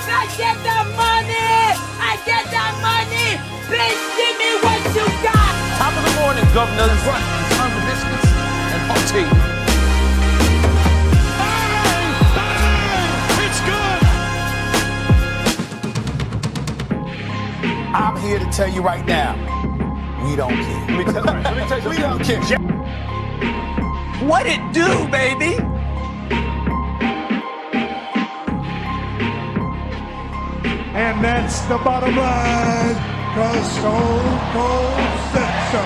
I get the money! I get the money! Bitch, give me what you got! Top of the morning, governors. That's right. It's time for biscuits and hot tea. Bang! It's good! I'm here to tell you right now, we don't care. Let me tell you We don't care. What it do, baby? And that's the bottom line, 'cause Stone Cold said so.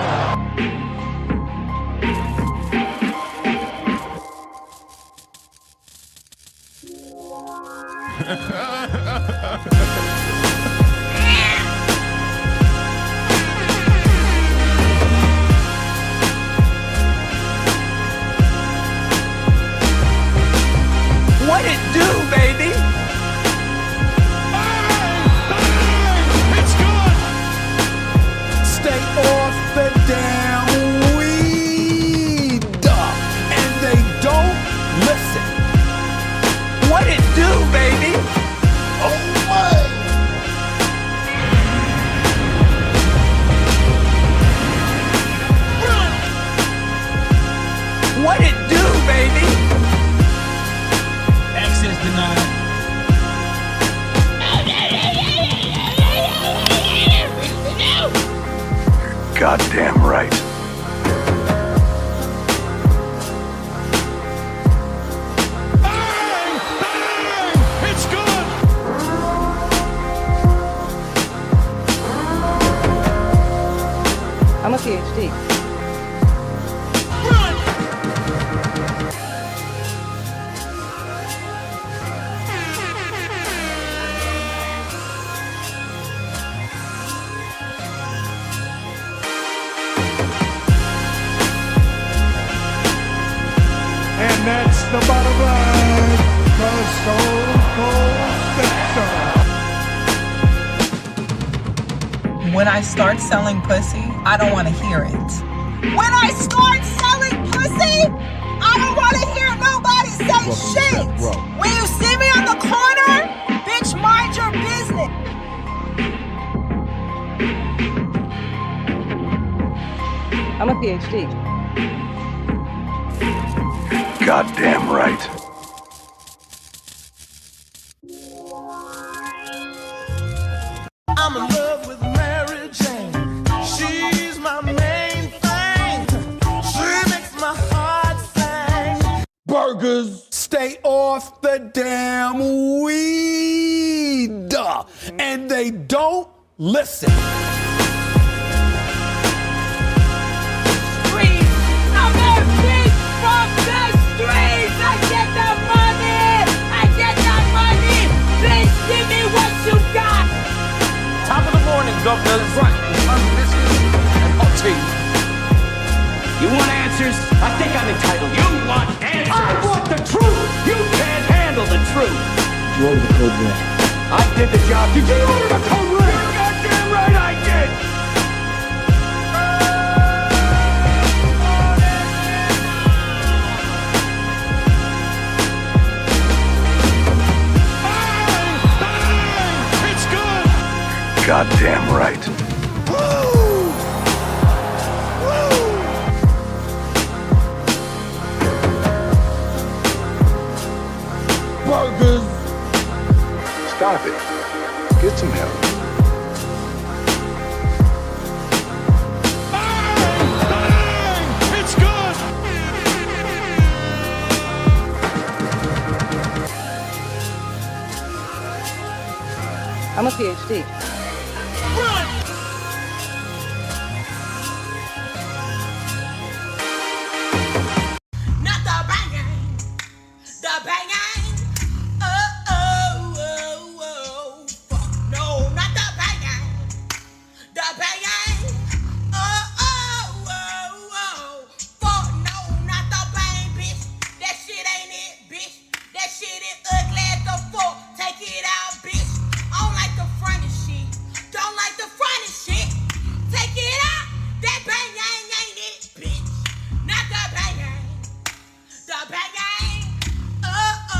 What it do, baby? Stay off the damn weed, and they don't listen. What it do, baby? Oh my! What it do, baby? Access denied. Goddamn right. It's good! I'm a PhD. And that's the bottom line, 'cause Stone Cold said so. When I start selling pussy, I don't want to hear it. When I start selling pussy, I don't want to hear nobody say shit. When you see me on the corner, bitch, mind your business. I'm a PhD. Goddamn right. I'm in love with Mary Jane. She's my main thing. She makes my heart sing. Burgers, stay off the damn weed, and they don't listen. I'm a bitch from the streets! I get the money! I get the money! Bitch, give me what you got! Top of the morning, governors. That's right. It's time for biscuits and hot tea. You want answers? I think I'm entitled. You want answers? I want the truth! You can't handle the truth. You ordered the code red. I did the job. Did you order the code red? You're goddamn right I did. It's good! Goddamn right. Burgers, Stop it. Get some help. It's good! I'm a PhD. Not the banging! The banging! Oh, oh, oh, oh. Fuck no, not the banging! The banging! Oh, oh, oh, oh. Fuck no, not the bang, bitch! That shit ain't it, bitch! That shit is ugly as the fuck! Take it out, bitch! I don't like the front of shit! Don't like the front of shit! Take it out! That bang ain't it, bitch! Not the bang! The bang! Oh, oh,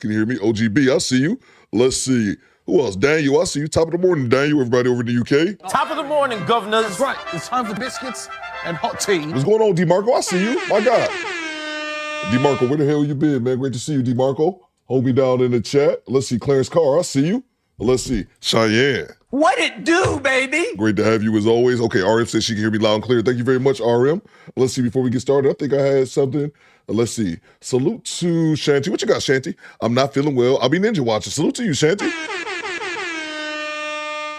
can hear me. OGB, I see you. Let's see. Who else? Daniel, I see you. Top of the morning, Daniel. Everybody over in the UK. Top of the morning, governors. That's right. It's time for biscuits and hot tea. What's going on, DeMarco? I see you. My God. DeMarco, where the hell you been, man? Great to see you, DeMarco. Hold me down in the chat. Let's see. Clarence Carr, I see you. Let's see. Cheyenne. What it do, baby? Great to have you as always. Okay, RM says she can hear me loud and clear. Thank you very much, RM. Let's see, before we get started, I think I had something. Let's see. Salute to Shanty. What you got, Shanty? I'm not feeling well. I'll be ninja watching. Salute to you, Shanty.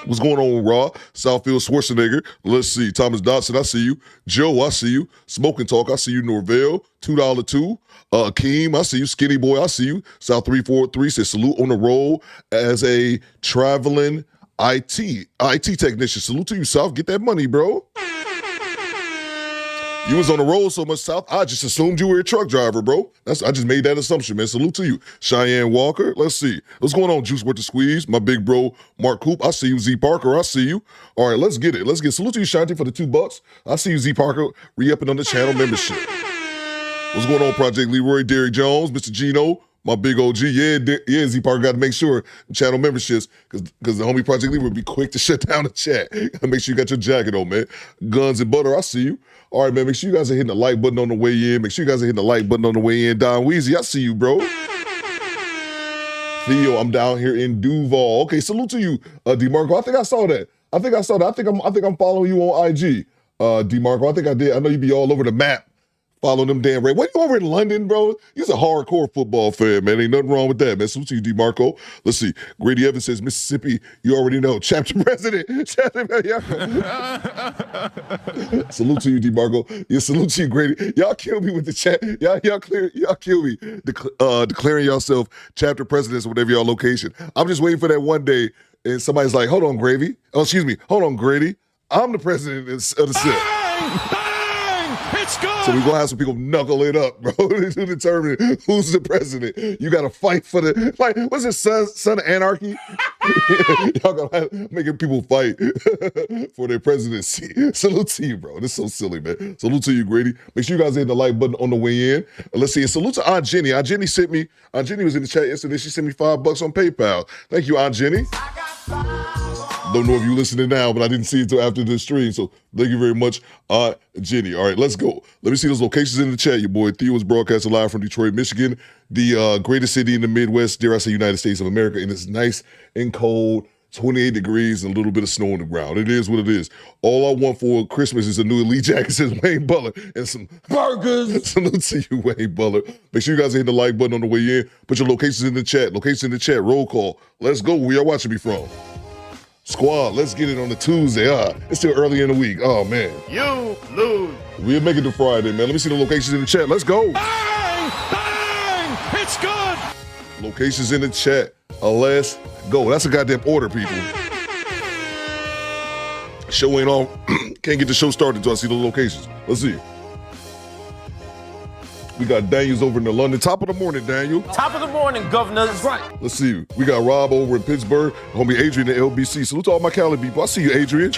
What's going on with Raw? Southfield Schwarzenegger. Let's see. Thomas Dodson, I see you. Joe, I see you. Smoking Talk, I see you. Norvell, $2 Akeem, I see you. Skinny Boy, I see you. South 343 says salute on the roll as a traveling IT technician. Salute to you, South. Get that money, bro. You was on the road so much, South, I just assumed you were a truck driver, bro. I just made that assumption, man. Salute to you. Cheyenne Walker, let's see. What's going on, Juice with the Squeeze? My big bro, Mark Coop, I see you. Z Parker, I see you. All right, let's get it. Salute to you, Shanti, for the $2. I see you, Z Parker, re-upping on the channel membership. What's going on, Project Leroy, Derrick Jones, Mr. Gino, my big OG. Yeah, Z Parker got to make sure channel memberships, because the homie Project Leroy would be quick to shut down the chat. Gotta make sure you got your jacket on, man. Guns and Butter, I see you. All right, man, make sure you guys are hitting the like button on the way in. Make sure you guys are hitting the like button on the way in. Don Weezy, I see you, bro. Theo, I'm down here in Duval. Okay, salute to you, DeMarco. I think I saw that. I think I'm following you on IG, DeMarco. I think I did. I know you be all over the map. Follow them damn right. What, you over in London, bro? You're a hardcore football fan, man. Ain't nothing wrong with that, man. Salute to you, DeMarco. Let's see. Grady Evans says, Mississippi, you already know. Chapter president. Salute to you, DeMarco. Yeah, salute to you, Grady. Y'all kill me with the chat. Y'all kill me. Declaring yourself chapter presidents or whatever y'all location. I'm just waiting for that one day and somebody's like, hold on, Gravy. Oh, excuse me. Hold on, Grady. I'm the president of the SIP. It's good. So we're going to have some people knuckle it up, bro, to determine who's the president. You got to fight for the, like, what's this, son of anarchy? Y'all going to have making people fight for their presidency. Salute to you, bro. This is so silly, man. Salute to you, Grady. Make sure you guys hit the like button on the way in. Let's see. And salute to Aunt Jenny. Aunt Jenny was in the chat yesterday. She sent me $5 on PayPal. Thank you, Aunt Jenny. Don't know if you're listening now, but I didn't see it until after the stream. So thank you very much, Jenny. All right, let's go. Let me see those locations in the chat. Your boy Theo is broadcasting live from Detroit, Michigan, the greatest city in the Midwest, dare I say United States of America, and it's nice and cold, 28 degrees and a little bit of snow on the ground. It is what it is. All I want for Christmas is a new Elite jacket, says Wayne Butler, and some burgers. Salute to you, Wayne Butler. Make sure you guys hit the like button on the way in. Put your locations in the chat. Locations in the chat. Roll call. Let's go. Where y'all watching me from? Squad, let's get it on the Tuesday. It's still early in the week. Oh, man. You lose. We'll make it to Friday, man. Let me see the locations in the chat. Let's go. Bang! Bang! It's good. Locations in the chat. Let's go. That's a goddamn order, people. Show ain't on. Can't get the show started until I see the locations. Let's see. We got Daniels over in the London. Top of the morning, Daniel. Top of the morning, governors. That's right. Let's see. We got Rob over in Pittsburgh. Homie Adrian in LBC. Salute to all my Cali people. I see you, Adrian.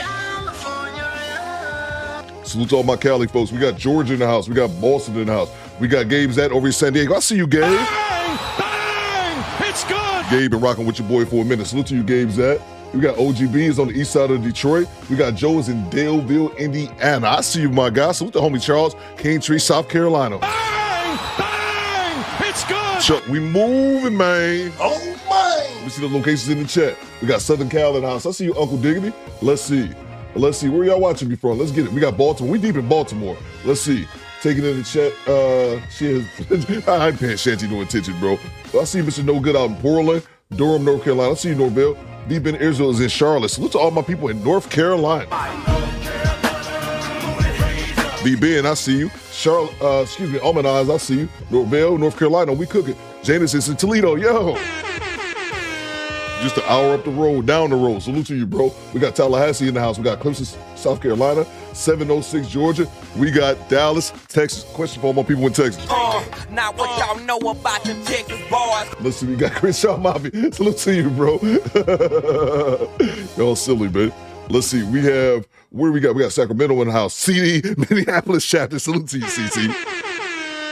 Salute to all my Cali folks. We got Georgia in the house. We got Boston in the house. We got Gabe Zat over in San Diego. I see you, Gabe. Bang! Bang! It's good. Gabe been rocking with your boy for a minute. Salute to you, Gabe Zat. We got OGBs on the east side of Detroit. We got Joe's in Daleville, Indiana. I see you, my guy. Salute to homie Charles, Canetree, South Carolina. Bang! Bang! It's good. Chuck, we moving, man. Oh, man. We see the locations in the chat. We got Southern Cal in the house. I see you, Uncle Diggity. Let's see. Where y'all watching me from? Let's get it. We got Baltimore. We deep in Baltimore. Let's see. Taking in the chat. I ain't paying Shanty no attention, bro. I see Mr. No Good out in Portland, Durham, North Carolina. I see you, Norvell. Deep in Israel is in Charlotte. Salute to all my people in North Carolina. B-Ben, I see you. Charlotte, Almond Eyes, I see you. Norvell, North Carolina, we cooking. Janus is in Toledo, yo. Just an hour up the road, down the road. Salute to you, bro. We got Tallahassee in the house. We got Clemson, South Carolina, 706 Georgia. We got Dallas, Texas. Question for all my people in Texas. Now what y'all know about them Texas boys? Listen, we got Chris Shaw Mafia. Salute to you, bro. Y'all silly, man. Let's see. We have, where we got? We got Sacramento in the house. CD, Minneapolis chapter. Salute to you, CC.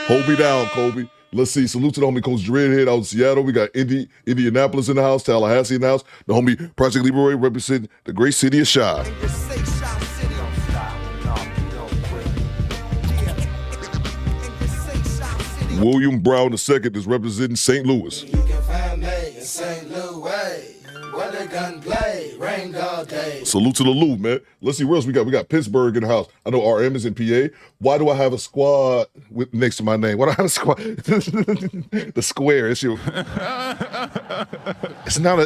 Hold me down, Kobe. Let's see. Salute to the homie Coach Dreadhead out in Seattle. We got Indianapolis in the house, Tallahassee in the house. The homie Project Leroy representing the great city of Chi. William Brown II is representing St. Louis. You can find me in St. Louis. Where the gun play, rain all day. Salute to the Lou, man. Let's see where else we got. We got Pittsburgh in the house. I know RM is in PA. Why do I have a squad next to my name? Why do I have a squad? The square. It's not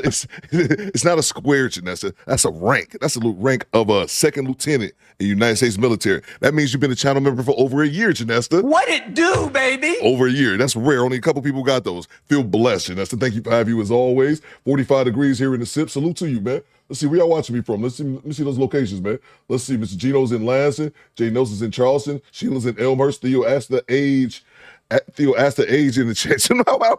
a square, Janessa. That's a rank. That's a rank of a second lieutenant in the United States military. That means you've been a channel member for over a year, Janessa. What it do, baby? Over a year. That's rare. Only a couple people got those. Feel blessed, Janessa. Thank you for having you as always. 45 degrees here in the SIP. Salute to you, man. Let's see, where y'all watching me from? Let me see those locations, man. Let's see, Mr. Gino's in Lansing, Jay Nelson's in Charleston, Sheila's in Elmhurst. Theo asked the age in the chat. You know, I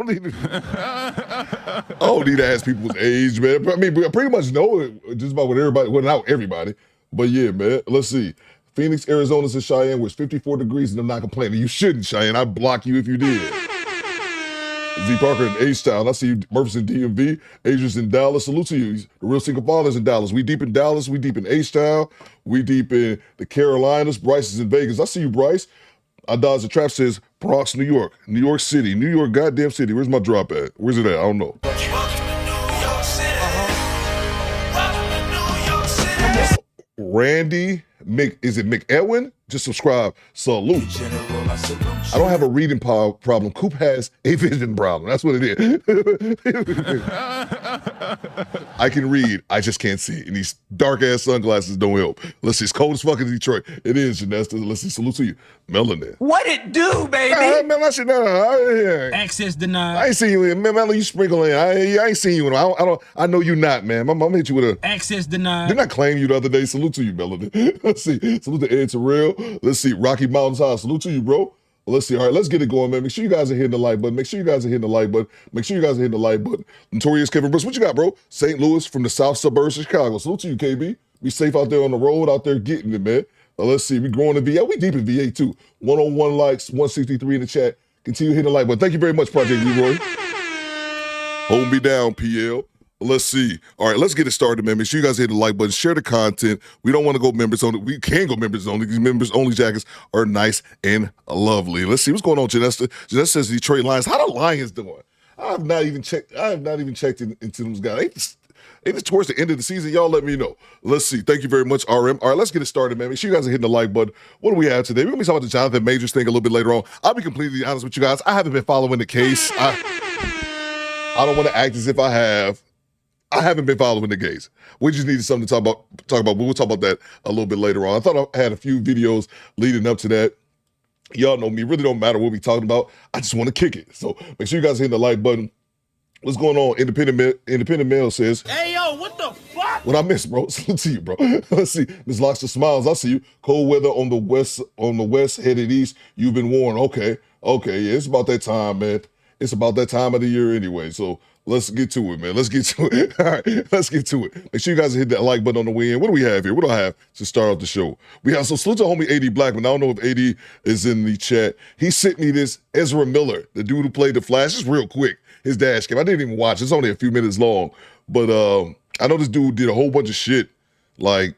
don't need to ask people's age, man. I mean, I pretty much know it just about what everybody, well, not everybody, but yeah, man. Let's see. Phoenix, Arizona's in Cheyenne, where it's 54 degrees, and I'm not complaining. You shouldn't, Cheyenne. I'd block you if you did. Z Parker in H-Town. I see you, Murph's in DMV. Adrian's in Dallas. Salute to you. The real single fathers in Dallas. We deep in Dallas. We deep in H-Town. We deep in the Carolinas. Bryce is in Vegas. I see you, Bryce. I Dodge the Trap says Bronx, New York. New York City. New York goddamn city. Where's my drop at? Where's it at? I don't know. Randy, is it McEdwin? Just subscribe. Salute. I don't have a reading problem. Coop has a vision problem. That's what it is. I can read. I just can't see. And these dark-ass sunglasses don't help. Let's see. It's cold as fuck in Detroit. It is, Janessa. Let's see. Salute to you. Melanin. What it do, baby? Man, Access denied. I ain't seen you in. Man, Melon, you sprinkle in. I ain't seen you in. I know you not, man. I'm gonna hit you with a... Access denied. Didn't I claim you the other day? Salute to you, Melanin. Let's see. Salute to Ed Terrell. Let's see. Rocky Mountains High. Salute to you, bro. Let's see. All right, let's get it going, man. Make sure you guys are hitting the like button. Make sure you guys are hitting the like button. Make sure you guys are hitting the like button. Notorious Kevin Brooks. What you got, bro? St. Louis from the south suburbs of Chicago. Salute to you, KB. Be safe out there on the road, out there getting it, man. Let's see. We growing in VA. We deep in VA, too. 101 likes, 163 in the chat. Continue hitting the like button. Thank you very much, Project Leroy. Hold me down, PL. Let's see. All right, let's get it started, man. Make sure you guys hit the like button, share the content. We don't want to go members only. We can go members only because members only jackets are nice and lovely. Let's see what's going on, Janessa. Janessa says Detroit Lions. How the Lions doing? I have not even checked into those guys. It's towards the end of the season. Y'all let me know. Let's see. Thank you very much, RM. All right, let's get it started, man. Make sure you guys are hitting the like button. What do we have today? We're going to be talking about the Johnathan Majors thing a little bit later on. I'll be completely honest with you guys. I haven't been following the case. I don't want to act as if I have. I haven't been following the case. We just needed something to talk about. We'll talk about that a little bit later on. I thought I had a few videos leading up to that. Y'all know me. Really don't matter what we talking about. I just want to kick it. So make sure you guys hit the like button. What's going on? Independent Mail says, Hey, yo, what the fuck? What I missed, bro? Salute to you, bro. Let's see. Miss Lobster Smiles, I see you. Cold weather on the west, headed east. You've been warned. Okay, yeah, it's about that time, man. It's about that time of the year anyway. So let's get to it, man. Let's get to it. All right, let's get to it. Make sure you guys hit that like button on the way in. What do we have here? What do I have to start off the show? We have, so salute to homie AD Blackman. I don't know if AD is in the chat. He sent me this Ezra Miller, the dude who played the Flash. Just real quick, his dash cam. I didn't even watch. It's only a few minutes long. But I know this dude did a whole bunch of shit, like,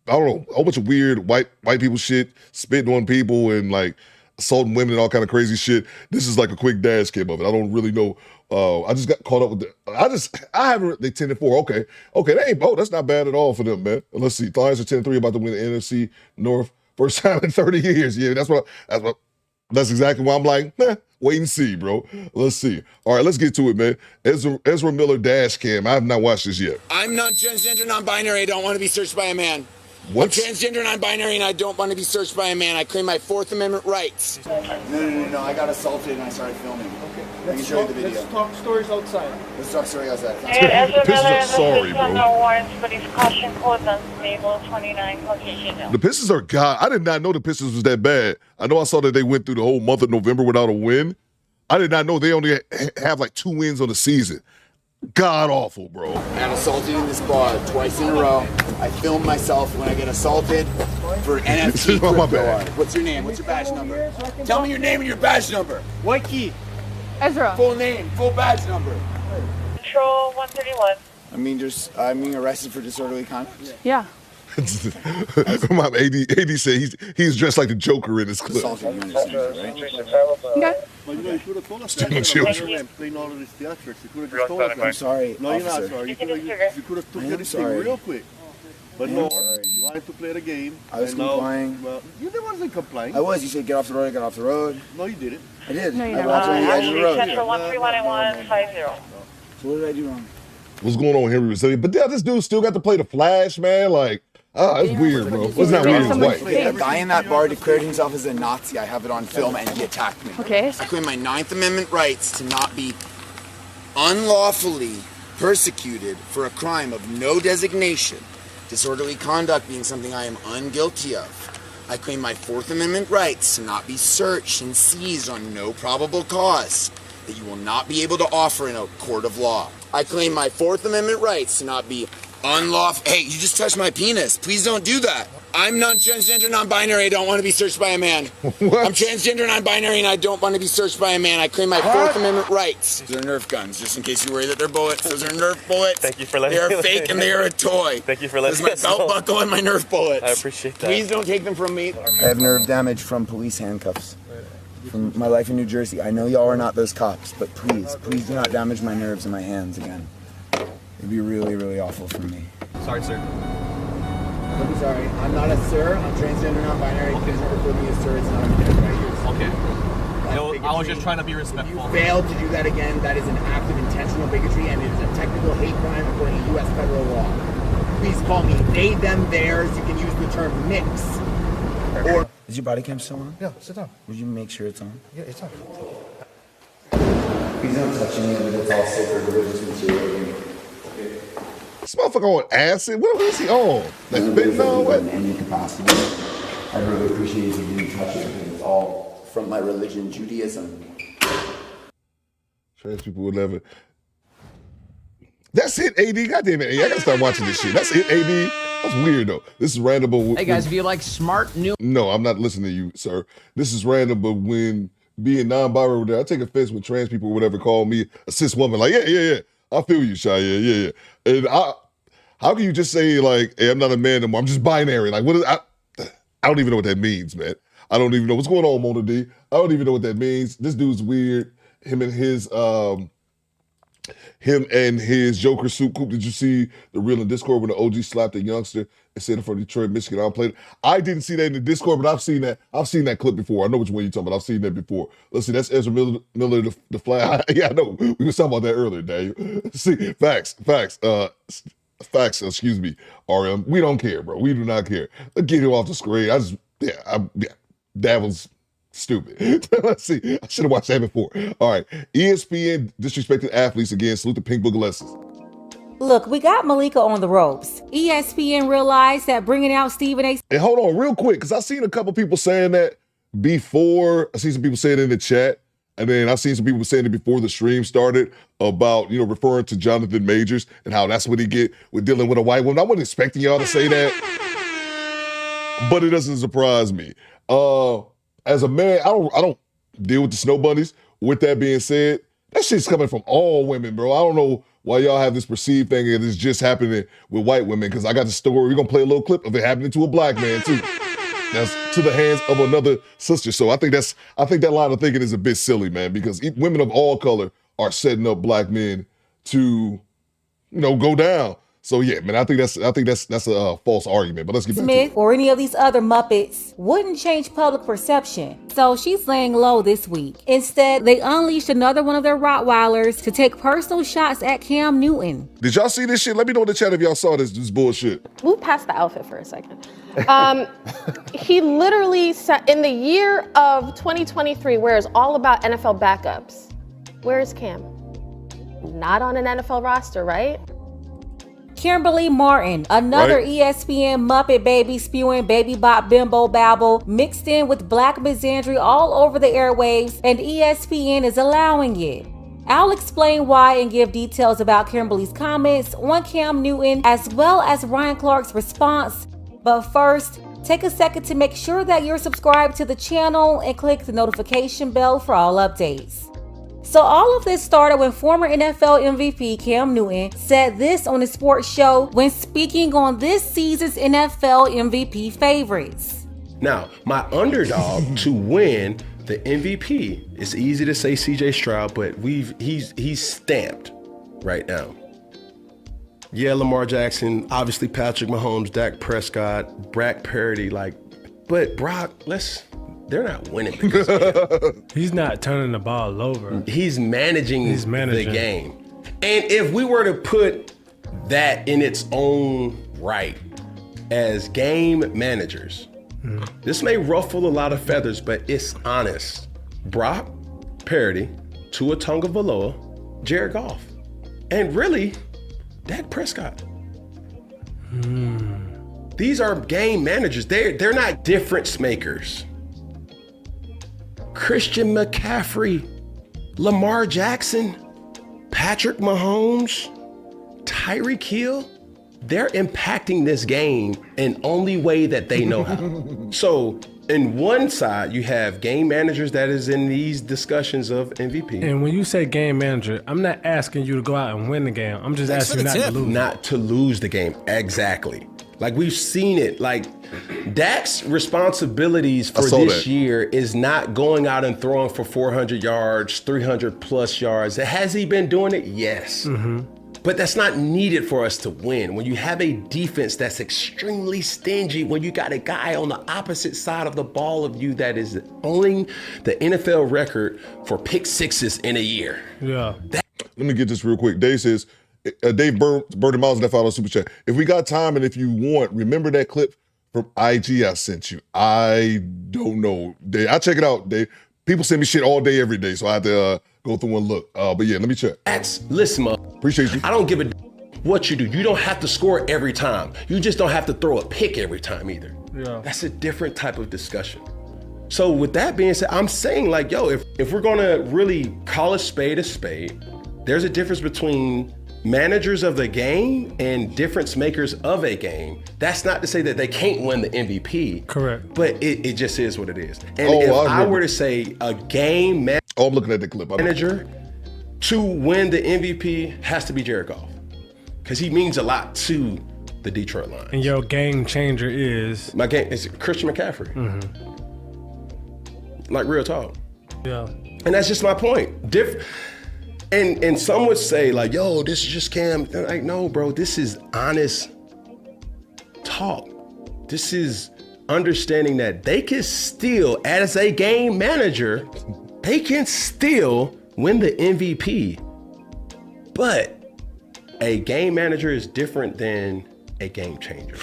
I don't know, a whole bunch of weird white people shit, spitting on people and like assaulting women and all kind of crazy shit. This is like a quick dash cam of it. I don't really know. I just got caught up with I haven't, they 10-4. Okay, that's not bad at all for them, man. Let's see. Lions are 10-3 about to win the NFC North. First time in 30 years. Yeah, that's exactly why I'm like, wait and see, bro. Let's see. All right, let's get to it, man. Ezra Miller dash cam. I have not watched this yet. I'm not transgender, non-binary. I don't want to be searched by a man. What? I'm transgender, non-binary, and I don't want to be searched by a man. I claim my Fourth Amendment rights. No. I got assaulted and I started filming. Okay. I can show you the video. Let's talk stories outside. Let's talk stories outside. The Pistons are sorry, bro. The Pistons are God. I did not know the Pistons was that bad. I know I saw that they went through the whole month of November without a win. I did not know they only have like 2 wins on the season. God awful, bro. I got assaulted in this bar twice in a row. I film myself when I get assaulted for NFT Oh, my crypto bad. art. What's your name? What's your badge number? Tell me your name and your badge number. White key. Ezra. Full name, full badge number. Control 131. I'm being arrested for disorderly conduct. Yeah. Mom, AD said he's dressed like the Joker in this clip. Assaulted, you understand, right? Okay. But you know, you could have told us Still that. children. Playing all of this theatrics. You could have just told us that. I'm sorry, No, you're not officer. sorry. You could have took I am this thing sorry. real quick. But I am no, sorry. you wanted to play the game. I was and now- complying. Well, you wasn't complying. I was. You said get off the road, I got off the road. No, you didn't. I did. No, you I never. walked on the edge of the road. Central 1315150. So what did I do wrong? What's going on, Henry Resilient? But yeah, this dude still got to play the Flash, man. Like, it's weird, bro. It's not weird. It's white. A guy in that bar declared himself as a Nazi. I have it on film, and he attacked me. Okay. I claim my 9th Amendment rights to not be unlawfully persecuted for a crime of no designation, disorderly conduct being something I am unguilty of. I claim my 4th Amendment rights to not be searched and seized on no probable cause that you will not be able to offer in a court of law. I claim my 4th Amendment rights to not be unlawful. Hey, you just touched my penis. Please don't do that. I'm not transgender, non-binary. I don't want to be searched by a man. I'm transgender, non-binary, and I don't want to be searched by a man. I claim my 4th Amendment rights. They're Nerf guns, just in case you worry that they're bullets. Those are Nerf bullets. Thank you for letting They me are fake and they are a toy. Thank you for letting This is my belt buckle and my Nerf bullets. I appreciate that. Please don't take them from me. I have nerve damage from police handcuffs. From my life in New Jersey. I know y'all are not those cops, but please do not damage my nerves in my hands again. It'd be really, really awful for me. Sorry, sir. I'm sorry. I'm not a sir. I'm transgender, non-binary. Please never put me as sir. It's not a right Okay. I was just trying to be respectful. If you fail to do that again, that is an act of intentional bigotry, and it is a technical hate crime according to U.S. federal law. Please call me they, them, theirs. You can use the term mix. Or is your body cam still on? Yeah, sit down. Would you make sure it's on? Yeah, it's on. Please don't touch any of it. It's all sacred religious material. This motherfucker on acid? What is he on? That's been on what? In any capacity. I really appreciate if you didn't touch it because it's all from my religion, Judaism. Trans people would never. That's it, AD. Goddamn it. I gotta start watching this shit. That's it, AD. That's weird though. This is random, but Hey guys, if you like smart new. No, I'm not listening to you, sir. This is random, but when being non-binary, I take offense when trans people, whatever, call me a cis woman. Like, yeah. I feel you, Shy. Yeah. And how can you just say like, hey, I'm not a man anymore. I'm just binary. Like, what is I don't even know what that means, man. I don't even know what's going on, Mona D. I don't even know what that means. This dude's weird. Him and his Joker suit coupe. Did you see the reel in Discord when the OG slapped a youngster and said it for Detroit, Michigan? I played it. I didn't see that in the Discord, but I've seen that. I've seen that clip before. I know which one you're talking about. I've seen that before. Let's see. That's Ezra Miller the Flag. Yeah, I know. We were talking about that earlier, Daniel. See, facts. Excuse me, RM. We don't care, bro. We do not care. Let's get him off the screen. That was stupid. Let's see. I should have watched that before. All right. ESPN disrespected athletes again. Salute the Pink Book of Lessons. Look, we got Malika on the ropes. ESPN realized that bringing out Stephen A. And hold on real quick, because I've seen a couple people saying that before. I see some people saying it in the chat. And then I've seen some people saying it before the stream started about, referring to Johnathan Majors and how that's what he get with dealing with a white woman. I wasn't expecting y'all to say that, but it doesn't surprise me. As a man, I don't deal with the snow bunnies. With that being said, that shit's coming from all women, bro. I don't know why y'all have this perceived thing that it's just happening with white women, because I got the story. We're going to play a little clip of it happening to a black man, too. That's to the hands of another sister. So I think that line of thinking is a bit silly, man, because women of all color are setting up black men to, go down. So yeah, man, I think that's a false argument. But let's get back to Smith it. or any of these other Muppets wouldn't change public perception. So she's laying low this week. Instead, they unleashed another one of their Rottweilers to take personal shots at Cam Newton. Did y'all see this shit? Let me know in the chat if y'all saw this bullshit. Move past the outfit for a second. He literally said in the year of 2023, where it's all about NFL backups, where is Cam? Not on an NFL roster, right? Kimberly Martin, another Right. ESPN Muppet baby spewing baby bop bimbo babble mixed in with black misandry all over the airwaves, and ESPN is allowing it. I'll explain why and give details about Kimberly's comments on Cam Newton as well as Ryan Clark's response. But first, take a second to make sure that you're subscribed to the channel and click the notification bell for all updates. So all of this started when former NFL MVP Cam Newton said this on a sports show when speaking on this season's NFL MVP favorites. Now, my underdog to win the MVP, it's easy to say CJ Stroud, but he's stamped right now. Yeah, Lamar Jackson, obviously Patrick Mahomes, Dak Prescott, Brock Purdy, but Brock, they're not winning because of him. He's not turning the ball over. He's managing the game. And if we were to put that in its own right as game managers, this may ruffle a lot of feathers, but it's honest. Brock Purdy, Tua Tagovailoa, Jared Goff, and really, Dak Prescott. These are game managers. They're not difference makers. Christian McCaffrey, Lamar Jackson, Patrick Mahomes, Tyreek Hill, they're impacting this game in only way that they know how. So in one side, you have game managers that is in these discussions of MVP. And when you say game manager, I'm not asking you to go out and win the game. I'm just asking you not to lose. Not to lose the game, exactly. Like we've seen it, like Dak's responsibilities for this year is not going out and throwing for 400 yards, 300 plus yards. Has he been doing it? Yes. But that's not needed for us to win. When you have a defense that's extremely stingy, when you got a guy on the opposite side of the ball of you that is owning the NFL record for pick sixes in a year. Yeah. Let me get this real quick. Dave says, Dave Birdie Miles that followed Super Chat. If we got time and if you want, remember that clip from IG I sent you. I don't know, Dave. I check it out, Dave. People send me shit all day, every day, so I have to go through and look. But yeah, let me check. Listen, appreciate you. I don't give a what you do. You don't have to score every time. You just don't have to throw a pick every time either. Yeah. That's a different type of discussion. So with that being said, I'm saying like, yo, if we're gonna really call a spade, there's a difference between managers of the game and difference makers of a game. That's not to say that they can't win the MVP. Correct. But it just is what it is. And if I were to say a game I'm looking at the clip. Manager to win the MVP has to be Jared Goff. Because he means a lot to the Detroit Lions. And your game changer is? My game is Christian McCaffrey. Like real talk. Yeah. And that's just my point. And some would say like, yo, this is just Cam. Like, no, bro, this is honest talk. This is understanding that they can still, as a game manager, they can still win the MVP. But a game manager is different than a game changer.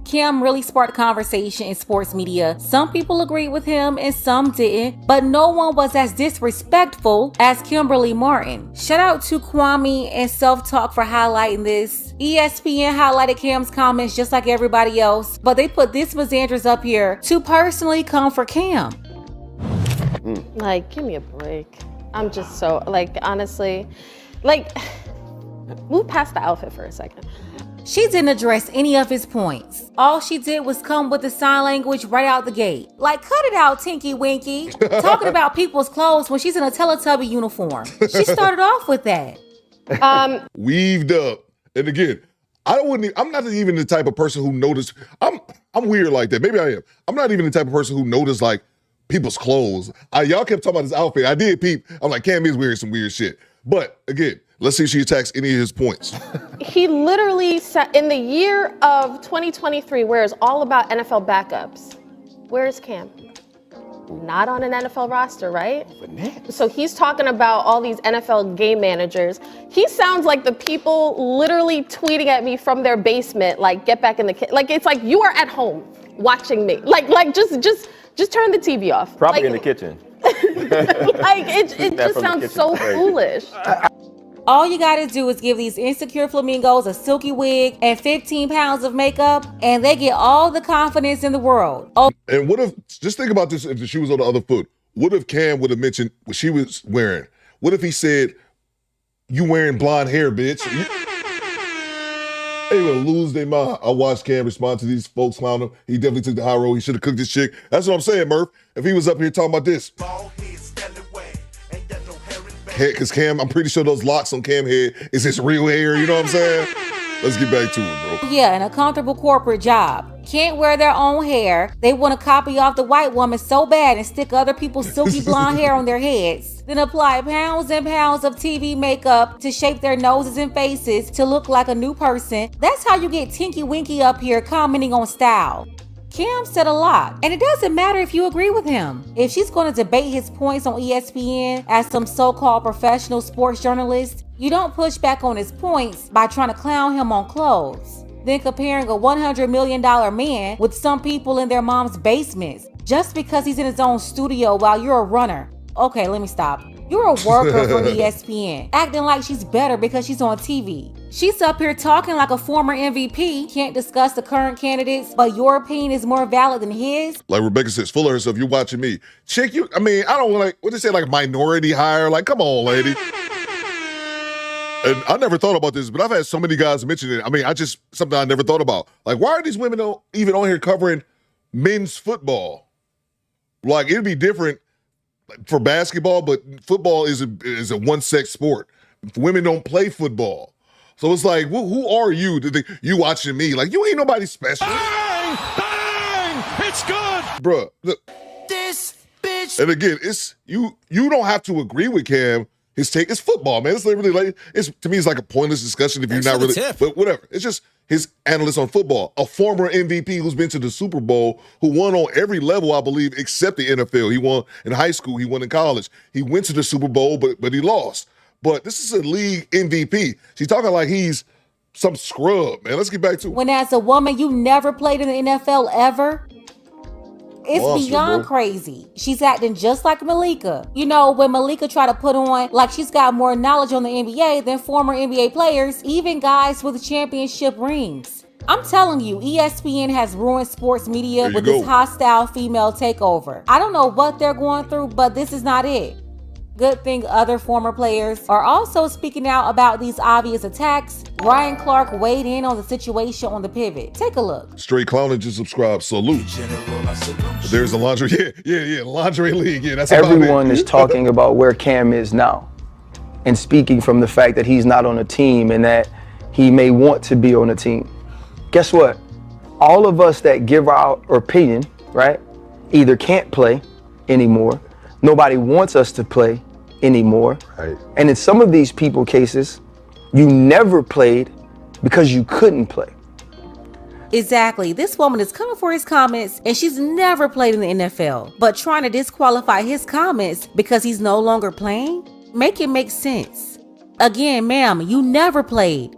Cam really sparked conversation in sports media. Some people agreed with him and some didn't, but no one was as disrespectful as Kimberly Martin. Shout out to Kwame and Self Talk for highlighting this. ESPN highlighted Cam's comments just like everybody else, but they put this misandrous up here to personally come for Cam. Like, give me a break. I'm just so, like, honestly, like, move past the outfit for a second. She didn't address any of his points. All she did was come with the sign language right out the gate. Like, cut it out, Tinky Winky. Talking about people's clothes when she's in a Teletubby uniform. She started off with that. Weaved up. And again, I'm not even the type of person who notice. I'm weird like that. Maybe I am. I'm not even the type of person who notice like people's clothes. Y'all kept talking about this outfit. I did peep. I'm like, Cam is wearing some weird shit. But again, let's see if she attacks any of his points. He literally said, in the year of 2023, where it's all about NFL backups, where's Cam? Not on an NFL roster, right? So he's talking about all these NFL game managers. He sounds like the people literally tweeting at me from their basement, like, get back in the kitchen. Like, it's like you are at home watching me. Like just turn the TV off. Probably like, in the kitchen. Like, it just sounds so foolish. All you gotta do is give these insecure flamingos a silky wig and 15 pounds of makeup, and they get all the confidence in the world. And what if, just think about this, if the shoe was on the other foot, what if Cam would have mentioned what she was wearing? What if he said, "You wearing blonde hair, bitch"? They would lose their mind. I watched Cam respond to these folks clown him. He definitely took the high road. He should have cooked this chick. That's what I'm saying, Murph. If he was up here talking about this. Because Cam, I'm pretty sure those locks on Cam head is his real hair. You know what I'm saying? Let's get back to it, bro. Yeah, in a comfortable corporate job. Can't wear their own hair. They want to copy off the white woman so bad and stick other people's silky blonde hair on their heads. Then apply pounds and pounds of TV makeup to shape their noses and faces to look like a new person. That's how you get Tinky Winky up here commenting on style. Cam said a lot, and it doesn't matter if you agree with him. If she's going to debate his points on ESPN as some so-called professional sports journalist, you don't push back on his points by trying to clown him on clothes. Then comparing a $100 million man with some people in their mom's basements just because he's in his own studio while you're a runner. Okay, let me stop. You're a worker for ESPN, acting like she's better because she's on TV. She's up here talking like a former MVP, can't discuss the current candidates, but your opinion is more valid than his. Like Rebecca says, full of herself, you're watching me. Chick, I don't want what they say, like minority hire. Like, come on, lady. And I never thought about this, but I've had so many guys mention it. Something I never thought about. Like, why are these women even on here covering men's football? Like, it'd be different for basketball, but football is a one-sex sport. Women don't play football. So it's like, who are you? You watching me? Like, you ain't nobody special. Bang! Bang! It's good! Bruh, look. This bitch. And again, it's you don't have to agree with Cam. His take is football, man. It's literally like, to me, it's like a pointless discussion if you're not really, but whatever. It's just his analyst on football, a former MVP who's been to the Super Bowl, who won on every level, I believe, except the NFL. He won in high school. He won in college. He went to the Super Bowl, but he lost. But this is a league MVP. She's talking like he's some scrub, man. Let's get back to it. When as a woman, you never played in the NFL ever? It's beyond crazy. She's acting just like Malika. You know, when Malika tried to put on like she's got more knowledge on the NBA than former NBA players, even guys with championship rings. I'm telling you, ESPN has ruined sports media with this hostile female takeover. I don't know what they're going through, but this is not it. Good thing other former players are also speaking out about these obvious attacks. Ryan Clark weighed in on the situation on The Pivot. Take a look. Straight clowning, just subscribe. Salute. There's a laundry. Yeah. Laundry league. Yeah, that's everyone is talking about where Cam is now and speaking from the fact that he's not on a team and that he may want to be on a team. Guess what? All of us that give our opinion, right, either can't play anymore. Nobody wants us to play anymore. Right. And in some of these people cases, you never played because you couldn't play. Exactly. This woman is coming for his comments and she's never played in the NFL, but trying to disqualify his comments because he's no longer playing? Make it make sense. Again, ma'am, you never played.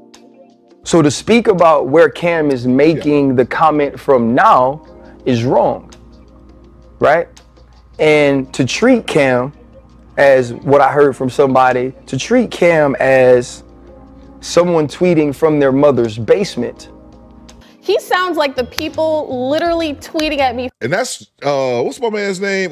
So to speak about where Cam is making the comment from now is wrong, right? And to treat Cam as what I heard from somebody, to treat Cam as someone tweeting from their mother's basement. He sounds like the people literally tweeting at me. And that's, what's my man's name?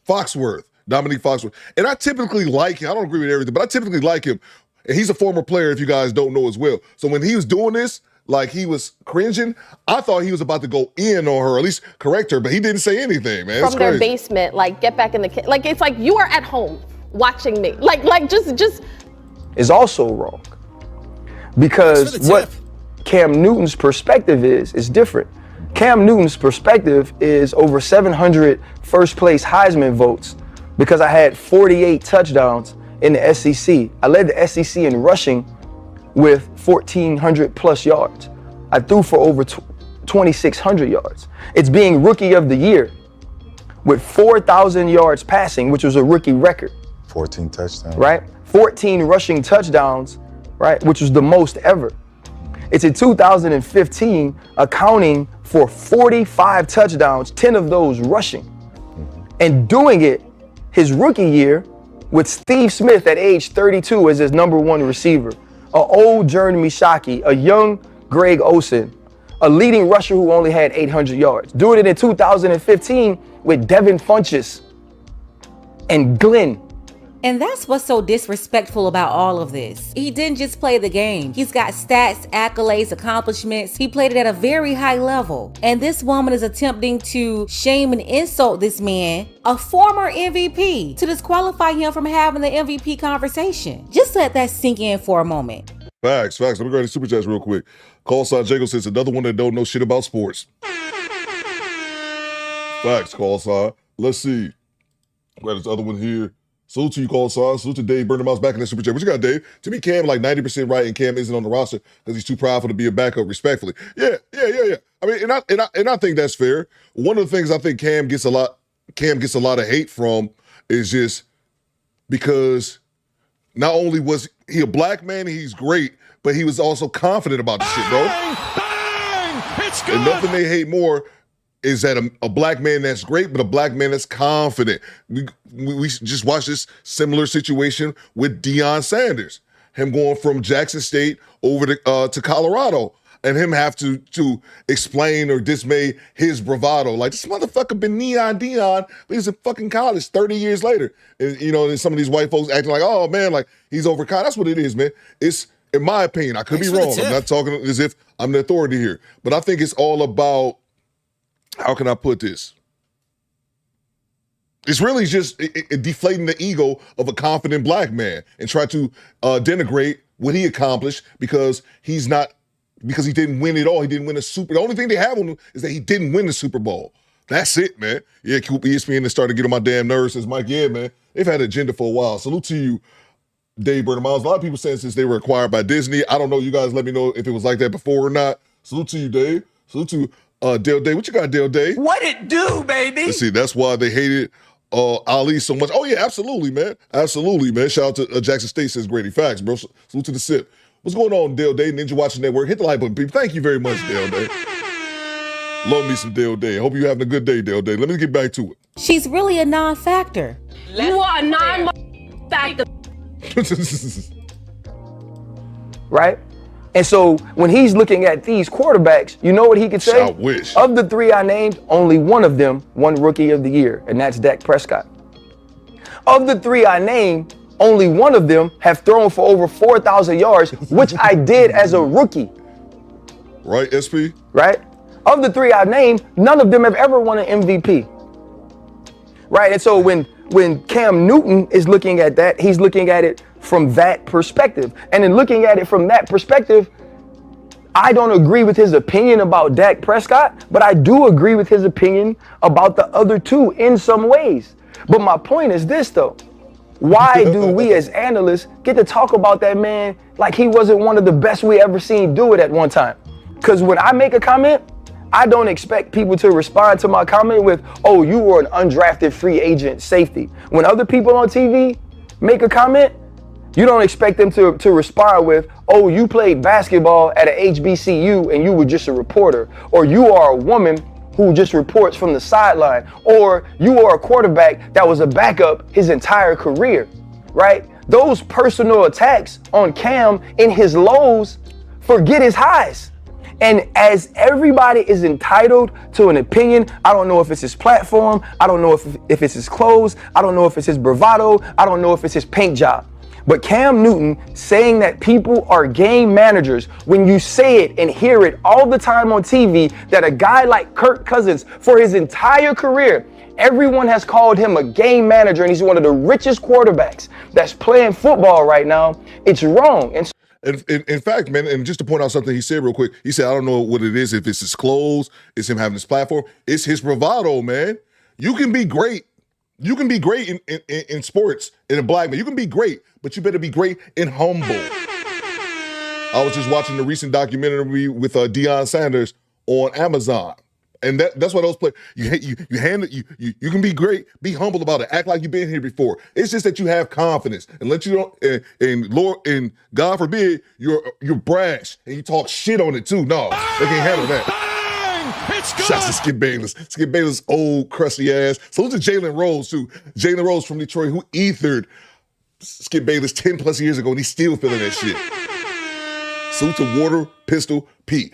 Foxworth, Dominique Foxworth. And I typically like him. I don't agree with everything, but I typically like him. And he's a former player, if you guys don't know as well. So when he was doing this, like he was cringing, I thought he was about to go in on her, or at least correct her, but he didn't say anything, man. From their basement, like get back in the like it's like you are at home watching me. Like just is also wrong. Because what Cam Newton's perspective is different. Cam Newton's perspective is over 700 first place Heisman votes because I had 48 touchdowns in the SEC. I led the SEC in rushing with 1,400 plus yards. I threw for over 2,600 yards. It's being rookie of the year with 4,000 yards passing, which was a rookie record. 14 touchdowns. Right? 14 rushing touchdowns, right? Which was the most ever. It's in 2015 accounting for 45 touchdowns, 10 of those rushing. And doing it his rookie year with Steve Smith at age 32 as his #1 receiver. An old Jeremy Shockey, a young Greg Olsen, a leading rusher who only had 800 yards. Doing it in 2015 with Devin Funchess and Glenn And that's what's so disrespectful about all of this. He didn't just play the game. He's got stats, accolades, accomplishments. He played it at a very high level. And this woman is attempting to shame and insult this man, a former MVP, to disqualify him from having the MVP conversation. Just let that sink in for a moment. Facts. Let me go ahead and super chats real quick. Call sign Jago says another one that don't know shit about sports. Facts, call sign. Let's see. We got this other one here. Salute to you, call sign. Salute to Dave Burner Mouse back in the super chat. What you got, Dave? To me, Cam like 90% right, and Cam isn't on the roster because he's too prideful to be a backup. Respectfully, yeah. I mean, and I think that's fair. One of the things I think Cam gets a lot of hate from is just because not only was he a black man, he's great, but he was also confident about the shit, bro. Bang! It's good. And nothing they hate more is that a black man that's great, but a black man that's confident. We just watched this similar situation with Deion Sanders, him going from Jackson State over to Colorado, and him have to explain or dismay his bravado. Like, this motherfucker been Neon Deion, but he's in fucking college 30 years later. And, and some of these white folks acting like, oh, man, like, he's over college. That's what it is, man. It's, in my opinion, I could be wrong. I'm not talking as if I'm the authority here. But I think it's all about, how can I put this? It's really just deflating the ego of a confident black man and try to denigrate what he accomplished because he didn't win it all. He didn't win the only thing they have on him is that he didn't win the Super Bowl. That's it, man. Yeah, ESPN has started to get on my damn nerves. Says Mike, yeah, man. They've had an agenda for a while. Salute to you, Dave Burner Miles. A lot of people saying since they were acquired by Disney. I don't know. You guys let me know if it was like that before or not. Salute to you, Dave. Salute to Dale Day. What you got, Dale Day? What it do, baby? Let's see. That's why they hated Ali so much. Oh, yeah, absolutely, man. Absolutely, man. Shout out to Jackson State, says Grady. Facts, bro. Salute to the SIP. What's going on, Dale Day? Ninja Watching Network. Hit the like button, people. Thank you very much, Dale Day. Love me some Dale Day. Hope you're having a good day, Dale Day. Let me get back to it. She's really a non-factor. You are a non-factor. Right? And so when he's looking at these quarterbacks, you know what he could say? I wish. Of the three I named, only one of them won Rookie of the Year, and that's Dak Prescott. Of the three I named, only one of them have thrown for over 4,000 yards, which I did as a rookie. Right, SP? Right? Of the three I named, none of them have ever won an MVP. Right? And so when Cam Newton is looking at that, he's looking at it from that perspective. And in looking at it from that perspective, I don't agree with his opinion about Dak Prescott, but I do agree with his opinion about the other two in some ways. But my point is this, though. Why do we as analysts get to talk about that man like he wasn't one of the best we ever seen do it at one time? Because when I make a comment, I don't expect people to respond to my comment with, oh, you were an undrafted free agent safety. When other people on TV make a comment, you don't expect them to respond with, oh, you played basketball at an HBCU and you were just a reporter. Or you are a woman who just reports from the sideline. Or you are a quarterback that was a backup his entire career, right? Those personal attacks on Cam in his lows forget his highs. And as everybody is entitled to an opinion, I don't know if it's his platform, I don't know if it's his clothes, I don't know if it's his bravado, I don't know if it's his paint job. But Cam Newton saying that people are game managers, when you say it and hear it all the time on TV, that a guy like Kirk Cousins, for his entire career, everyone has called him a game manager and he's one of the richest quarterbacks that's playing football right now, it's wrong. And in fact, man, and just to point out something he said real quick, he said, I don't know what it is, if it's his clothes, it's him having his platform, it's his bravado, man. You can be great. You can be great in sports, in a black man. You can be great, but you better be great and humble. I was just watching the recent documentary with Deion Sanders on Amazon. And that's why those players, you can be great, be humble about it, act like you've been here before. It's just that you have confidence and let you know, and God forbid you're brash and you talk shit on it too. No, they can't handle that. Shots to Skip Bayless. Skip Bayless, old crusty ass. So to Jalen Rose too. Jalen Rose from Detroit, who ethered Skip Bayless 10 plus years ago, and he's still feeling that shit. Salute to Water Pistol Pete.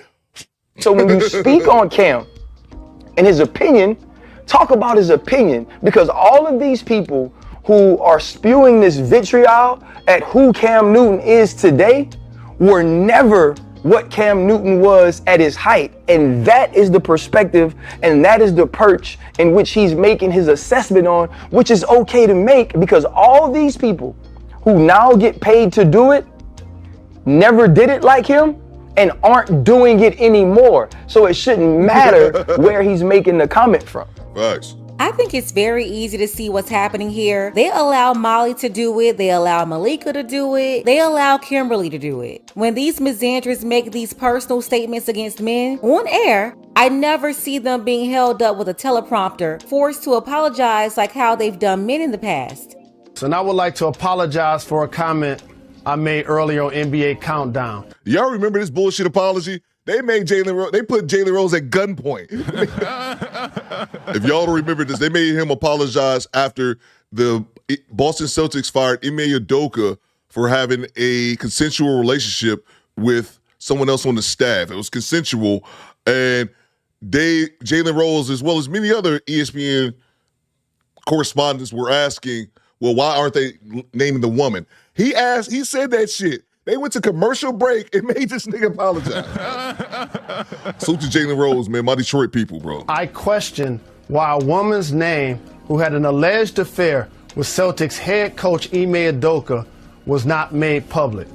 So when you speak on Cam and his opinion, talk about his opinion, because all of these people who are spewing this vitriol at who Cam Newton is today were never what Cam Newton was at his height. And that is the perspective and that is the perch in which he's making his assessment on, which is okay to make because all these people who now get paid to do it never did it like him and aren't doing it anymore. So it shouldn't matter where he's making the comment from. Facts. I think it's very easy to see what's happening here. They allow Molly to do it. They allow Malika to do it. They allow Kimberly to do it. When these misandrists make these personal statements against men on air, I never see them being held up with a teleprompter, forced to apologize like how they've done men in the past. So now I would like to apologize for a comment I made earlier on NBA Countdown. Y'all remember this bullshit apology? They put Jalen Rose at gunpoint. If y'all don't remember this, they made him apologize after the Boston Celtics fired Ime Udoka for having a consensual relationship with someone else on the staff. It was consensual, and Jalen Rose, as well as many other ESPN correspondents, were asking, well, why aren't they naming the woman? He said that shit. They went to commercial break and made this nigga apologize. Salute to Jalen Rose, man. My Detroit people, bro. I question why a woman's name who had an alleged affair with Celtics head coach Ime Udoka was not made public.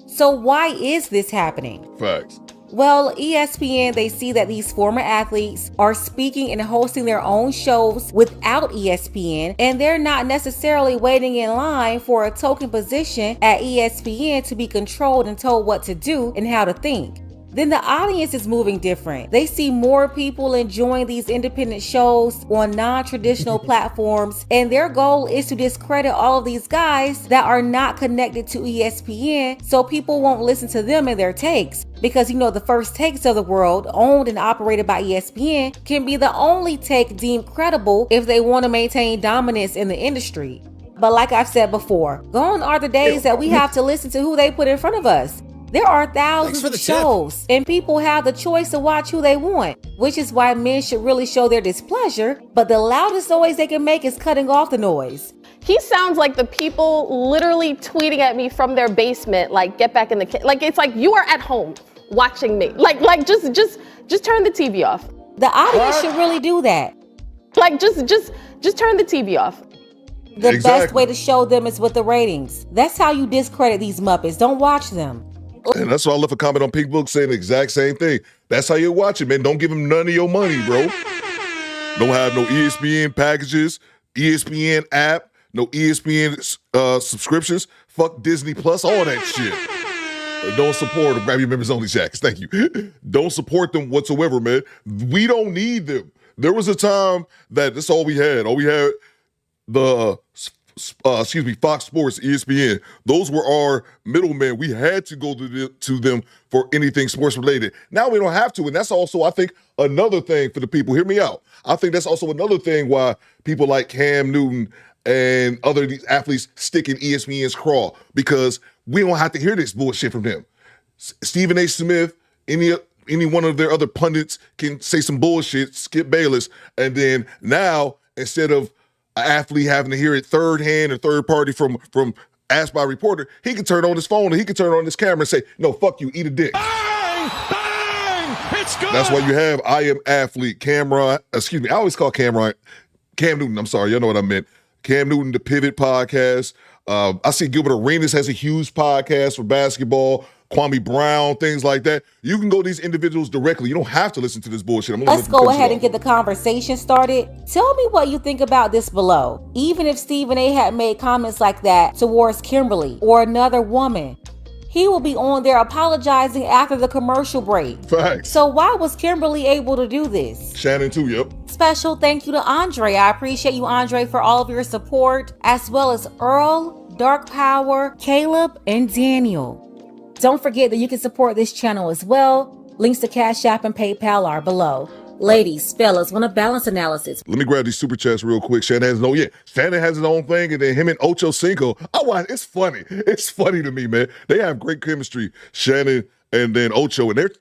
So why is this happening? Facts. Well, ESPN, they see that these former athletes are speaking and hosting their own shows without ESPN, and they're not necessarily waiting in line for a token position at ESPN to be controlled and told what to do and how to think. Then the audience is moving different. They see more people enjoying these independent shows on non-traditional platforms, and their goal is to discredit all of these guys that are not connected to ESPN so people won't listen to them and their takes. Because the first takes of the world, owned and operated by ESPN, can be the only take deemed credible if they want to maintain dominance in the industry. But like I've said before, gone are the days that we have to listen to who they put in front of us. There are thousands of shows, and people have the choice to watch who they want, which is why men should really show their displeasure, but the loudest noise they can make is cutting off the noise. He sounds like the people literally tweeting at me from their basement, like, get back in the kitchen. Like, it's like you are at home watching me. Like just turn the TV off. The audience should really do that. Like, just turn the TV off. The best way to show them is with the ratings. That's how you discredit these Muppets. Don't watch them. And that's why I left a comment on Pink Book saying the exact same thing. That's how you watch it, man. Don't give them none of your money, bro. Don't have no ESPN packages, ESPN app, no ESPN subscriptions. Fuck Disney Plus, all that shit. Don't support them. Grab your members only jackets. Thank you. Don't support them whatsoever, man. We don't need them. There was a time that that's all we had. All we had, the Fox Sports, ESPN. Those were our middlemen. We had to go to them for anything sports related. Now we don't have to, and that's also, I think, another thing for the people. Hear me out. I think that's also another thing why people like Cam Newton and other these athletes stick in ESPN's craw, because we don't have to hear this bullshit from them. Stephen A. Smith, any one of their other pundits can say some bullshit, Skip Bayless, and then now, instead of an athlete having to hear it third hand or third party from asked by a reporter, he can turn on his phone and he can turn on his camera and say, no, fuck you, eat a dick. Bang! Bang! It's good! That's why you have I Am Athlete, I always call Cam Newton, I'm sorry, y'all know what I meant. Cam Newton, the Pivot podcast. I see Gilbert Arenas has a huge podcast for basketball. Kwame Brown, things like that. You can go to these individuals directly. You don't have to listen to this bullshit. Let's go ahead and get the conversation started. Tell me what you think about this below. Even if Stephen A. had made comments like that towards Kimberly or another woman, he will be on there apologizing after the commercial break. Facts. So why was Kimberly able to do this? Shannon too, yep. Special thank you to Andre. I appreciate you, Andre, for all of your support, as well as Earl, Dark Power, Caleb, and Daniel. Don't forget that you can support this channel as well. Links to Cash App and PayPal are below. Ladies, fellas, want a balance analysis? Let me grab these super chats real quick. Shannon has his own thing, and then him and Ocho Cinco. It's funny. It's funny to me, man. They have great chemistry, Shannon and then Ocho, and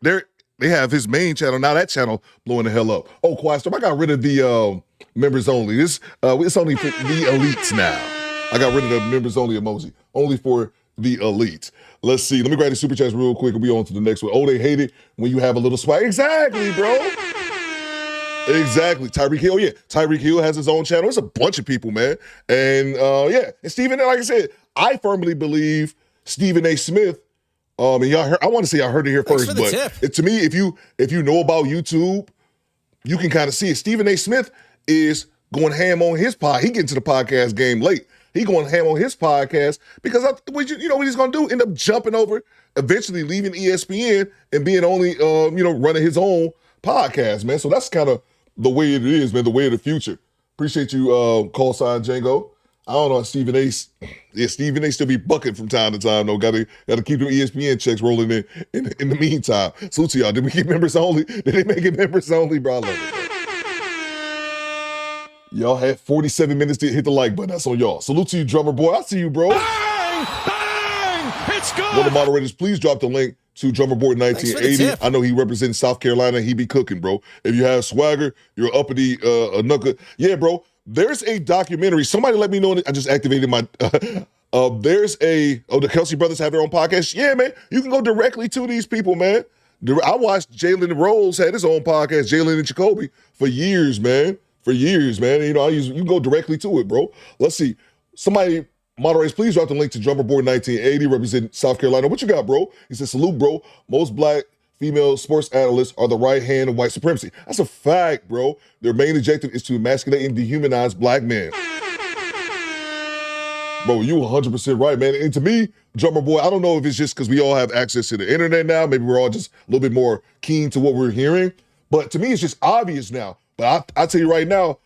they have his main channel. Now that channel blowing the hell up. Quiet Storm, I got rid of the members only. It's only for the elites now. I got rid of the members only emoji. Only for the elite. Let's see. Let me grab the super chats real quick and be on to the next one. Oh, they hate it when you have a little swag. Exactly, bro. Exactly. Tyreek Hill, yeah. Tyreek Hill has his own channel. There's a bunch of people, man. And yeah. And Stephen, like I said, I firmly believe Stephen A. Smith. And y'all heard, I want to say I heard it here first, but to me, if you know about YouTube, you can kind of see it. Stephen A. Smith is going ham on his pod. He getting to the podcast game late. He going ham on his podcast because you know what he's going to do? End up jumping over, eventually leaving ESPN and being only running his own podcast, man. So that's kind of the way it is, man. The way of the future. Appreciate you, call sign Django. I don't know, Stephen A. Yeah, Stephen A. still be bucking from time to time, though. Got to keep them ESPN checks rolling in the meantime. Salute to y'all. Did we keep members only? Did they make it members only, bro? I love it. Y'all had 47 minutes to hit the like button. That's on y'all. Salute to you, drummer boy. I see you, bro. Bang! Bang! It's good. One of the moderators, please drop the link to Drummer Boy 1980. I know he represents South Carolina. He be cooking, bro. If you have swagger, you're uppity, knuckle. Yeah, bro. There's a documentary. Somebody let me know. I just activated my. The Kelsey brothers have their own podcast. Yeah, man. You can go directly to these people, man. I watched Jalen Rose had his own podcast, Jalen and Jacoby, for years, man. For years, man. You know, you can go directly to it, bro. Let's see. Somebody, moderators, please drop the link to Drummer Boy 1980, representing South Carolina. What you got, bro? He said, salute, bro. Most black female sports analysts are the right hand of white supremacy. That's a fact, bro. Their main objective is to emasculate and dehumanize black men. Bro, you 100% right, man. And to me, Drummer Boy, I don't know if it's just because we all have access to the internet now. Maybe we're all just a little bit more keen to what we're hearing. But to me, it's just obvious now. But I tell you right now,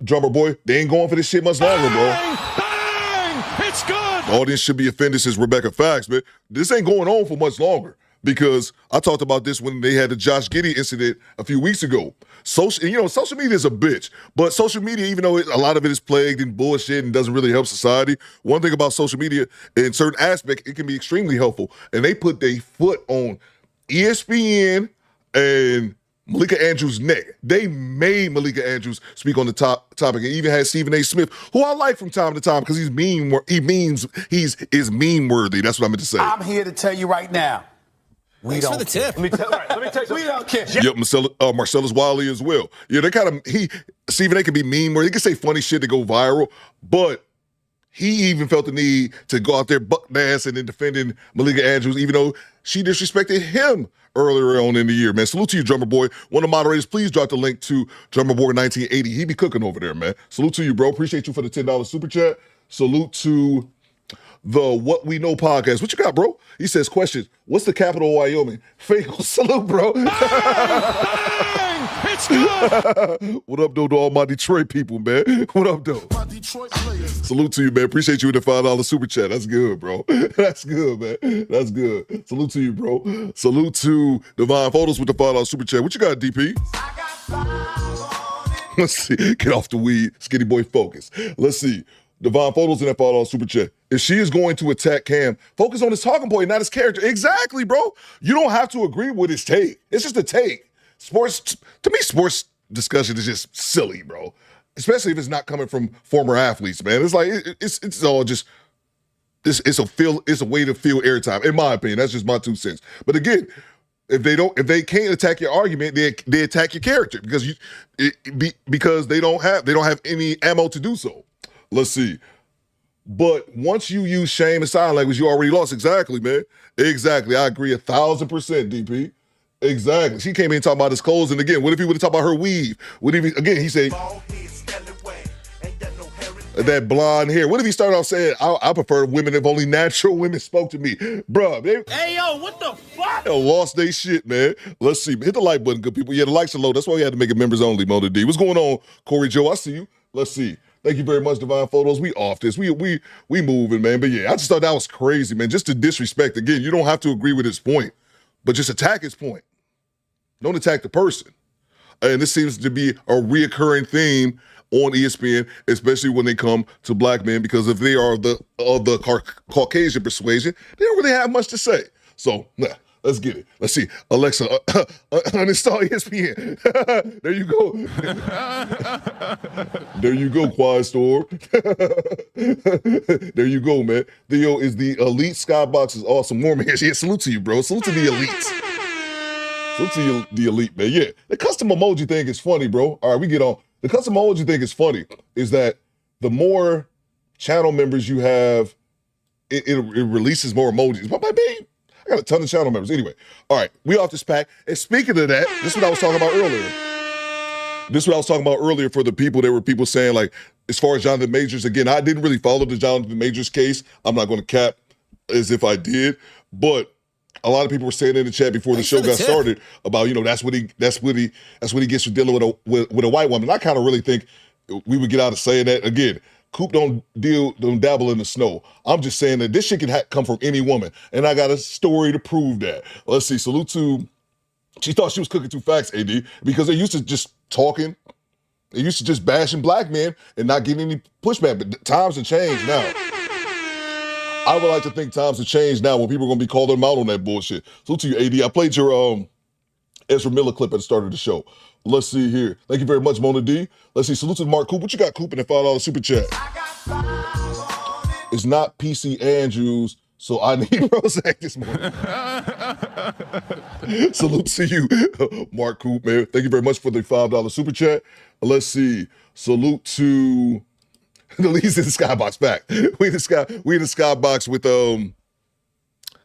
Drummer Boy, they ain't going for this shit much longer, bro. Bang! It's good. The audience should be offended, says Rebecca Facts, man. This ain't going on for much longer. Because I talked about this when they had the Josh Giddey incident a few weeks ago. Social media is a bitch. But social media, even though a lot of it is plagued in bullshit and doesn't really help society, one thing about social media, in certain aspects, it can be extremely helpful. And they put their foot on ESPN and Malika Andrews' neck. They made Malika Andrews speak on the topic, and even had Stephen A. Smith, who I like from time to time because he's meme worthy. That's what I meant to say. I'm here to tell you right now. Thanks for the tip. Let me tell you, we don't care. Yep, Marcellus Wiley as well. Yeah, they Stephen A. can be meme worthy. He can say funny shit to go viral, but he even felt the need to go out there buck dancing and defending Malika Andrews, even though she disrespected him earlier on in the year, man. Salute to you, Drummer Boy. One of the moderators, please drop the link to Drummer Boy 1980. He be cooking over there, man. Salute to you, bro. Appreciate you for the $10 super chat. Salute to the What We Know podcast. What you got, bro? He says, questions. What's the capital of Wyoming? Fake. Salute, bro. Bang! It's good. What up, though, to all my Detroit people, man? What up, though? My Detroit players. Salute to you, man. Appreciate you with the $5 super chat. That's good, bro. That's good, man. That's good. Salute to you, bro. Salute to Divine Photos with the $5 super chat. What you got, DP? Let's see. Get off the weed. Skinny boy focus. Let's see. Divine Photos in that $5 super chat. If she is going to attack Cam, focus on his talking point, not his character. Exactly, bro. You don't have to agree with his take. It's just a take. To me, sports discussion is just silly, bro. Especially if it's not coming from former athletes, man. It's like it's all just it's a way to fill airtime, in my opinion. That's just my 2 cents. But again, if they can't attack your argument, they attack your character because they don't have any ammo to do so. Let's see. But once you use shame and sign language, you already lost. Exactly, man. Exactly. I agree 1,000%, DP. Exactly. She came in talking about his clothes, and again, what if he would have talked about her weave? What if he said that blonde hair? What if he started off saying, I prefer women if only natural women spoke to me? Bruh, Hey, yo, what the fuck? They lost they shit, man. Let's see. Hit the like button, good people. Yeah, the likes are low. That's why we had to make it members only, Mona D. What's going on, Corey Joe? I see you. Let's see. Thank you very much, Divine Photos. We off this. We moving, man. But yeah, I just thought that was crazy, man. Just to disrespect. Again, you don't have to agree with his point, but just attack his point. Don't attack the person. And this seems to be a reoccurring theme on ESPN, especially when they come to black men, because if they are of the Caucasian persuasion, they don't really have much to say. So, Let's get it. Let's see. Alexa, uninstall ESPN. There you go. There you go, Quiet Storm. There you go, man. Theo is the elite. Skybox is awesome. More man. Yeah, salute to you, bro. Salute to the elites. Salute to you, the elite, man. Yeah, the custom emoji thing is funny, bro. All right, we get on. The custom emoji thing is funny. Is that the more channel members you have, it releases more emojis. But my baby, I got a ton of channel members. Anyway, all right, we off this pack. And speaking of that, this is what I was talking about earlier. This is what I was talking about earlier for the people. There were people saying, like, as far as Johnathan Majors, again, I didn't really follow the Johnathan Majors case. I'm not going to cap as if I did, but a lot of people were saying in the chat before the show got started about, you know, that's what he gets for dealing with a white woman. And I kind of really think we would get out of saying that. Again, Coop don't dabble in the snow. I'm just saying that this shit can come from any woman, and I got a story to prove that. Let's see. Salute to. She thought she was cooking two facts, AD, because they used to just talking. They used to just bashing black men and not getting any pushback. But times have changed now. I would like to think times have changed now when people are going to be calling them out on that bullshit. Salute to you, AD. I played your Ezra Miller clip at the start of the show. Let's see here. Thank you very much, Mona D. Let's see. Salute to Mark Coop. What you got, Coop, in the $5 super chat? It's not PC Andrews, so I need Prozac this morning. Salute to you, Mark Coop, man. Thank you very much for the $5 super chat. Let's see. Salute to the leads in the Skybox back. We in the Skybox with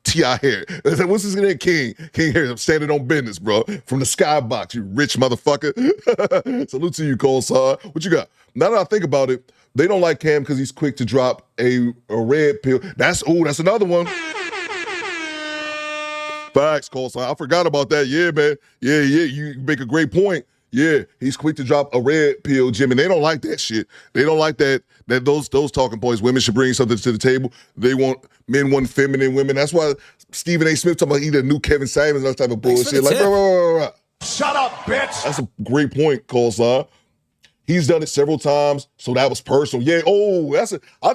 T.I. Hair. What's his name? King Hair. I'm standing on business, bro. From the Skybox, you rich motherfucker. Salute to you, Cole Saad. What you got? Now that I think about it, they don't like Cam because he's quick to drop a red pill. That's another one. Facts, Cole Saad. I forgot about that. Yeah, man. Yeah, you make a great point. Yeah, he's quick to drop a red pill, Jim, and they don't like that shit. They don't like those talking points. Women should bring something to the table. Men want feminine women. That's why Stephen A. Smith talking about either new Kevin Samuels and that type of bullshit. Like, bro. Shut up, bitch. That's a great point, Cole Saad. He's done it several times, so that was personal. Yeah, I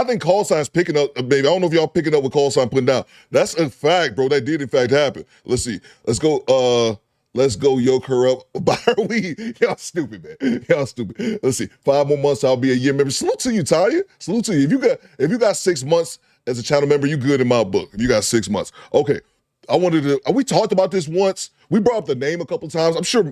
think call sign's picking up, baby. I don't know if y'all picking up what call sign putting down. That's a fact, bro. That did in fact happen. Let's see. Let's go yoke her up. Buy her weed. Y'all stupid, man. Y'all stupid. Let's see. 5 more months, I'll be a year member. Salute to you, Taya. Salute to you. If you got 6 months as a channel member, you good in my book. If you got 6 months. Okay. We talked about this once. We brought up the name a couple times. I'm sure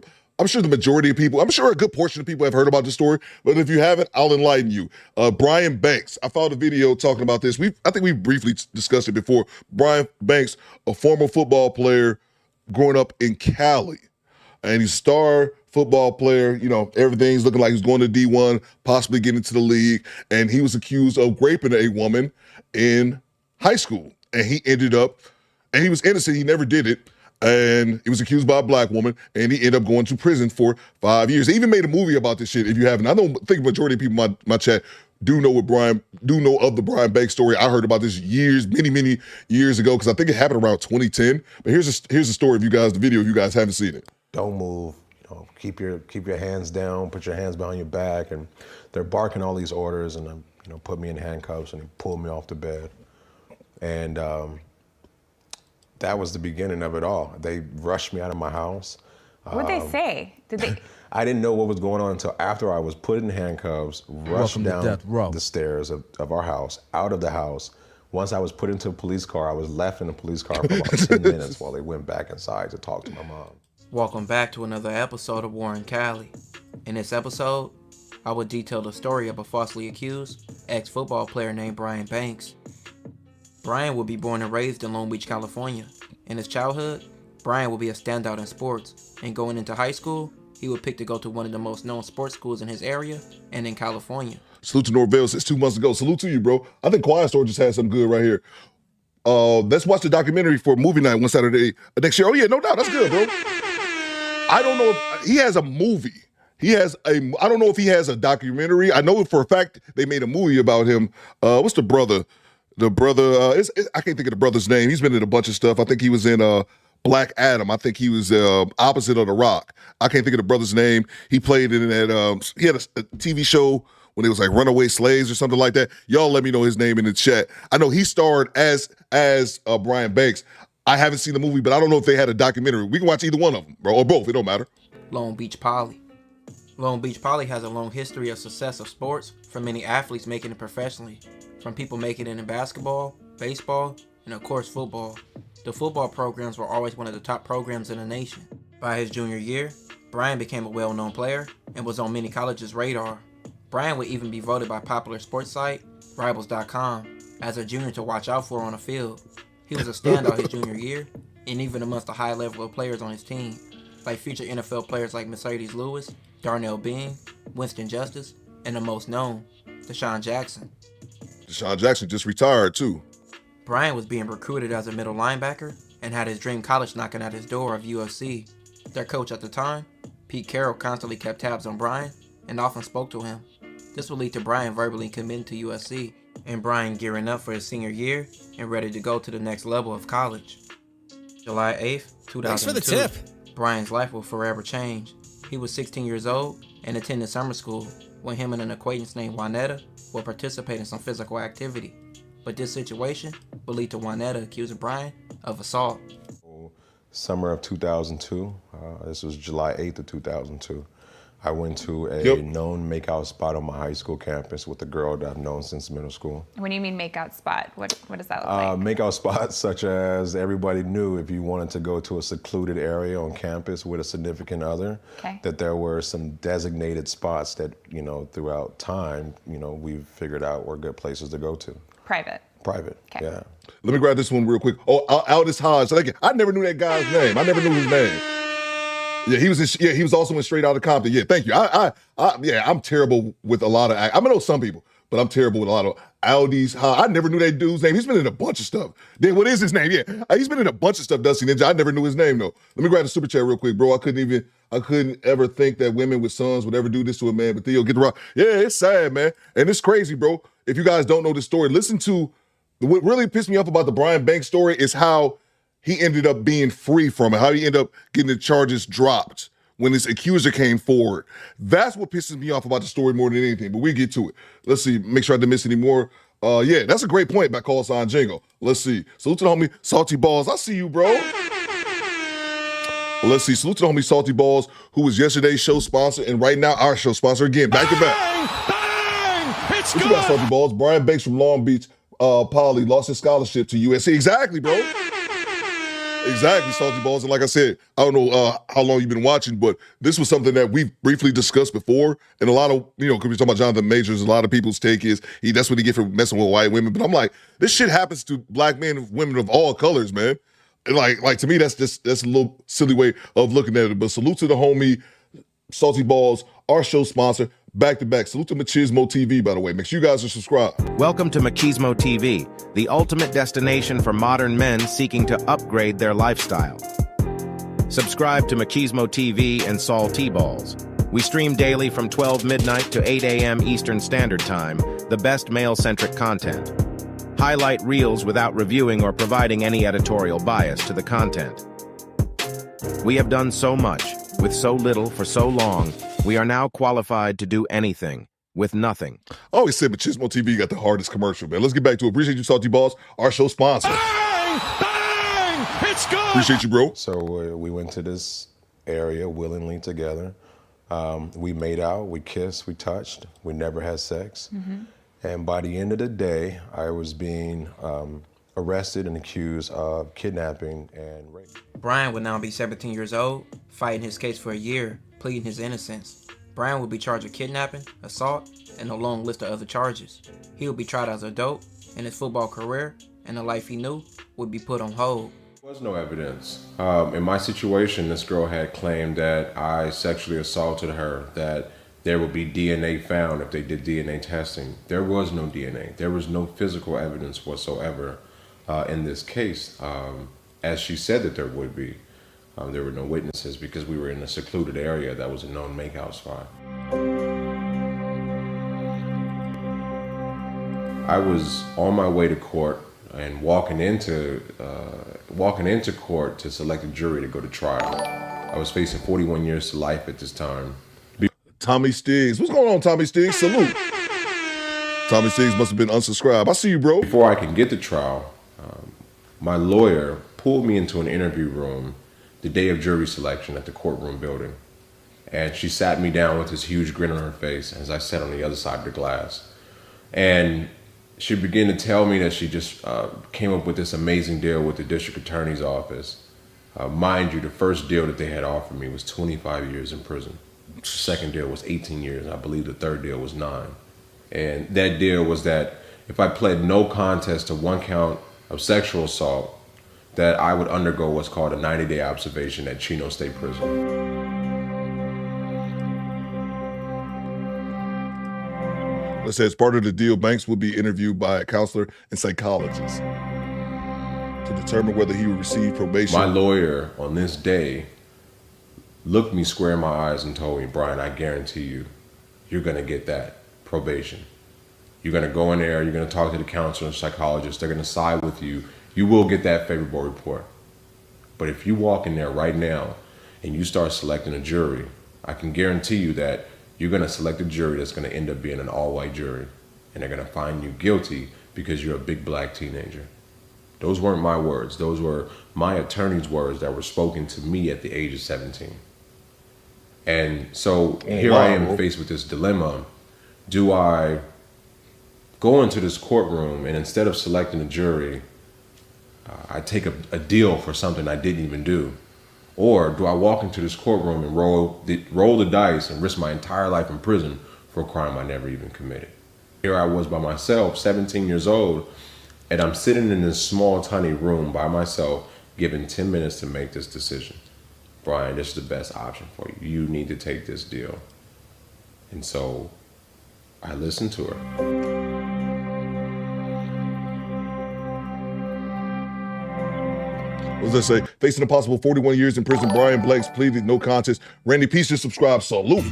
the majority of people, I'm sure a good portion of people have heard about this story, but if you haven't, I'll enlighten you. Brian Banks, I found a video talking about this. I think we briefly discussed it before. Brian Banks, a former football player growing up in Cali, and he's a star football player. You know, everything's looking like he's going to D1, possibly getting into the league, and he was accused of raping a woman in high school, and he ended up, and he was innocent, he never did it, and he was accused by a black woman, and he ended up going to prison for 5 years. They even made a movie about this shit, if you haven't. I don't think the majority of people in my chat do know of the Brian Banks story. I heard about this many years ago, because I think it happened around 2010. But here's the story of the video if you guys haven't seen it. Don't move. Keep your hands down, put your hands behind your back, and they're barking all these orders, and put me in handcuffs, and he pulled me off the bed. And that was the beginning of it all. They rushed me out of my house. What'd they say? Did they? I didn't know what was going on until after I was put in handcuffs, rushed down the stairs of our house, out of the house. Once I was put into a police car, I was left in a police car for about 10 minutes while they went back inside to talk to my mom. Welcome back to another episode of Warren Cali. In this episode, I will detail the story of a falsely accused ex-football player named Brian Banks. Brian will be born and raised in Long Beach, California. In his childhood, Brian will be a standout in sports, and going into high school, he would pick to go to one of the most known sports schools in his area and in California. Salute to Norvell since 2 months ago. Salute to you, bro. I think Quiet Storm just had something good right here. Let's watch the documentary for movie night one Saturday next year. Oh yeah, no doubt. That's good, bro. I don't know if he has a movie. I don't know if he has a documentary. I know for a fact they made a movie about him. What's the brother? I can't think of the brother's name. He's been in a bunch of stuff. I think he was in Black Adam. I think he was opposite of The Rock. I can't think of the brother's name. He played in that. He had a TV show when it was like Runaway Slaves or something like that. Y'all let me know his name in the chat. I know he starred as Brian Banks. I haven't seen the movie, but I don't know if they had a documentary. We can watch either one of them, bro, or both. It don't matter. Long Beach Poly. Long Beach Poly has a long history of success of sports, from many athletes making it professionally, from people making it in basketball, baseball, and of course football. The football programs were always one of the top programs in the nation. By his junior year, Brian became a well-known player and was on many colleges' radar. Brian would even be voted by popular sports site Rivals.com as a junior to watch out for on the field. He was a standout his junior year, and even amongst the high level of players on his team, like future NFL players like Mercedes Lewis, Darnell Bean, Winston Justice, and the most known, Deshaun Jackson. Deshaun Jackson just retired too. Brian was being recruited as a middle linebacker and had his dream college knocking at his door of USC. Their coach at the time, Pete Carroll, constantly kept tabs on Brian and often spoke to him. This would lead to Brian verbally committing to USC and Brian gearing up for his senior year and ready to go to the next level of college. July 8th, 2002, Thanks for the tip. Brian's life will forever change. He was 16 years old and attended summer school when him and an acquaintance named Juanetta would participate in some physical activity. But this situation would lead to Juanetta accusing Brian of assault. Summer of 2002, this was July 8th of 2002. I went to a known makeout spot on my high school campus with a girl that I've known since middle school. When you mean makeout spot, what does that look like? Makeout spots such as everybody knew if you wanted to go to a secluded area on campus with a significant other, that there were some designated spots that, you know, throughout time, you know, we've figured out were good places to go to. Private. Private, yeah. Let me grab this one real quick. Oh, Aldis Hodge. I never knew that guy's name. I never knew his name. Yeah, he was also in Straight Outta Compton. Yeah, thank you. I'm terrible with a lot of. I know some people, but I'm terrible with a lot of Aldis Hodge. I never knew that dude's name. He's been in a bunch of stuff. Then what is his name? Yeah, he's been in a bunch of stuff. Dusty Ninja. I never knew his name though. Let me grab the super chat real quick, bro. I couldn't ever think that women with sons would ever do this to a man. But Theo, get the rock. Yeah, it's sad, man, and it's crazy, bro. If you guys don't know the story, listen to. What really pissed me off about the Brian Banks story is how he ended up being free from it, how he ended up getting the charges dropped when this accuser came forward. That's what pisses me off about the story more than anything, but we get to it. Let's see, make sure I didn't miss any more. Yeah, that's a great point by Call Sign Jingle. Let's see. Salute to the homie Salty Balls. I see you, bro. Let's see. Salute to the homie Salty Balls, who was yesterday's show sponsor and right now our show sponsor again, back to back. Bang! It's what you got, Salty Balls? Brian Banks from Long Beach. Poly lost his scholarship to USC. Exactly, bro. Exactly, Salty Balls. And like I said, I don't know how long you've been watching, but this was something that we've briefly discussed before. And a lot of, because we're talking about Johnathan Majors, a lot of people's take is that's what he get for messing with white women. But I'm like, this shit happens to black men and women of all colors, man. And like to me, that's a little silly way of looking at it. But salute to the homie Salty Balls, our show sponsor. Back to back. Salute to Machismo TV, by the way. Make sure you guys are subscribed. Welcome to Machismo TV, the ultimate destination for modern men seeking to upgrade their lifestyle. Subscribe to Machismo TV and Saul T-Balls. We stream daily from 12 midnight to 8 a.m. Eastern Standard Time, the best male-centric content. Highlight reels without reviewing or providing any editorial bias to the content. We have done so much, with so little for so long, we are now qualified to do anything with nothing. I always said Machismo TV got the hardest commercial, man. Let's get back to it. Appreciate you, Salty Balls, our show sponsor. Bang! Bang! It's good! Appreciate you, bro. So we went to this area willingly together. We made out, we kissed, we touched. We never had sex. Mm-hmm. And by the end of the day, I was being arrested and accused of kidnapping and rape. Brian would now be 17 years old, fighting his case for a year, pleading his innocence. Brian would be charged with kidnapping, assault, and a long list of other charges. He would be tried as an adult, and his football career and the life he knew would be put on hold. There was no evidence. In my situation, this girl had claimed that I sexually assaulted her, that there would be DNA found if they did DNA testing. There was no DNA. There was no physical evidence whatsoever in this case, as she said that there would be. There were no witnesses because we were in a secluded area that was a known makeout spot. I was on my way to court and walking into court to select a jury to go to trial. I was facing 41 years to life at this time. Tommy Stiggs. What's going on, Tommy Stiggs? Salute. Tommy Stiggs must have been unsubscribed. I see you, bro. Before I can get to trial, my lawyer pulled me into an interview room the day of jury selection at the courtroom building. And she sat me down with this huge grin on her face as I sat on the other side of the glass. And she began to tell me that she just came up with this amazing deal with the district attorney's office. Mind you, the first deal that they had offered me was 25 years in prison. The second deal was 18 years, and I believe the third deal was 9. And that deal was that if I pled no contest to 1 count of sexual assault, that I would undergo what's called a 90-day observation at Chino State Prison. It says part of the deal, Banks will be interviewed by a counselor and psychologist to determine whether he will receive probation. My lawyer on this day looked me square in my eyes and told me, Brian, I guarantee you, you're gonna get that probation. You're gonna go in there, you're gonna talk to the counselor and psychologist, they're gonna side with you. You will get that favorable report. But if you walk in there right now and you start selecting a jury, I can guarantee you that you're gonna select a jury that's gonna end up being an all-white jury, and they're gonna find you guilty because you're a big black teenager. Those weren't my words. Those were my attorney's words that were spoken to me at the age of 17. And so here I am faced with this dilemma. Do I go into this courtroom and instead of selecting a jury, I take a deal for something I didn't even do? Or do I walk into this courtroom and roll the dice and risk my entire life in prison for a crime I never even committed? Here I was by myself, 17 years old, and I'm sitting in this small, tiny room by myself, given 10 minutes to make this decision. Brian, this is the best option for you. You need to take this deal. And so I listened to her. What does that say? Facing a possible 41 years in prison, Brian Banks pleaded no contest. Randy Peace just subscribed. Salute.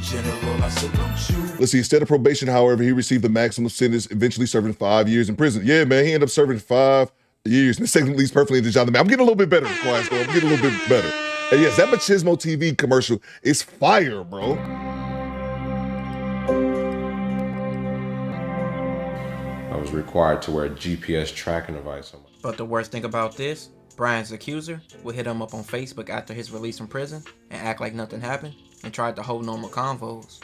Let's see. Instead of probation, however, he received the maximum sentence, eventually serving 5 years in prison. Yeah, man, he ended up serving 5 years. And the second leads perfectly into Johnathan Majors. I'm getting a little bit better, class, though. I'm getting a little bit better. And yes, that Machismo TV commercial is fire, bro. I was required to wear a GPS tracking device on my... But the worst thing about this, Brian's accuser would hit him up on Facebook after his release from prison and act like nothing happened and tried to hold normal convos.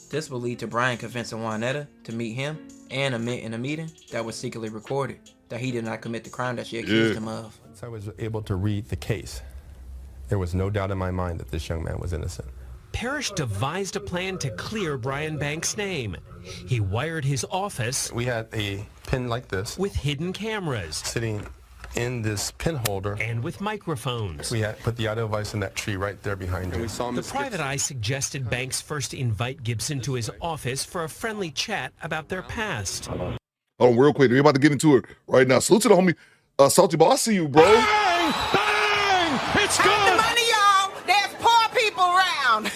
This would lead to Brian convincing Juanetta to meet him and admit in a meeting that was secretly recorded that he did not commit the crime that she accused him of. Once I was able to read the case, there was no doubt in my mind that this young man was innocent. Parrish devised a plan to clear Brian Banks' name. He wired his office. We had a pin like this with hidden cameras sitting in this pin holder and with microphones. We had put the audio device in that tree right there behind you. The private eye suggested Banks first invite Gibson to his office for a friendly chat about their past. Hold on, real quick. We're about to get into it right now. Salute to the homie, Salty Ball. I see you, bro. Bang! Bang! It's good! Have the money, y'all. There's poor people around.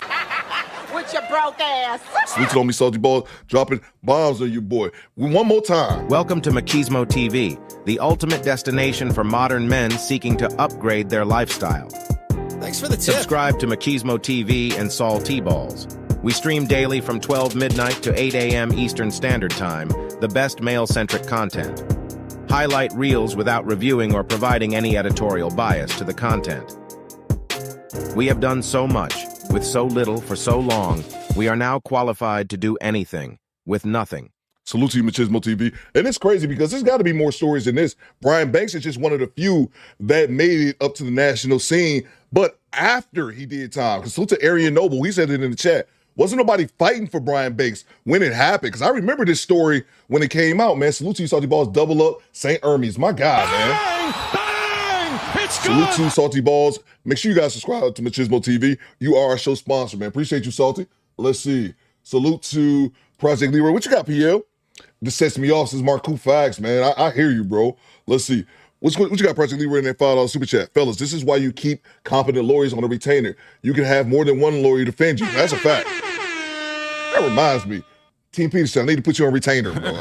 With your broke ass. Salute to the homie, Salty Ball, dropping bombs on you, boy. One more time. Welcome to Machismo TV, the ultimate destination for modern men seeking to upgrade their lifestyle. Thanks for the tip. Subscribe to Machismo TV and Saul T-Balls. We stream daily from 12 midnight to 8 a.m. Eastern Standard Time, the best male-centric content. Highlight reels without reviewing or providing any editorial bias to the content. We have done so much, with so little for so long, we are now qualified to do anything, with nothing. Salute to you, Machismo TV. And it's crazy because there's got to be more stories than this. Brian Banks is just one of the few that made it up to the national scene, but after he did time. Because salute to Arian Noble, he said it in the chat. Wasn't nobody fighting for Brian Banks when it happened. Because I remember this story when it came out, man. Salute to you, Salty Balls. Double up, St. Hermes. My God, man. Bang! It's Salute good! to you, Salty Balls. Make sure you guys subscribe to Machismo TV. You are our show sponsor, man. Appreciate you, Salty. Let's see. Salute to Project Leroy. What you got, PL? This sets me off since Marcoux Facts, man. I hear you, bro. Let's see. What you got, Project Leroy, in that $5 super chat? Fellas, this is why you keep competent lawyers on a retainer. You can have more than one lawyer defend you. That's a fact. That reminds me. Team Peterson, I need to put you on retainer, bro.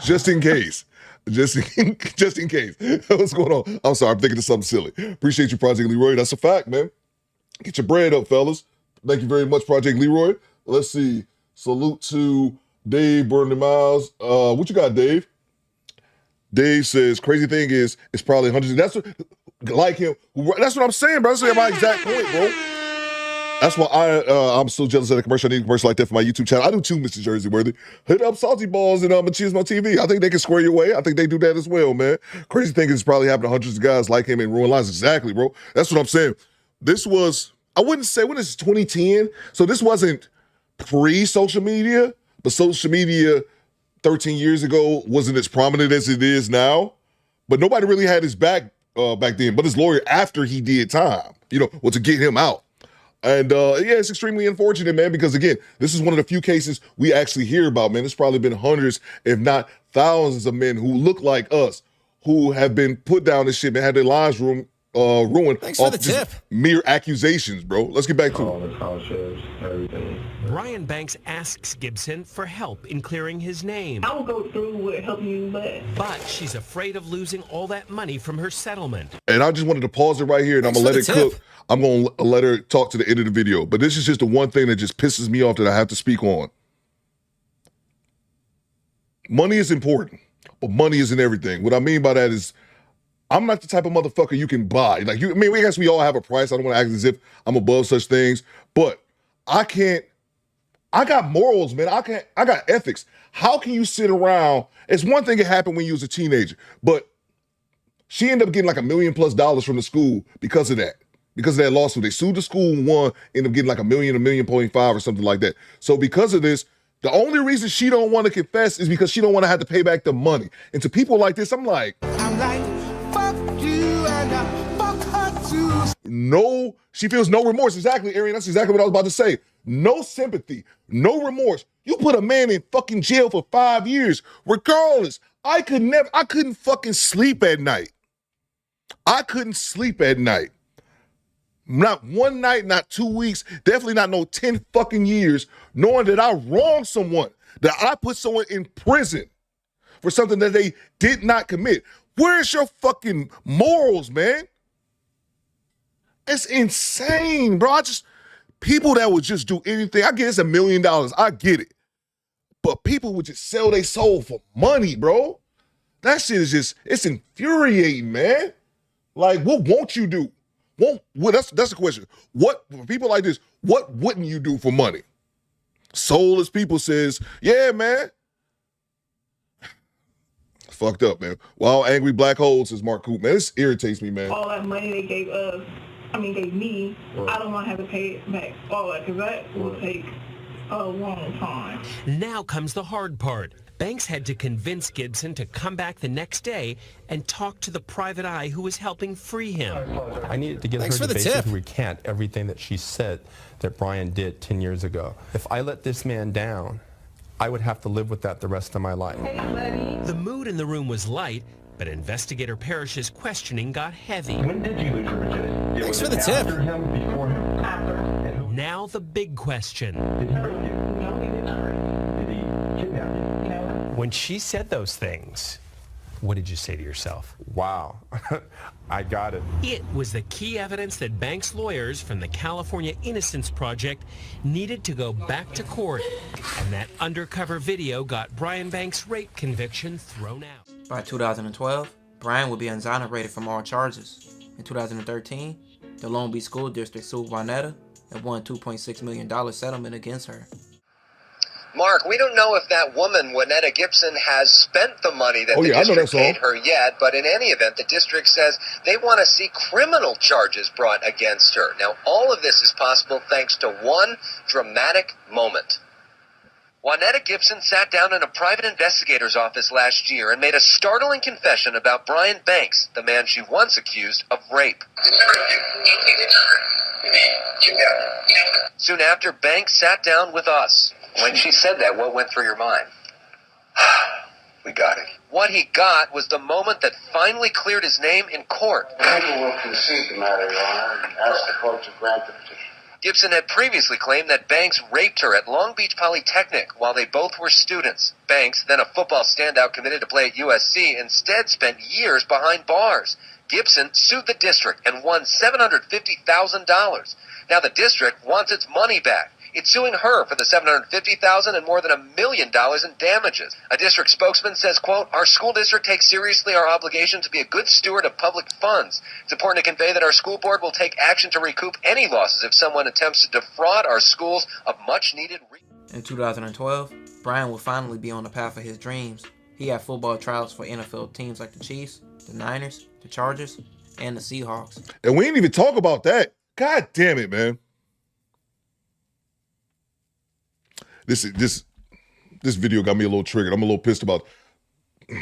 Just in case. Just in case. What's going on? I'm sorry, I'm thinking of something silly. Appreciate you, Project Leroy. That's a fact, man. Get your bread up, fellas. Thank you very much, Project Leroy. Let's see. Salute to Dave Burnley Miles. What you got, Dave? Dave says, crazy thing is, it's probably hundreds. That's what, like him. That's what I'm saying, bro. That's my exact point, bro. That's why I'm so jealous of the commercial. I need a commercial like that for my YouTube channel. I do too, Mr. Jersey Worthy. Hit up Salty Balls and Machismo TV. I think they can square your way. I think they do that as well, man. Crazy thing is, it's probably happened to hundreds of guys like him and ruin lives. Exactly, bro. That's what I'm saying. This was, I wouldn't say, when this is 2010, so this wasn't pre-social media, but social media 13 years ago wasn't as prominent as it is now. But nobody really had his back back then, but his lawyer after he did time, was to get him out. And it's extremely unfortunate, man, because again, this is one of the few cases we actually hear about, man. There's probably been hundreds, if not thousands of men who look like us who have been put down this shit and had their lives ruined off just mere accusations, bro. Let's get back to it. Brian Banks asks Gibson for help in clearing his name. I will go through with helping you, but she's afraid of losing all that money from her settlement. And I just wanted to pause it right here, and I'm going to let it cook. I'm going to let her talk to the end of the video. But this is just the one thing that just pisses me off that I have to speak on. Money is important, but money isn't everything. What I mean by that is, I'm not the type of motherfucker you can buy. I guess we all have a price. I don't want to act as if I'm above such things, but I got morals, man. I got ethics. How can you sit around? It's one thing that happened when you was a teenager, but she ended up getting like $1 million+ from the school because of that lawsuit. They sued the school and won, ended up getting like $1 million, $1.5 million or something like that. So because of this, the only reason she don't want to confess is because she don't want to have to pay back the money. And to people like this, I'm like, fuck you and fuck her too. No, she feels no remorse. Exactly, Arian. That's exactly what I was about to say. No sympathy, no remorse. You put a man in fucking jail for 5 years. Regardless, I couldn't fucking sleep at night. I couldn't sleep at night. Not one night, not 2 weeks, definitely not no 10 fucking years, knowing that I wronged someone, that I put someone in prison for something that they did not commit. Where's your fucking morals, man? It's insane, bro. People that would just do anything. I get it's $1 million. I get it. But people would just sell their soul for money, bro. That shit is it's infuriating, man. Like, what won't you do? That's the question. What, for people like this, what wouldn't you do for money? Soulless people says, yeah, man. Fucked up, man. Wild angry black holes, says Mark Coop. Man, this irritates me, man. all that money they gave me, I don't want to have to pay it back. All that, because that will take a long time. Now comes the hard part. Banks had to convince Gibson to come back the next day and talk to the private eye who was helping free him. I needed to get her to basically recant everything that she said that Brian did 10 years ago. If I let this man down, I would have to live with that the rest of my life. The mood in the room was light, but investigator Parrish's questioning got heavy. When did you lose your virginity? Thanks for the tip. After him, before him? After. Now the big question. Did he rape you? No, he did not rape you. Did he kidnap you? When she said those things, what did you say to yourself? Wow, I got it. It was the key evidence that Banks' lawyers from the California Innocence Project needed to go back to court. And that undercover video got Brian Banks' rape conviction thrown out. By 2012, Brian would be exonerated from all charges. In 2013, the Long Beach School District sued Juanetta and won a $2.6 million settlement against her. Mark, we don't know if that woman, Juanetta Gibson, has spent the money that the district paid her yet, but in any event, the district says they want to see criminal charges brought against her. Now, all of this is possible thanks to one dramatic moment. Juanetta Gibson sat down in a private investigator's office last year and made a startling confession about Brian Banks, the man she once accused of rape. Soon after, Banks sat down with us. When she said that, what went through your mind? We got it. What he got was the moment that finally cleared his name in court. The people will concede the matter, Your Honor, and ask the court to grant the petition. Gibson had previously claimed that Banks raped her at Long Beach Polytechnic while they both were students. Banks, then a football standout committed to play at USC, instead spent years behind bars. Gibson sued the district and won $750,000. Now the district wants its money back. It's suing her for the $750,000 and more than $1 million in damages. A district spokesman says, quote, "Our school district takes seriously our obligation to be a good steward of public funds. It's important to convey that our school board will take action to recoup any losses if someone attempts to defraud our schools of much-needed." In 2012, Brian will finally be on the path of his dreams. He had football trials for NFL teams like the Chiefs, the Niners, the Chargers, and the Seahawks. And we ain't even talk about that. God damn it, man. This video got me a little triggered. I'm a little pissed about it.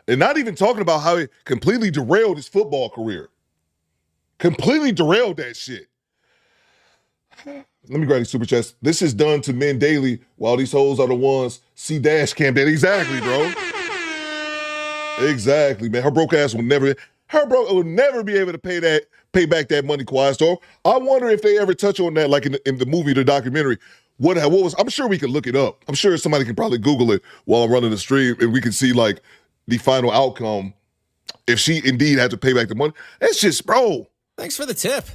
And not even talking about how it completely derailed his football career. Completely derailed that shit. Let me grab these super chats. This is done to men daily while these hoes are the ones see dash cam dead. Exactly, bro. Exactly, man. Her broke ass will never be able to pay back that money, Quiet Storm. I wonder if they ever touch on that, like in the movie, the documentary. What was? I'm sure we could look it up. I'm sure somebody can probably Google it while I'm running the stream, and we can see like the final outcome if she indeed had to pay back the money. It's just, bro. Thanks for the tip.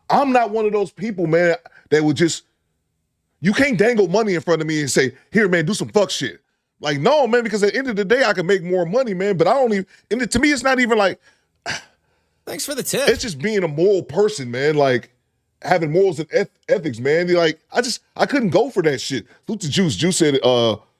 I'm not one of those people, man, that would just, you can't dangle money in front of me and say, here, man, do some fuck shit. Like, no, man, because at the end of the day, I can make more money, man, but I don't even, and to me, it's not even like. Thanks for the tip. It's just being a moral person, man, like having morals and ethics, man. Like, I couldn't go for that shit. Salute to Juice. Juice said,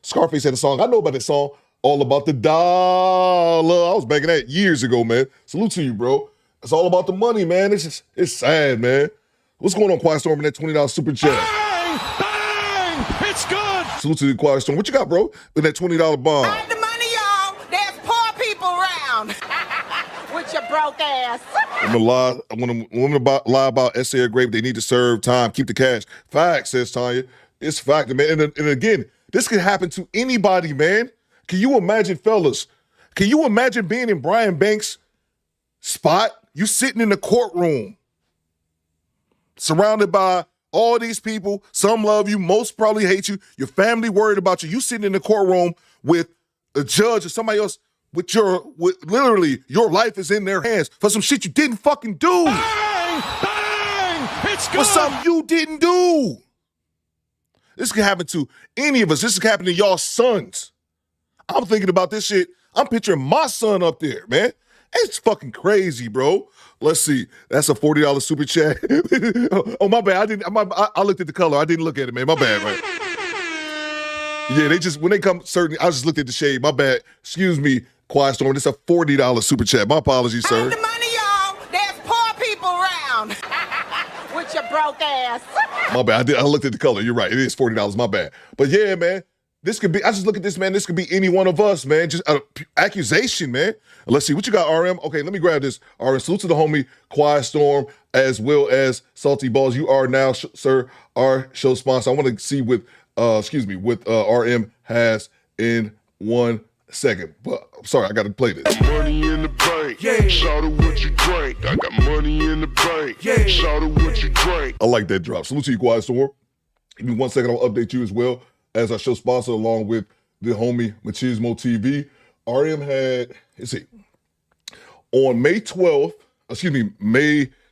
Scarface had a song. I know about that song, All About the Dollar. I was banging that years ago, man. Salute to you, bro. It's all about the money, man. It's sad, man. What's going on, Quiet Storm, in that $20 super chat? Bang! Bang! It's good! Salute to the Quiet Storm. What you got, bro? With that $20 bomb. Hide the money, y'all. There's poor people around. With your broke ass. I'm gonna lie about S.A. or Grape. They need to serve time. Keep the cash. Fact, says Tanya. It's fact, man. And again, this can happen to anybody, man. Can you imagine, fellas? Can you imagine being in Brian Banks' spot? You sitting in the courtroom, surrounded by all these people. Some love you, most probably hate you. Your family worried about you. You sitting in the courtroom with a judge or somebody else with literally your life is in their hands for some shit you didn't fucking do. Bang! Bang! It's good! For something you didn't do. This can happen to any of us. This can happen to y'all sons. I'm thinking about this shit. I'm picturing my son up there, man. It's fucking crazy, bro. Let's see. That's a $40 super chat. Oh, my bad. I looked at the color. I didn't look at it, man. My bad, right? Yeah, when they come certain, I just looked at the shade. My bad. Excuse me, Quiet Storm. This is a $40 super chat. My apologies, sir. Hide the money, y'all. There's poor people around. With your broke ass. My bad. I looked at the color. You're right. It is $40. My bad. But yeah, man. This could be, I just look at this, man. This could be any one of us, man. Just an accusation, man. Let's see. What you got, RM? Okay, let me grab this. RM, salute to the homie, Quiet Storm, as well as Salty Balls. You are now, sir, our show sponsor. I want to see what RM has in 1 second. But I'm sorry, I got to play this. Money in the bank. Yeah. Shout out what you drink. I got money in the bank. Yeah. Shout out what you drink. I like that drop. Salute to you, Quiet Storm. Give me 1 second. I'll update you as well as our show sponsor, along with the homie Machismo TV. RM had, let's see, on May 24th,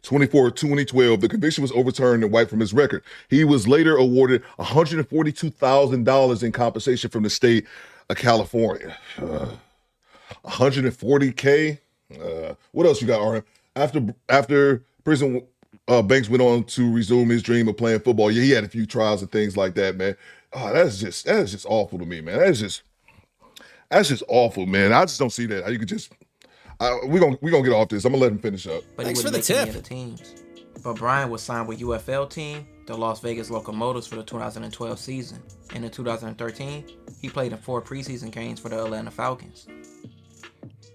2012, the conviction was overturned and wiped from his record. He was later awarded $142,000 in compensation from the state of California. $140K. What else you got, RM? After prison, Banks went on to resume his dream of playing football. Yeah, he had a few trials and things like that, man. Oh, that is just awful to me, man. That's just awful, man. I just don't see that. How you could just we gonna get off this. I'm gonna let him finish up. But thanks for the tip. The teams. But Brian was signed with UFL team, the Las Vegas Locomotives, for the 2012 season. And in 2013, he played in 4 preseason games for the Atlanta Falcons.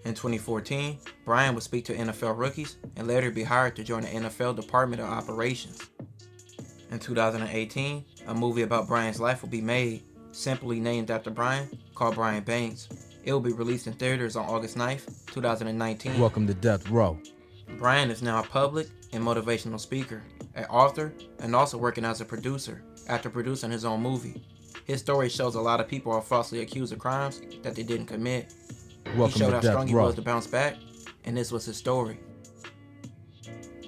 In 2014, Brian would speak to NFL rookies and later be hired to join the NFL Department of Operations. In 2018, a movie about Brian's life will be made, simply named after Brian, called Brian Banks. It will be released in theaters on August 9th, 2019. Welcome to Death Row. Brian is now a public and motivational speaker, an author, and also working as a producer after producing his own movie. His story shows a lot of people are falsely accused of crimes that they didn't commit. He showed how strong he was to bounce back, and this was his story.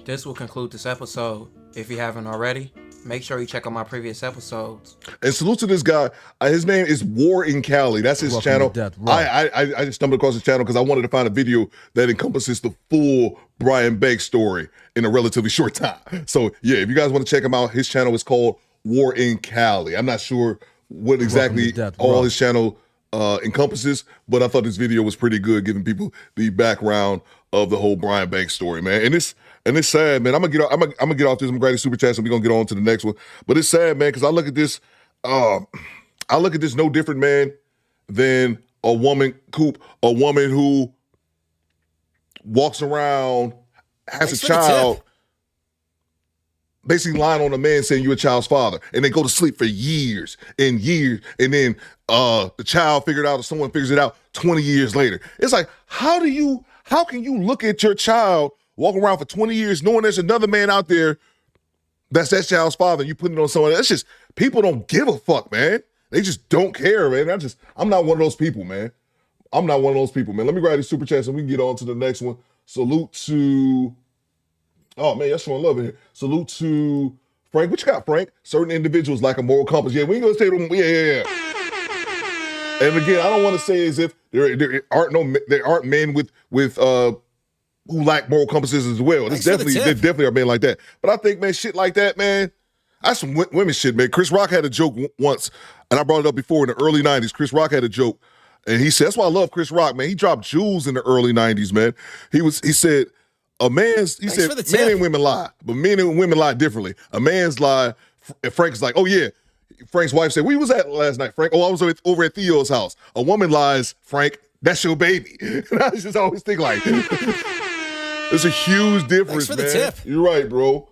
This will conclude this episode. If you haven't already, make sure you check out my previous episodes. And salute to this guy. His name is War in Cali. That's his channel. I just stumbled across his channel because I wanted to find a video that encompasses the full Brian Banks story in a relatively short time. So yeah, if you guys want to check him out, his channel is called War in Cali. I'm not sure what exactly all his channel encompasses, but I thought this video was pretty good, giving people the background of the whole Brian Banks story, man. And it's sad, man. I'm gonna get off this. I'm gonna grab the super chats and we're gonna get on to the next one. But it's sad, man, because I look at this no different, man, than a woman who walks around, has a child, basically lying on a man saying you're a child's father, and they go to sleep for years and years, and then the child figured out, or someone figures it out 20 years later. It's like, how can you look at your child, walk around for 20 years knowing there's another man out there that's that child's father, and you put it on someone else? It's just, people don't give a fuck, man. They just don't care, man. I'm not one of those people, man. Let me grab these super chats and we can get on to the next one. Salute to, oh man, y'all showing love in here. Salute to Frank. What you got, Frank? Certain individuals lack a moral compass. Yeah, we ain't gonna say them. Yeah. And again, I don't want to say as if there aren't men with who lack moral compasses as well. There definitely are men like that. But I think, man, shit like that, man, that's some women shit, man. Chris Rock had a joke once, and I brought it up before in the early 90s. Chris Rock had a joke, and he said, that's why I love Chris Rock, man. He dropped jewels in the early 90s, man. He said, men and women lie, but men and women lie differently. A man's lie, and Frank's like, oh yeah. Frank's wife said, where you was at last night, Frank? Oh, I was over at Theo's house. A woman lies, Frank, that's your baby. And I just always think like, there's a huge difference, Thanks for the man. tip. You're right, bro.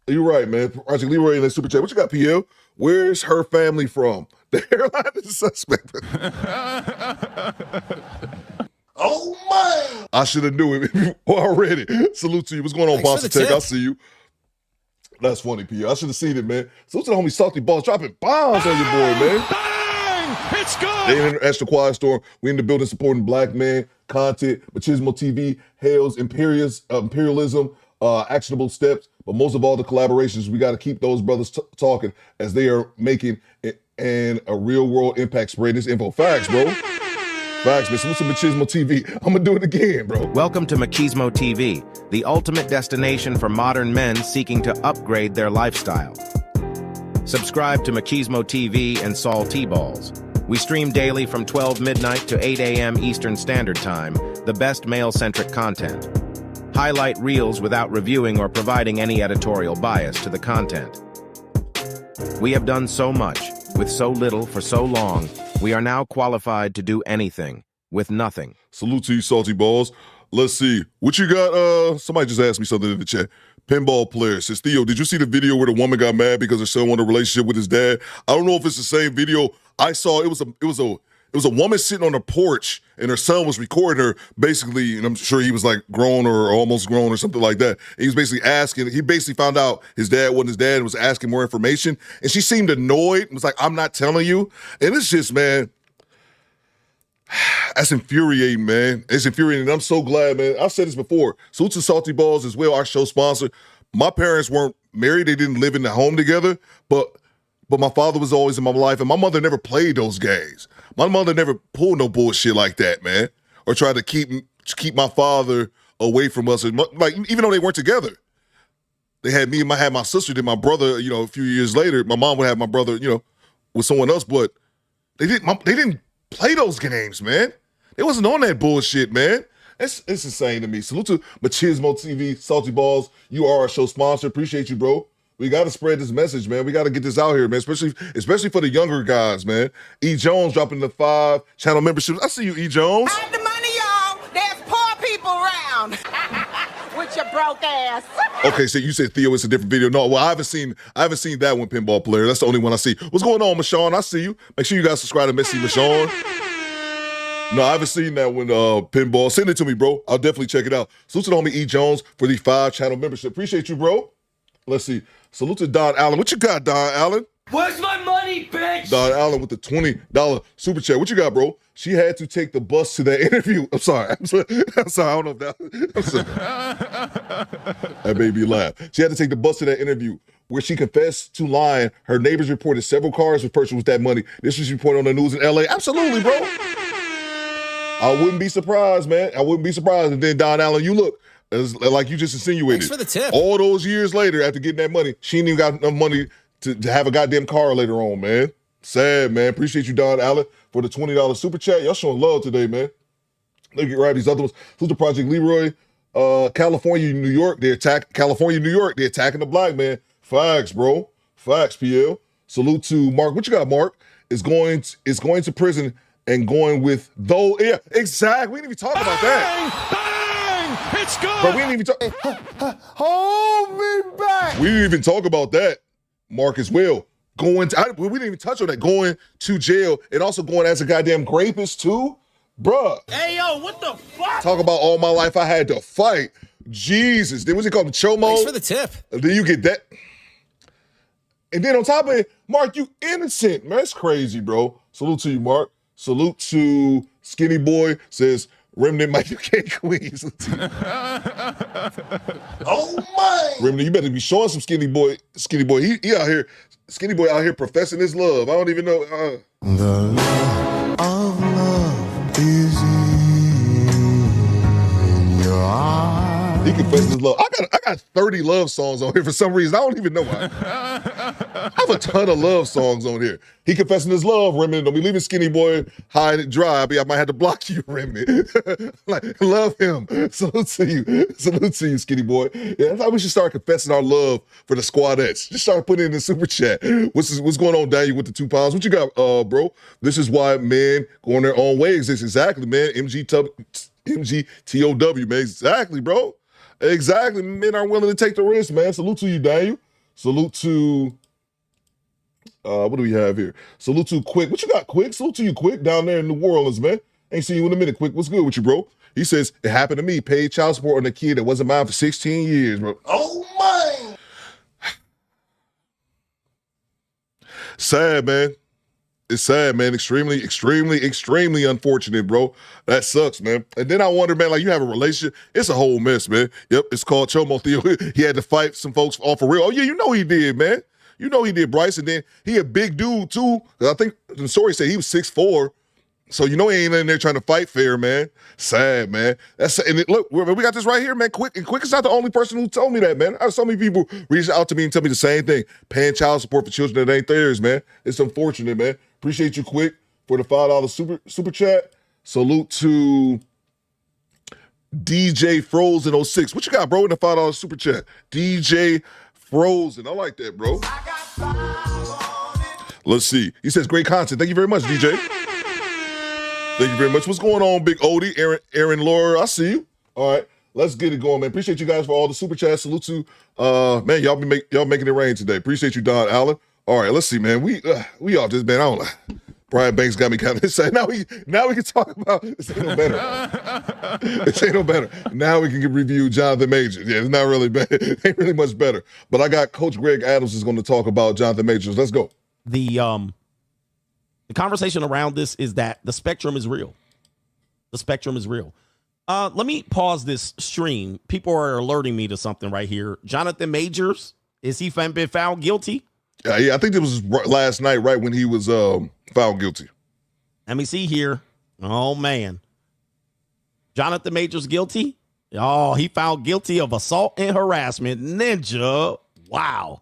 You're right, man. Project Leroy in the super chat. What you got, PL? Where's her family from? The hairline is suspect. Oh, man. I should have knew it already. Salute to you. What's going on, Boss Tech? I see you. That's funny, P. I should have seen it, man. Salute to the homie Salty Balls dropping bombs on your boy, man. Bang! It's good! They in Extra Quiet Storm. We in the building supporting black man content. Machismo TV hails imperialism, actionable steps, but most of all the collaborations. We got to keep those brothers talking as they are making a real world impact spreading this info. Facts, bro. Facts, man. Salute to Machismo TV. I'm going to do it again, bro. Welcome to Machismo TV, the ultimate destination for modern men seeking to upgrade their lifestyle. Subscribe to Machismo TV and Saul T-Balls. We stream daily from 12 midnight to 8 a.m. Eastern Standard Time, the best male-centric content. Highlight reels without reviewing or providing any editorial bias to the content. We have done so much, with so little for so long, we are now qualified to do anything, with nothing. Salute to you, Salty Balls. Let's see. What you got? Somebody just asked me something in the chat. Pinball player says, Theo, did you see the video where the woman got mad because her son wanted a relationship with his dad? I don't know if it's the same video. I saw it was a woman sitting on a porch and her son was recording her basically, and I'm sure he was like grown or almost grown or something like that. And he was basically asking, he basically found out his dad wasn't his dad and was asking more information. And she seemed annoyed and was like, I'm not telling you. And it's just, man, that's infuriating, man. It's infuriating. And I'm so glad, man. I've said this before. Salute to Salty Balls as well, our show sponsor. My parents weren't married. They didn't live in the home together, but my father was always in my life, and my mother never played those games. My mother never pulled no bullshit like that, man, or tried to keep my father away from us. Like, even though they weren't together, they had me and had my sister, then my brother. You know, a few years later, my mom would have my brother, you know, with someone else. But they didn't play those games, man. They wasn't on that bullshit, man. It's insane to me. Salute to Machismo TV, Salty Balls. You are our show sponsor. Appreciate you, bro. We got to spread this message, man. We got to get this out here, man, especially for the younger guys, man. E. Jones dropping the 5 channel memberships. I see you, E. Jones. I have the money, y'all. There's poor people around. With your broke ass. Okay, so you said Theo, it's a different video. No, well, I haven't seen that one, Pinball Player. That's the only one I see. What's going on, Michonne? I see you. Make sure you guys subscribe to Missy Michonne. No, I haven't seen that one, Pinball. Send it to me, bro. I'll definitely check it out. Salute to the homie E. Jones for the 5 channel membership. Appreciate you, bro. Let's see. Salute to Don Allen. What you got, Don Allen? Where's my money, bitch? Don Allen with the $20 super chat. What you got, bro? She had to take the bus to that interview. I'm sorry. I don't know if that. I'm sorry. That made me laugh. She had to take the bus to that interview. where she confessed to lying. Her neighbors reported several cars were purchased with that money. This was reported on the news in LA. Absolutely, bro. I wouldn't be surprised, man. I wouldn't be surprised. And then Don Allen, you look, like you just insinuated. Thanks for the tip. All those years later, after getting that money, she ain't even got enough money to have a goddamn car later on, man. Sad, man. Appreciate you, Don Allen, for the $20 super chat. Y'all showing love today, man. Let me get right these other ones. Who's the Project Leroy? California, New York. California, New York. They're attacking the black man. Facts, bro. Facts, PL. Salute to Mark. What you got, Mark? Is going to prison and going with though. Yeah, exactly. We didn't even talk about that. Bang! It's good. But we didn't even talk. Hold me back. We didn't even talk about that, Mark, as well. We didn't even touch on that. Going to jail and also going as a goddamn rapist too. Bruh. Hey, yo, what the fuck? Talk about all my life I had to fight. Jesus. Then what's it called? The Chomo? Thanks for the tip. And then you get that. And then on top of it, Mark, you innocent. Man, that's crazy, bro. Salute to you, Mark. Salute to Skinny Boy. Says, Remnant Mike, you can't queeze. Oh, my. Remnant, you better be showing some Skinny Boy. Skinny Boy, he out here. Skinny Boy out here professing his love. I don't even know. The love of love is in your eyes. He confesses his love. I got 30 love songs on here for some reason. I don't even know why. I have a ton of love songs on here. He confessing his love, Remnant. Don't be leaving Skinny Boy high and dry. I might have to block you, Remnant. Like, love him. Salute to you. Salute to you, Skinny Boy. Yeah, I thought we should start confessing our love for the Squadettes. Just start putting it in the super chat. What's going on, Daniel, with the 2 pounds? What you got, bro? This is why men going their own way exists. Exactly, man. MGTOW, man. Exactly, bro. Exactly. Men aren't willing to take the risk, man. Salute to you, Daniel. Salute to, what do we have here? Salute to Quick. What you got, Quick? Salute to you, Quick, down there in New Orleans, man. Ain't seen you in a minute, Quick. What's good with you, bro? He says, it happened to me. Paid child support on a kid that wasn't mine for 16 years, bro. Oh, my. Sad, man. It's sad, man. Extremely, extremely, extremely unfortunate, bro. That sucks, man. And then I wonder, man, like you have a relationship. It's a whole mess, man. Yep, it's called Chomo Theo. He had to fight some folks off for real. Oh, yeah, you know he did, man. You know he did, Bryce. And then he a big dude, too. I think the story said he was 6'4". So you know he ain't in there trying to fight fair, man. Sad, man. Look, we got this right here, man. Quick is not the only person who told me that, man. I have so many people reach out to me and tell me the same thing. Paying child support for children that ain't theirs, man. It's unfortunate, man. Appreciate you, Quick, for the $5 super chat. Salute to DJ Frozen 06. What you got, bro, in the $5 super chat? DJ Frozen. I like that, bro. Let's see. He says, great content. Thank you very much, DJ. Thank you very much. What's going on, Big Odie? Aaron Laura, I see you. All right, let's get it going, man. Appreciate you guys for all the super chats. Salute to, man, y'all making it rain today. Appreciate you, Don Allen. All right, let's see, man. We off this, man. I don't know. Brian Banks got me kind of excited. Now we can talk about this. Ain't no better. This ain't no better. Now we can review Johnathan Majors. Yeah, it's not really bad. It ain't really much better. But I got Coach Greg Adams is going to talk about Johnathan Majors. Let's go. The conversation around this is that the spectrum is real. The spectrum is real. Let me pause this stream. People are alerting me to something right here. Johnathan Majors, is he been found guilty? Yeah, I think it was last night, right when he was found guilty. Let me see here. Oh, man. Johnathan Majors guilty? Oh, he found guilty of assault and harassment. Ninja. Wow.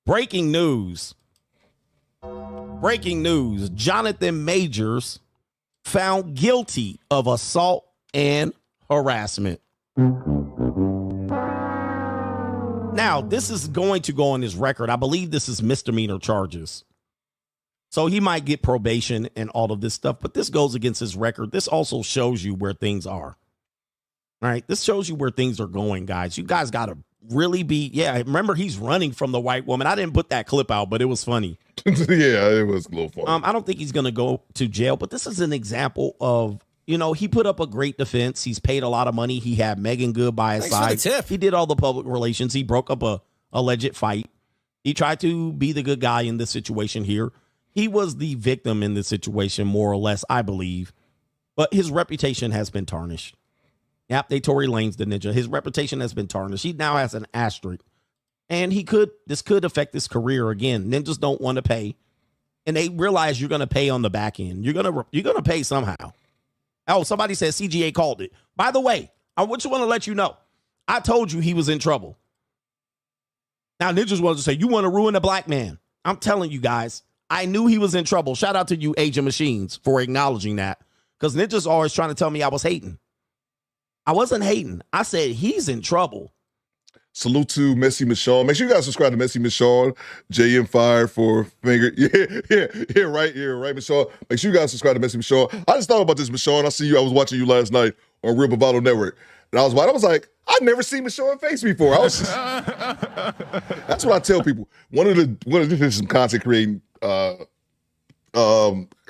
Breaking news. Breaking news. Johnathan Majors found guilty of assault and harassment. Now, this is going to go on his record. I believe this is misdemeanor charges. So he might get probation and all of this stuff, but this goes against his record. This also shows you where things are. All right, this shows you where things are going, guys. You guys got to really be, remember he's running from the white woman. I didn't put that clip out, but it was funny. Yeah, it was a little funny. I don't think he's going to go to jail, but this is an example of, he put up a great defense. He's paid a lot of money. He had Megan Good by his side. Thanks for the tip. He did all the public relations. He broke up a alleged fight. He tried to be the good guy in this situation here. He was the victim in this situation, more or less, I believe. But his reputation has been tarnished. Yep, Tory Lanez the ninja. His reputation has been tarnished. He now has an asterisk And this could affect his career again. Ninjas don't want to pay. And they realize you're going to pay on the back end. You're going to pay somehow. Oh, somebody said CGA called it. By the way, I just want to let you know, I told you he was in trouble. Now, Ninjas wanted to say, you want to ruin a black man. I'm telling you guys, I knew he was in trouble. Shout out to you, Age of Machines, for acknowledging that. Because Ninjas always trying to tell me I was hating. I wasn't hating. I said he's in trouble. Salute to Messy Michonne. Make sure you guys subscribe to Messy Michonne. JM Fired for finger. Yeah, right, Michonne. Make sure you guys subscribe to Messy Michonne. I just thought about this, Michonne. I was watching you last night on Real Bravado Network. And I was like, I've never seen Michonne face before. That's what I tell people. One of the some content creating a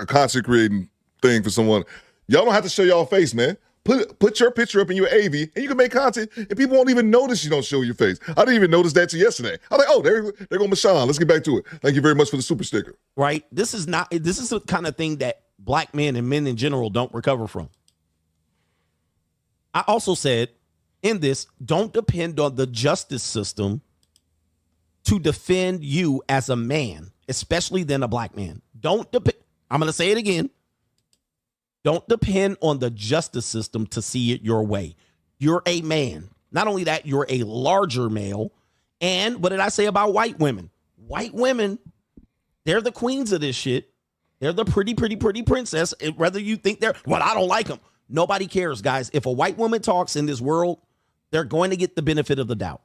content creating thing for someone. Y'all don't have to show y'all face, man. Put your picture up in your AV, and you can make content, and people won't even notice you don't show your face. I didn't even notice that till yesterday. I was like, oh, there go Michonne. Let's get back to it. Thank you very much for the super sticker. Right? This is the kind of thing that black men and men in general don't recover from. I also said in this, don't depend on the justice system to defend you as a man, especially then a black man. Don't depend. I'm going to say it again. Don't depend on the justice system to see it your way. You're a man. Not only that, you're a larger male. And what did I say about white women? White women, they're the queens of this shit. They're the pretty princess. Whether you think I don't like them. Nobody cares, guys. If a white woman talks in this world, they're going to get the benefit of the doubt.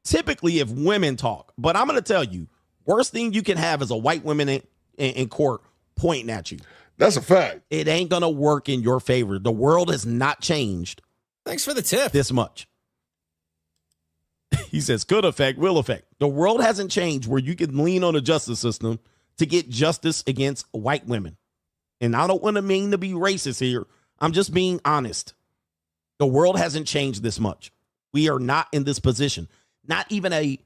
Typically, if women talk, but I'm going to tell you, worst thing you can have is a white woman in court pointing at you. That's a fact. It ain't going to work in your favor. The world has not changed. Thanks for the tip. This much. He says, could affect, will affect. The world hasn't changed where you can lean on the justice system to get justice against white women. And I don't want to mean to be racist here. I'm just being honest. The world hasn't changed this much. We are not in this position. Not even a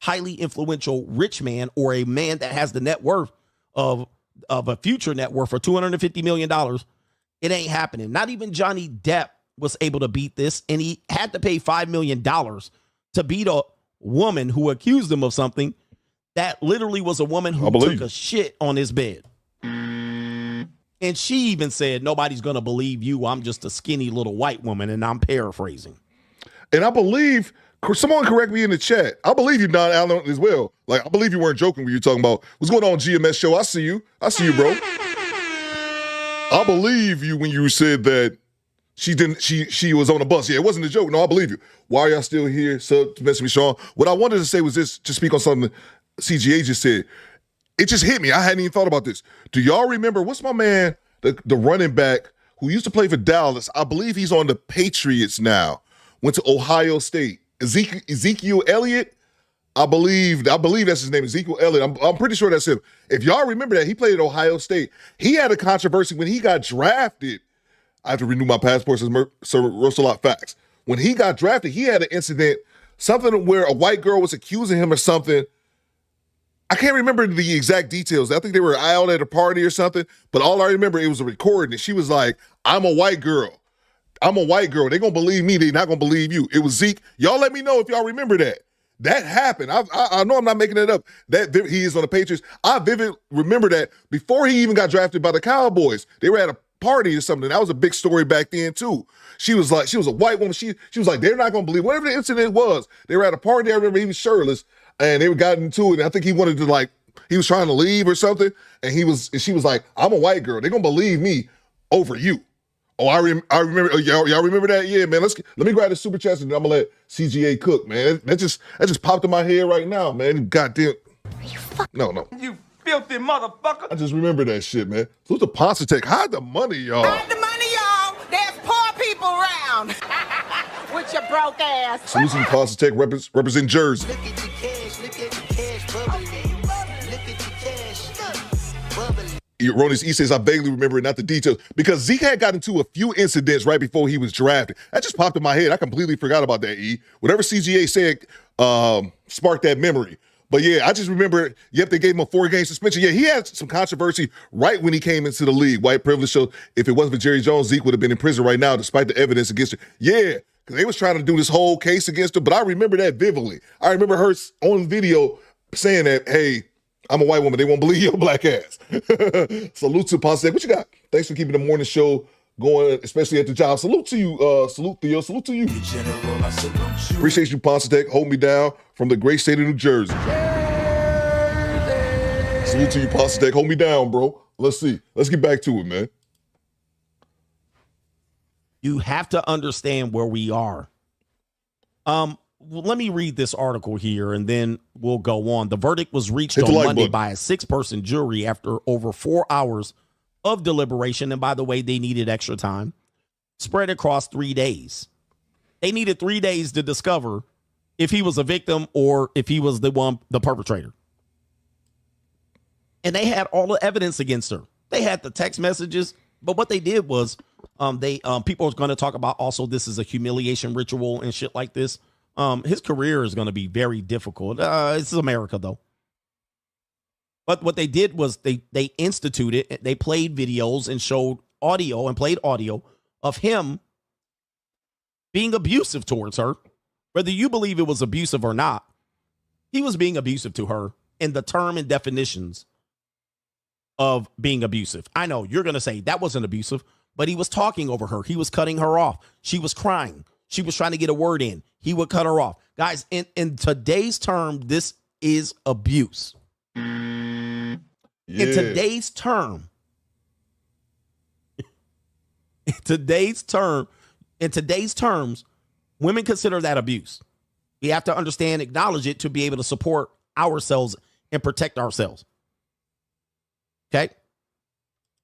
highly influential rich man or a man that has the net worth of a future net worth for $250 million. It ain't happening. Not even Johnny Depp was able to beat this, and he had to pay $5 million to beat a woman who accused him of something that literally was a woman who took a shit on his bed. And she even said, nobody's going to believe you. I'm just a skinny little white woman, and I'm paraphrasing. And I believe, someone correct me in the chat, I believe you, Don Allen, as well. Like, I believe you weren't joking when you were talking about what's going on GMS show. I see you, bro. I believe you when you said that she was on a bus. Yeah, it wasn't a joke. No, I believe you. Why are y'all still here? So, to mess with me, Sean. What I wanted to say was this, to speak on something CGA just said. It just hit me. I hadn't even thought about this. Do y'all remember, what's my man, the running back who used to play for Dallas? I believe he's on the Patriots now. Went to Ohio State. Ezekiel Elliott? I believe that's his name, Ezekiel Elliott. I'm pretty sure that's him. If y'all remember that, he played at Ohio State. He had a controversy when he got drafted. I have to renew my passport, says Sir Rosalot Facts. When he got drafted, he had an incident, something where a white girl was accusing him of something. I can't remember the exact details. I think they were out at a party or something, but all I remember, it was a recording, and she was like, I'm a white girl. They're going to believe me. They're not going to believe you. It was Zeke. Y'all let me know if y'all remember that. That happened. I know I'm not making it up. That he is on the Patriots. I vividly remember that before he even got drafted by the Cowboys. They were at a party or something. That was a big story back then too. She was a white woman. She was like, they're not going to believe whatever the incident was. They were at a party. I remember he was shirtless and they got into it. And I think he wanted to he was trying to leave or something. And she was like, I'm a white girl. They're going to believe me over you. Oh, I remember. Y'all remember that? Yeah, man. Let me grab the super chat and I'm gonna let CGA cook, man. That just popped in my head right now, man. Goddamn. No. You filthy motherfucker. I just remember that shit, man. Salute to Ponce Tech. Hide the money, y'all. Hide the money, y'all. There's poor people around. With your broke ass. Salute to Ponce Tech represent Jersey. Look at your cash. Look at your cash bubbling. Look at your cash bubbling. Erroneous E says, I vaguely remember it, not the details. Because Zeke had got into a few incidents right before he was drafted. That just popped in my head. I completely forgot about that, E. Whatever CGA said sparked that memory. But yeah, I just remember, they gave him a 4-game suspension. Yeah, he had some controversy right when he came into the league. White privilege. So if it wasn't for Jerry Jones, Zeke would have been in prison right now, despite the evidence against him. Yeah, because they was trying to do this whole case against her, but I remember that vividly. I remember her on video saying that, hey, I'm a white woman. They won't believe your black ass. Salute to Ponce. What you got? Thanks for keeping the morning show going, especially at the job. Salute to you, salute Theo. Salute to you. Appreciate you, Ponce Tech. Hold me down from the great state of New Jersey. Salute to you, Ponce Tech. Hold me down, bro. Let's see. Let's get back to it, man. You have to understand where we are. Let me read this article here, and then we'll go on. The verdict was reached on Monday by a 6-person jury after over 4 hours of deliberation. And by the way, they needed extra time, spread across 3 days. They needed 3 days to discover if he was a victim or if he was the perpetrator. And they had all the evidence against her. They had the text messages, but what they did was people are going to talk about also this is a humiliation ritual and shit like this. His career is going to be very difficult. This is America, though. But what they did was they instituted, they played videos and showed audio and played audio of him being abusive towards her. Whether you believe it was abusive or not, he was being abusive to her in the term and definitions of being abusive. I know you're going to say that wasn't abusive, but he was talking over her. He was cutting her off. She was crying. She was trying to get a word in. He would cut her off. Guys, in today's term, this is abuse. Yeah. In today's terms, women consider that abuse. We have to understand, acknowledge it to be able to support ourselves and protect ourselves. Okay?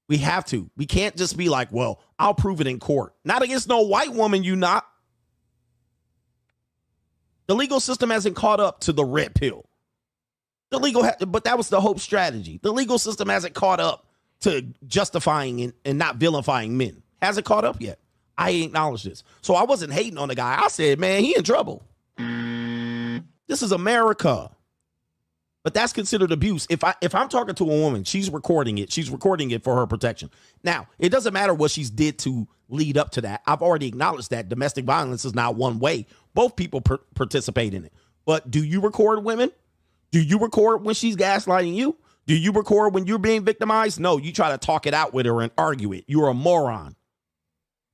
We have to. We can't just be like, well, I'll prove it in court. Not against no white woman, you not. The legal system hasn't caught up to the red pill. But that was the Hope strategy. The legal system hasn't caught up to justifying and not vilifying men. Hasn't caught up yet. I acknowledge this. So I wasn't hating on the guy. I said, man, he in trouble. This is America. But that's considered abuse. If I'm talking to a woman, she's recording it. She's recording it for her protection. Now, it doesn't matter what she's did to lead up to that. I've already acknowledged that domestic violence is not one way. Both people participate in it. But do you record women? Do you record when she's gaslighting you? Do you record when you're being victimized? No, you try to talk it out with her and argue it. You're a moron.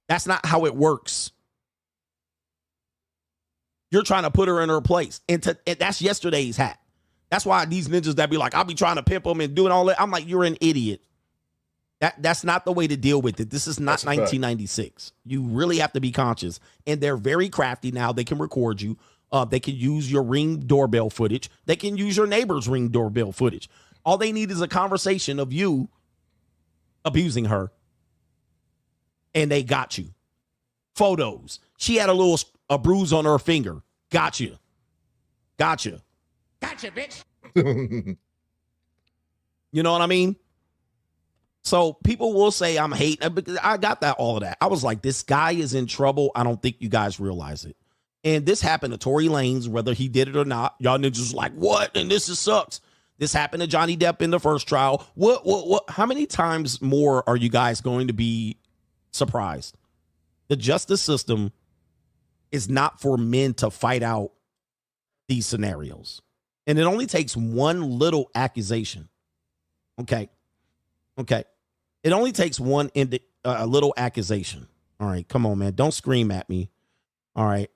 That's not how it works. You're trying to put her in her place. And that's yesterday's hat. That's why these ninjas that be like, I'll be trying to pimp them and doing all that. I'm like, you're an idiot. That's not the way to deal with it. This is not 1996. You really have to be conscious. And they're very crafty now. They can record you. They can use your Ring doorbell footage. They can use your neighbor's Ring doorbell footage. All they need is a conversation of you abusing her. And they got you. Photos. She had a bruise on her finger. Gotcha. Gotcha, bitch. You know what I mean? So people will say I'm hating. I got all of that. I was like, this guy is in trouble. I don't think you guys realize it. And this happened to Tory Lanez, whether he did it or not. Y'all niggas was like, what? And this sucks. This happened to Johnny Depp in the first trial. What? How many times more are you guys going to be surprised? The justice system is not for men to fight out these scenarios. And it only takes one little accusation. Okay. It only takes one little accusation. All right, come on, man. Don't scream at me. All right.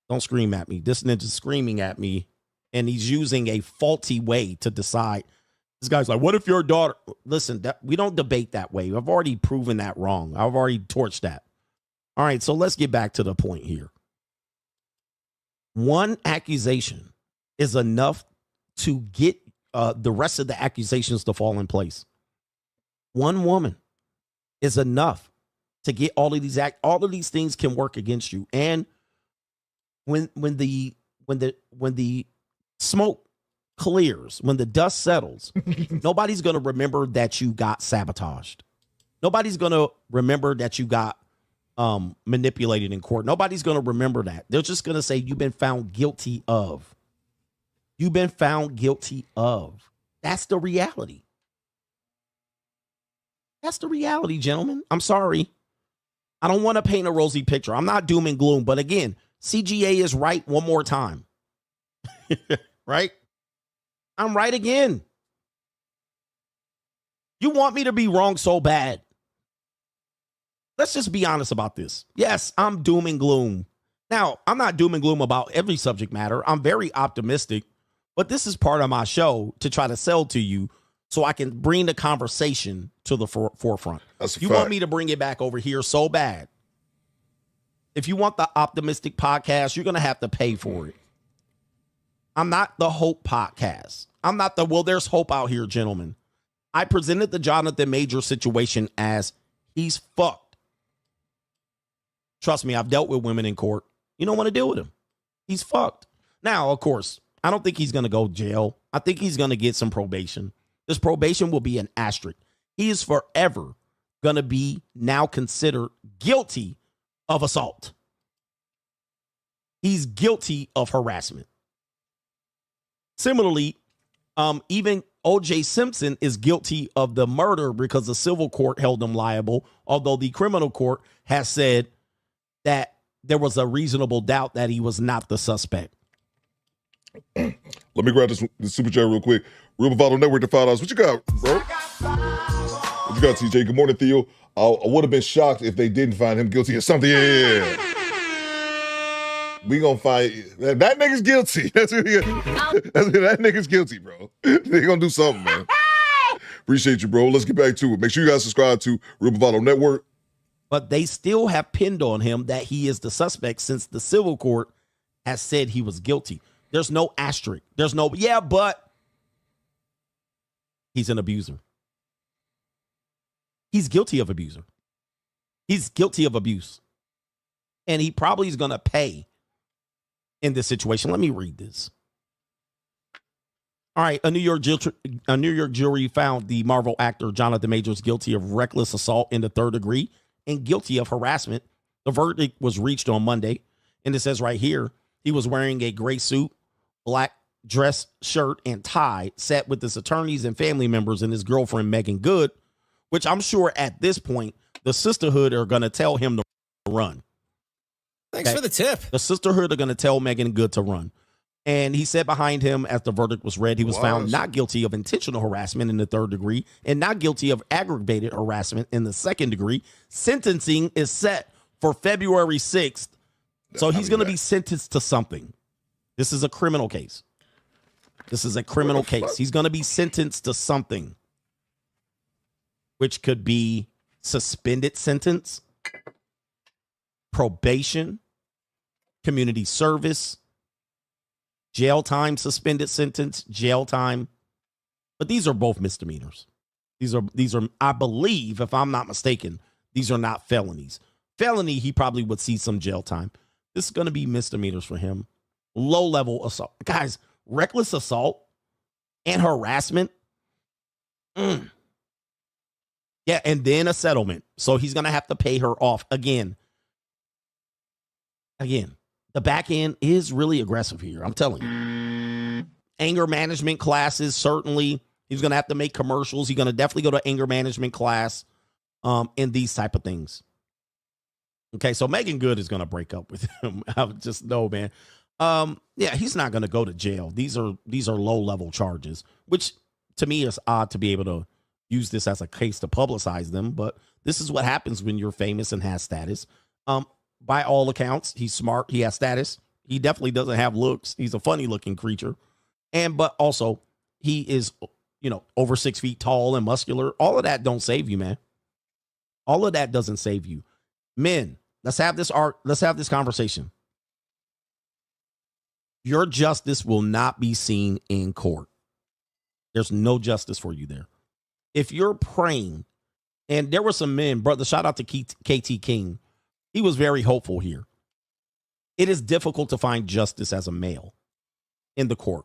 Don't scream at me. This ninja's screaming at me, and he's using a faulty way to decide. This guy's like, what if your daughter... Listen, we don't debate that way. I've already proven that wrong. I've already torched that. All right, so let's get back to the point here. One accusation is enough to get the rest of the accusations to fall in place. One woman is enough to get all of these things can work against you. And when the smoke clears, when the dust settles, nobody's going to remember that you got sabotaged. Nobody's going to remember that you got manipulated in court. Nobody's going to remember that. They're just going to say you've been found guilty of. You've been found guilty of. That's the reality. That's the reality, gentlemen. I'm sorry. I don't want to paint a rosy picture. I'm not doom and gloom. But again, CGA is right one more time. Right? I'm right again. You want me to be wrong so bad. Let's just be honest about this. Yes, I'm doom and gloom. Now, I'm not doom and gloom about every subject matter. I'm very optimistic, but this is part of my show to try to sell to you so I can bring the conversation to the forefront. That's a you fact. Want me to bring it back over here so bad. If you want the optimistic podcast, you're going to have to pay for it. I'm not the hope podcast. I'm not the, well, there's hope out here, gentlemen. I presented the Johnathan Majors situation as he's fucked. Trust me, I've dealt with women in court. You don't want to deal with him. He's fucked. Now, of course, I don't think he's going to go to jail. I think he's going to get some probation. This probation will be an asterisk. He is forever going to be now considered guilty of assault. He's guilty of harassment. Similarly, even O.J. Simpson is guilty of the murder because the civil court held him liable, although the criminal court has said that there was a reasonable doubt that he was not the suspect. Let me grab this super chat real quick. Real Bravado Network to $5. What you got, bro? What you got, TJ? Good morning, Theo. I would have been shocked if they didn't find him guilty of something. Yeah. We gonna find that nigga's guilty. That nigga's guilty, bro. They gonna do something, man. Appreciate you, bro. Let's get back to it. Make sure you guys subscribe to Real Bravado Network. But they still have pinned on him that he is the suspect since the civil court has said he was guilty. There's no asterisk. There's no, yeah, but he's an abuser. He's guilty of abuser. He's guilty of abuse. And he probably is going to pay in this situation. Let me read this. All right, a New York jury found the Marvel actor Johnathan Majors guilty of reckless assault in the third degree and guilty of harassment. The verdict was reached on Monday, and it says right here, he was wearing a gray suit, black dress shirt, and tie, sat with his attorneys and family members and his girlfriend, Megan Good, which I'm sure at this point, the sisterhood are going to tell him to run. Thanks for the tip. The sisterhood are going to tell Megan Good to run. And he said behind him, as the verdict was read, he was found not guilty of intentional harassment in the third degree and not guilty of aggravated harassment in the second degree. Sentencing is set for February 6th. So he's going to be sentenced to something. This is a criminal case. This is a criminal case. He's going to be sentenced to something, which could be suspended sentence, probation, community service, jail time, suspended sentence, jail time. But these are both misdemeanors. These are, I believe, if I'm not mistaken, these are not felonies. Felony, he probably would see some jail time. This is going to be misdemeanors for him. Low-level assault. Guys, reckless assault and harassment. Yeah, and then a settlement. So he's going to have to pay her off again. The back end is really aggressive here. I'm telling you. Anger management classes, certainly. He's going to have to make commercials. He's going to definitely go to anger management class and these type of things. Okay, so Megan Good is going to break up with him. I just know, man. Yeah, he's not going to go to jail. These are low-level charges, which to me is odd to be able to use this as a case to publicize them. But this is what happens when you're famous and has status. By all accounts, he's smart. He has status. He definitely doesn't have looks. He's a funny-looking creature. But also, he is, over 6 feet tall and muscular. All of that don't save you, man. All of that doesn't save you. Men, let's have this conversation. Your justice will not be seen in court. There's no justice for you there. If you're praying, and there were some men, brother, shout out to KT King. He was very hopeful here. It is difficult to find justice as a male in the court.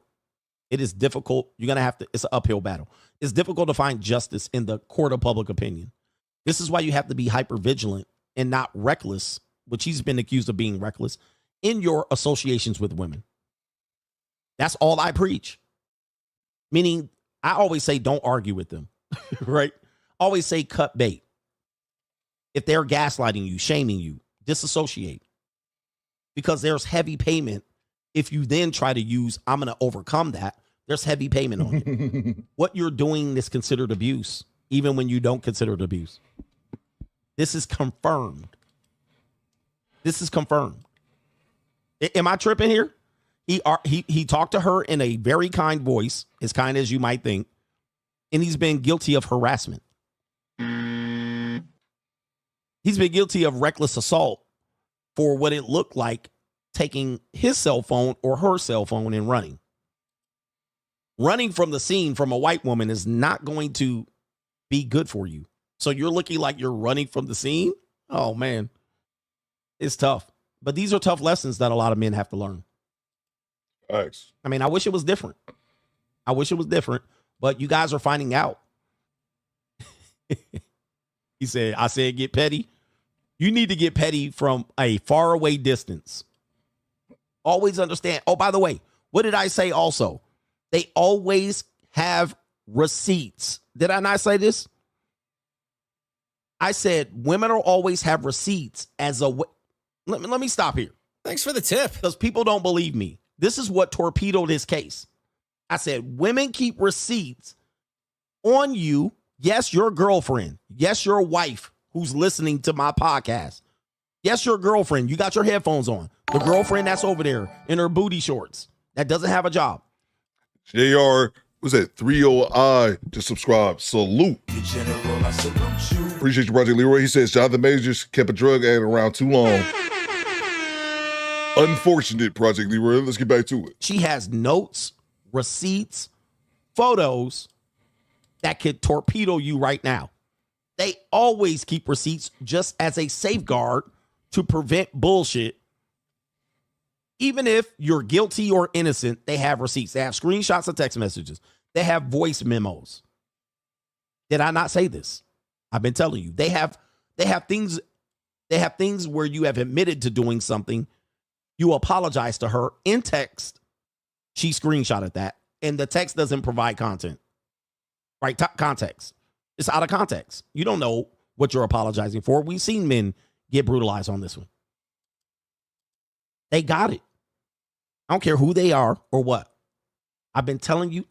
It is difficult. You're going to have to, it's an uphill battle. It's difficult to find justice in the court of public opinion. This is why you have to be hyper vigilant and not reckless, which he's been accused of being reckless, in your associations with women. That's all I preach. Meaning, I always say don't argue with them, right? Always say cut bait. If they're gaslighting you, shaming you, disassociate. Because there's heavy payment. If you then try to use, I'm going to overcome that, there's heavy payment on it. What you're doing is considered abuse, even when you don't consider it abuse. This is confirmed. This is confirmed. Am I tripping here? He talked to her in a very kind voice, as kind as you might think, and he's been guilty of harassment. He's been guilty of reckless assault for what it looked like taking his cell phone or her cell phone and running. Running from the scene from a white woman is not going to be good for you. So you're looking like you're running from the scene? Oh, man. It's tough. But these are tough lessons that a lot of men have to learn. Thanks. I mean, I wish it was different. I wish it was different, but you guys are finding out. I said, get petty. You need to get petty from a faraway distance. Always understand. Oh, by the way, what did I say also? They always have receipts. Did I not say this? I said women will always have receipts as a way. Let me stop here. Thanks for the tip. Because people don't believe me. This is what torpedoed his case. I said women keep receipts on you. Yes, your girlfriend. Yes, your wife who's listening to my podcast. Yes, your girlfriend. You got your headphones on. The girlfriend that's over there in her booty shorts that doesn't have a job. JR, what's that? 30I to subscribe. Salute. Appreciate you, Project Leroy. He says Johnathan Majors kept a drug addict around too long. Unfortunate, Project Leroy. Let's get back to it. She has notes, receipts, photos that could torpedo you right now. They always keep receipts just as a safeguard to prevent bullshit. Even if you're guilty or innocent, they have receipts. They have screenshots of text messages. They have voice memos. Did I not say this? I've been telling you. They have things where you have admitted to doing something. You apologize to her in text. She screenshotted that, and the text doesn't provide content. Right? Context. It's out of context. You don't know what you're apologizing for. We've seen men get brutalized on this one. They got it. I don't care who they are or what. I've been telling you.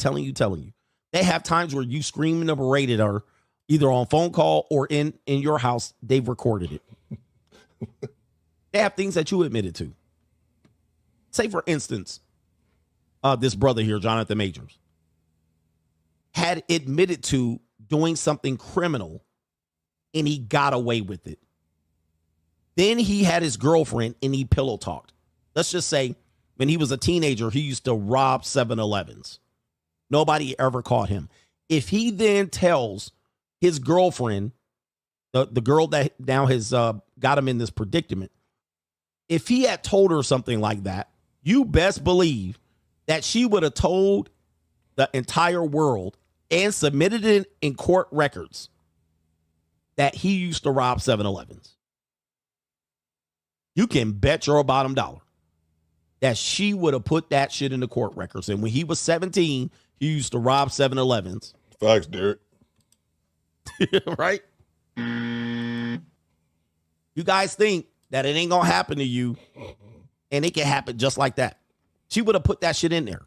They have times where you screaming and berated her, either on phone call or in your house. They've recorded it. They have things that you admitted to. Say, for instance, this brother here, Johnathan Majors, had admitted to doing something criminal and he got away with it. Then he had his girlfriend and he pillow talked. Let's just say when he was a teenager, he used to rob 7-Elevens. Nobody ever caught him. If he then tells his girlfriend, the girl that now has got him in this predicament, if he had told her something like that, you best believe that she would have told the entire world and submitted it in court records that he used to rob 7-Elevens. You can bet your bottom dollar that she would have put that shit in the court records. And when he was 17, he used to rob 7-Elevens. Facts, Derek. Right? You guys think that it ain't going to happen to you, and it can happen just like that. She would have put that shit in there.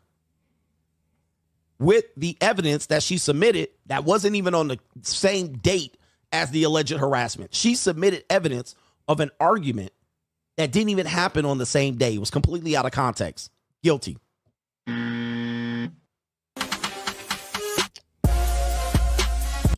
With the evidence that she submitted that wasn't even on the same date as the alleged harassment. She submitted evidence of an argument that didn't even happen on the same day. It was completely out of context. Guilty.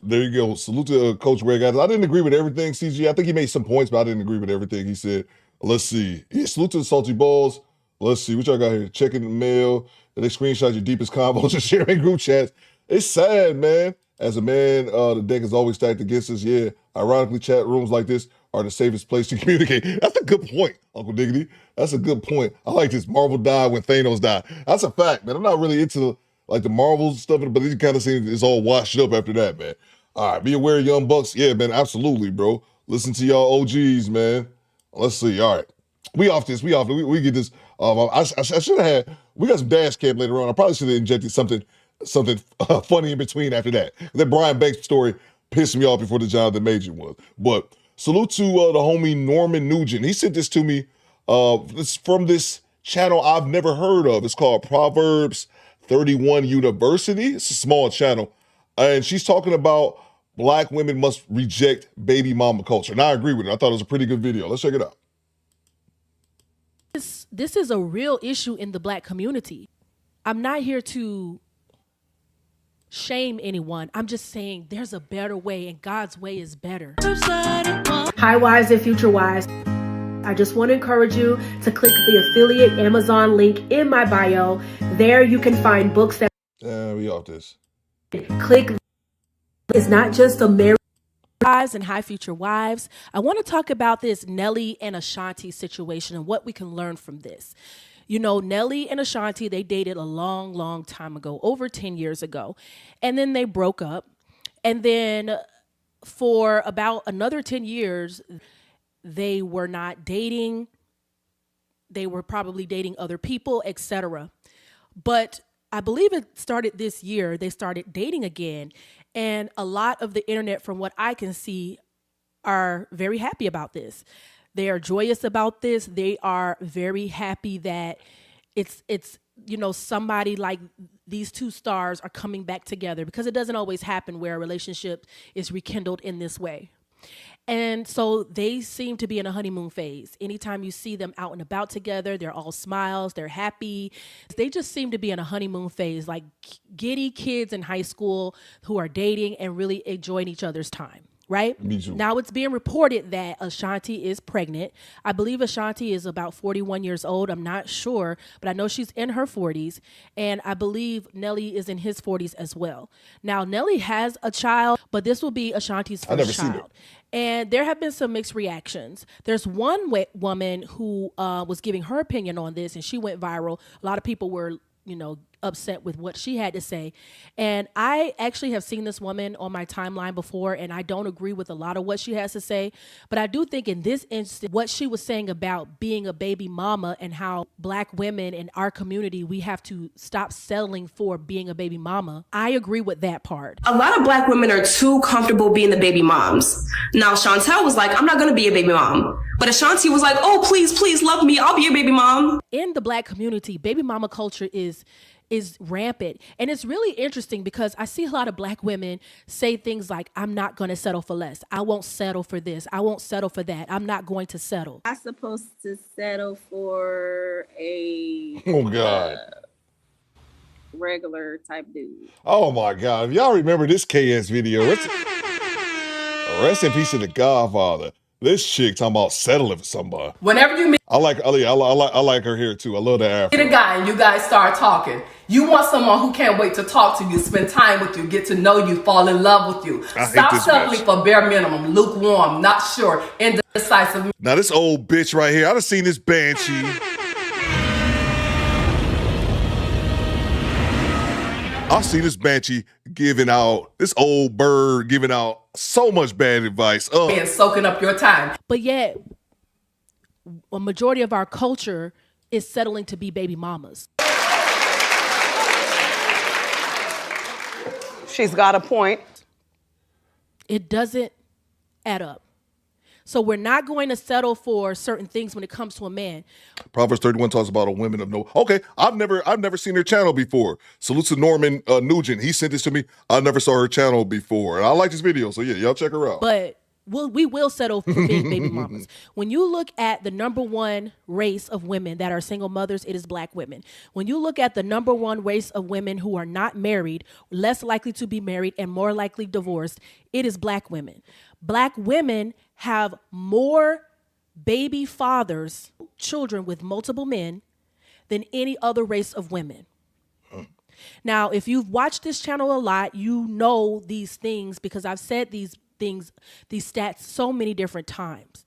There you go. Salute to Coach Greg. I didn't agree with everything, CG. I think he made some points, but I didn't agree with everything he said. Let's see. Yeah, salute to the Salty Balls. Let's see. What y'all got here? Checking the mail. They screenshot your deepest combos and sharing group chats. It's sad, man. As a man, the deck is always stacked against us. Yeah. Ironically, chat rooms like this are the safest place to communicate. That's a good point, Uncle Diggity. That's a good point. I like this. Marvel died when Thanos died. That's a fact, man. I'm not really into like the Marvels stuff, but it kind of seems it's all washed up after that, man. All right, be aware, Young Bucks. Yeah, man, absolutely, bro. Listen to y'all OGs, man. Let's see. All right. We off this. We get this. I should have had, we got some dash cam later on. I probably should have injected something funny in between after that. That Brian Banks story pissed me off before the Johnathan Major was. But Salute to the homie Norman Nugent. He sent this to me. It's from this channel I've never heard of. It's called Proverbs 31 University. It's a small channel. And she's talking about black women must reject baby mama culture. And I agree with it. I thought it was a pretty good video. Let's check it out. This is a real issue in the black community. I'm not here to shame anyone. I'm just saying there's a better way, and God's way is better. Hi, wives and future wives. I just want to encourage you to click the affiliate Amazon link in my bio. There you can find books that we off this. Click. It's not just a marriage. Wives and high future wives, I want to talk about this Nelly and Ashanti situation and what we can learn from this. You know, Nelly and Ashanti, they dated a long, long time ago, over 10 years ago. And then they broke up. And then for about another 10 years, they were not dating. They were probably dating other people, etc. But I believe it started this year. They started dating again. And a lot of the internet, from what I can see, are very happy about this. They are joyous about this. They are very happy that it's you know, somebody like these two stars are coming back together, because it doesn't always happen where a relationship is rekindled in this way. And so they seem to be in a honeymoon phase. Anytime you see them out and about together, they're all smiles, they're happy. They just seem to be in a honeymoon phase, like giddy kids in high school who are dating and really enjoying each other's time. Right? Now it's being reported that Ashanti is pregnant. I believe Ashanti is about 41 years old. I'm not sure, but I know she's in her 40s. And I believe Nelly is in his 40s as well. Now, Nelly has a child, but this will be Ashanti's first child. And there have been some mixed reactions. There's one woman who was giving her opinion on this, and she went viral. A lot of people were, you know, upset with what she had to say. And I actually have seen this woman on my timeline before, and I don't agree with a lot of what she has to say. But I do think in this instance, what she was saying about being a baby mama and how black women in our community, we have to stop settling for being a baby mama. I agree with that part. A lot of black women are too comfortable being the baby moms. Now, Chantel was like, I'm not going to be a baby mom. But Ashanti was like, oh, please, please love me. I'll be your baby mom. In the black community, baby mama culture is rampant. And it's really interesting because I see a lot of black women say things like, I'm not going to settle for less. I won't settle for this. I won't settle for that. I'm not going to settle. I'm supposed to settle for a regular type dude. Oh my God. If y'all remember this KS video, rest in peace to the Godfather. This chick talking about settling for somebody. Whenever you meet I like her here too. I love that afro. a guy and you guys start talking, you want someone who can't wait to talk to you, spend time with you, get to know you, fall in love with you. Stop settling for bare minimum, lukewarm, not sure, indecisive. Now this old bitch right here, I done seen this banshee. I see this banshee giving out, this old bird giving out so much bad advice. And soaking up your time. But yet, a majority of our culture is settling to be baby mamas. She's got a point. It doesn't add up. So we're not going to settle for certain things when it comes to a man. Proverbs 31 talks about a woman of no. Okay, I've never seen her channel before. Salute to Norman Nugent. He sent this to me. I never saw her channel before, and I like this video. So yeah, y'all check her out. But we will settle for being baby mamas. When you look at the number one race of women that are single mothers, it is black women. When you look at the number one race of women who are not married, less likely to be married and more likely divorced, it is black women. Black women have more baby fathers, children with multiple men, than any other race of women. Now, if you've watched this channel a lot, you know these things because I've said these stats so many different times.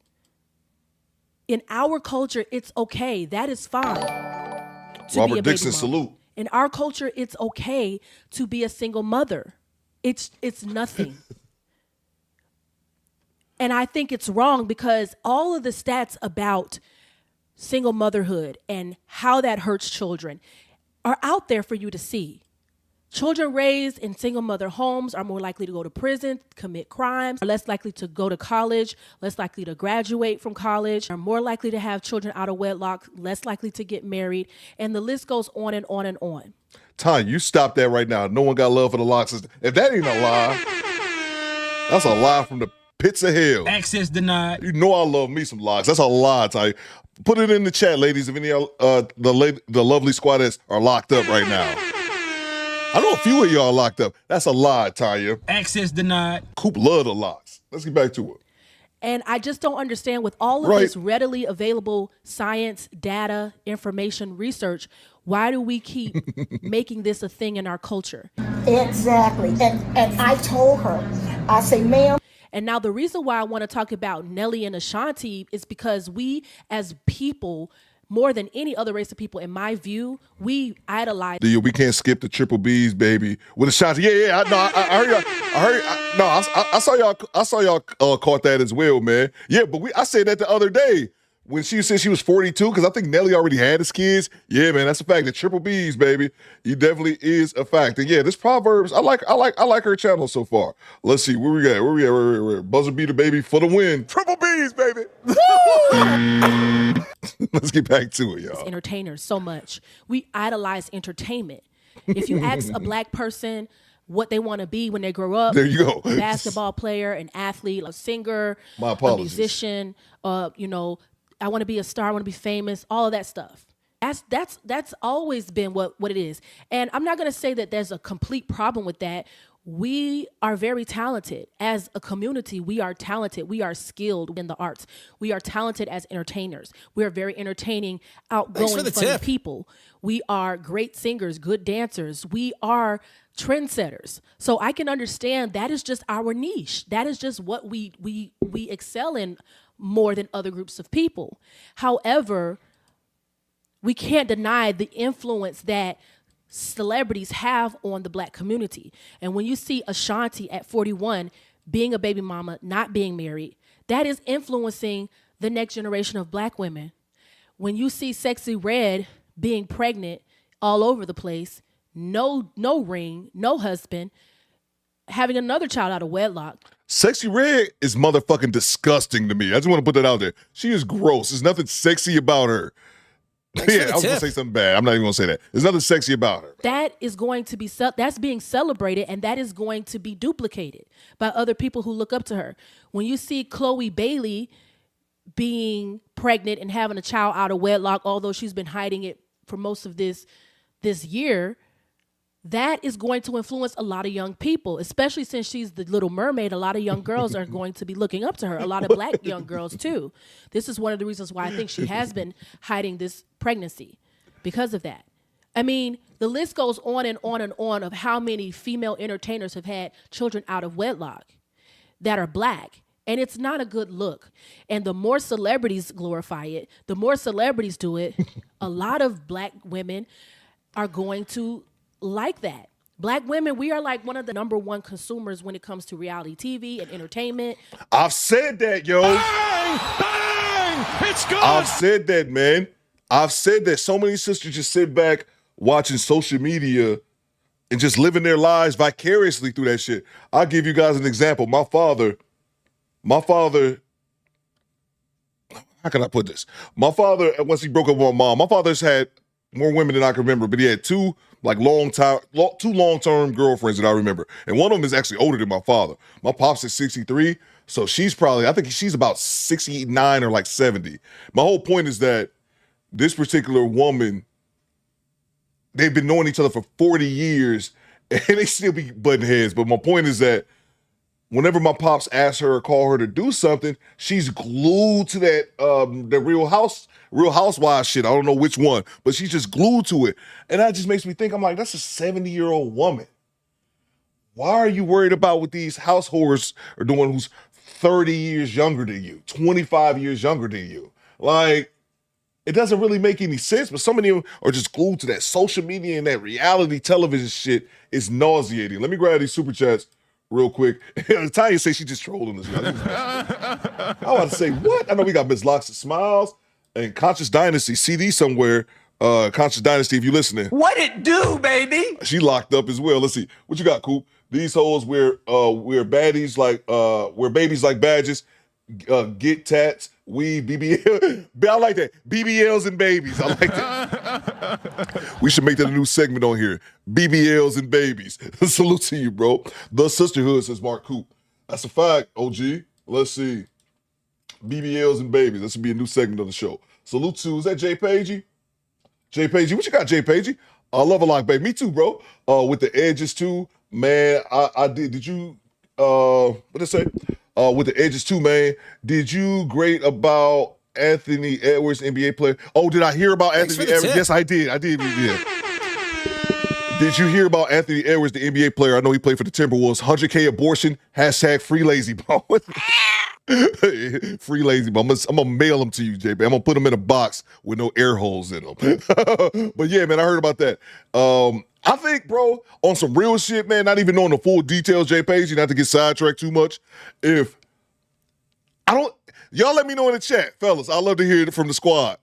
In our culture, it's okay. That is fine. Robert Dixon, salute. In our culture, it's okay to be a single mother. It's nothing. And I think it's wrong because all of the stats about single motherhood and how that hurts children are out there for you to see. Children raised in single mother homes are more likely to go to prison, commit crimes, are less likely to go to college, less likely to graduate from college, are more likely to have children out of wedlock, less likely to get married, and the list goes on and on and on. Tanya, you stop that right now. No one got love for the locks. If that ain't a lie, that's a lie from the pits of hell. Access denied. You know I love me some locks. That's a lie, Tanya. Put it in the chat, ladies, if any of the lovely squatters are locked up right now. I know a few of y'all locked up. That's a lie, Tanya. Access denied. Coop love the locks. Let's get back to it. And I just don't understand, with all of this readily available science, data, information, research, why do we keep making this a thing in our culture? Exactly. And I told her, I say, ma'am. And now the reason why I want to talk about Nelly and Ashanti is because we as people, more than any other race of people, in my view, we idolize. We can't skip the triple B's, baby. With Ashanti. Yeah. I saw y'all caught that as well, man. Yeah, but I said that the other day when she said she was 42, because I think Nelly already had his kids. Yeah, man, that's a fact. The triple B's, baby. He definitely is a fact. And yeah, this Proverbs, I like her channel so far. Let's see, where we at? Where? Buzzer beater, baby, for the win. Triple B's, baby. Let's get back to it, y'all. Entertainers so much. We idolize entertainment. If you ask a black person what they want to be when they grow up, there you go. A basketball player, an athlete, a singer, a musician, I want to be a star, I want to be famous, all of that stuff. That's always been what it is. And I'm not going to say that there's a complete problem with that. We are very talented. As a community, we are talented. We are skilled in the arts. We are talented as entertainers. We are very entertaining, outgoing, funny people. We are great singers, good dancers. We are trendsetters. So I can understand that is just our niche. That is just what we excel in more than other groups of people. However, we can't deny the influence that celebrities have on the black community. And when you see Ashanti at 41 being a baby mama, not being married, that is influencing the next generation of black women. When you see Sexy Red being pregnant all over the place, no ring, no husband, having another child out of wedlock. Sexy Red is motherfucking disgusting to me. I just want to put that out there. She is gross. There's nothing sexy about her. Yeah, I was going to say something bad. I'm not even going to say that. There's nothing sexy about her. That is going to be, that's being celebrated, and that is going to be duplicated by other people who look up to her. When you see Chloe Bailey being pregnant and having a child out of wedlock, although she's been hiding it for most of this year, that is going to influence a lot of young people, especially since she's the Little Mermaid. A lot of young girls are going to be looking up to her. A lot of black young girls, too. This is one of the reasons why I think she has been hiding this pregnancy, because of that. I mean, the list goes on and on and on of how many female entertainers have had children out of wedlock that are black. And it's not a good look. And the more celebrities glorify it, the more celebrities do it, a lot of black women are going to like that. Black women, we are like one of the number one consumers when it comes to reality TV and entertainment. I've said that, yo. Bang! Bang! It's good! I've said that, man. I've said that. So many sisters just sit back watching social media and just living their lives vicariously through that shit. I'll give you guys an example. My father, how can I put this? My father, once he broke up with my mom, my father's had more women than I can remember, but he had two long-term girlfriends that I remember. And one of them is actually older than my father. My pops is 63, so she's probably, I think she's about 69 or like 70. My whole point is that this particular woman, they've been knowing each other for 40 years, and they still be butting heads. But my point is that whenever my pops ask her or call her to do something, she's glued to that the Real Housewives shit. I don't know which one, but she's just glued to it. And that just makes me think, I'm like, that's a 70-year-old woman. Why are you worried about what these house whores are doing who's 30 years younger than you, 25 years younger than you? Like, it doesn't really make any sense, but some of them are just glued to that social media and that reality television shit. Is nauseating. Let me grab these super chats real quick. Tanya say she just trolling us. I want to say, what? I know we got Ms. Locks and Smiles and Conscious Dynasty CD somewhere. Conscious Dynasty, if you listening. What it do, baby? She locked up as well. Let's see. What you got, Coop? These hoes wear baddies like wear babies like badges, get tats, weed, BBL. I like that. BBLs and babies. I like that. We should make that a new segment on here. BBLs and babies. Salute to you, bro. The sisterhood, says Mark Coop. That's a fact, OG. Let's see. BBLs and babies. That should be a new segment on the show. Salute to, is that Jay Pagey? Jay Pagey, what you got, Jay Pagey? Love a lock, baby. Me too, bro. With the edges too, man. I did. Did you? What did I say? With the edges too, man. Did you grade about Anthony Edwards, NBA player? Oh, did I hear about Anthony Edwards? Yes, I did. I did. Yeah. Did you hear about Anthony Edwards, the NBA player? I know he played for the Timberwolves. 100K abortion. # free lazy bone. Free lazy bone. I'm gonna mail them to you, JB. I'm gonna put them in a box with no air holes in them. But yeah, man, I heard about that. I think, bro, on some real shit, man, not even knowing the full details, Jay Page, not to get sidetracked too much. Y'all let me know in the chat, fellas. I'd love to hear it from the squad.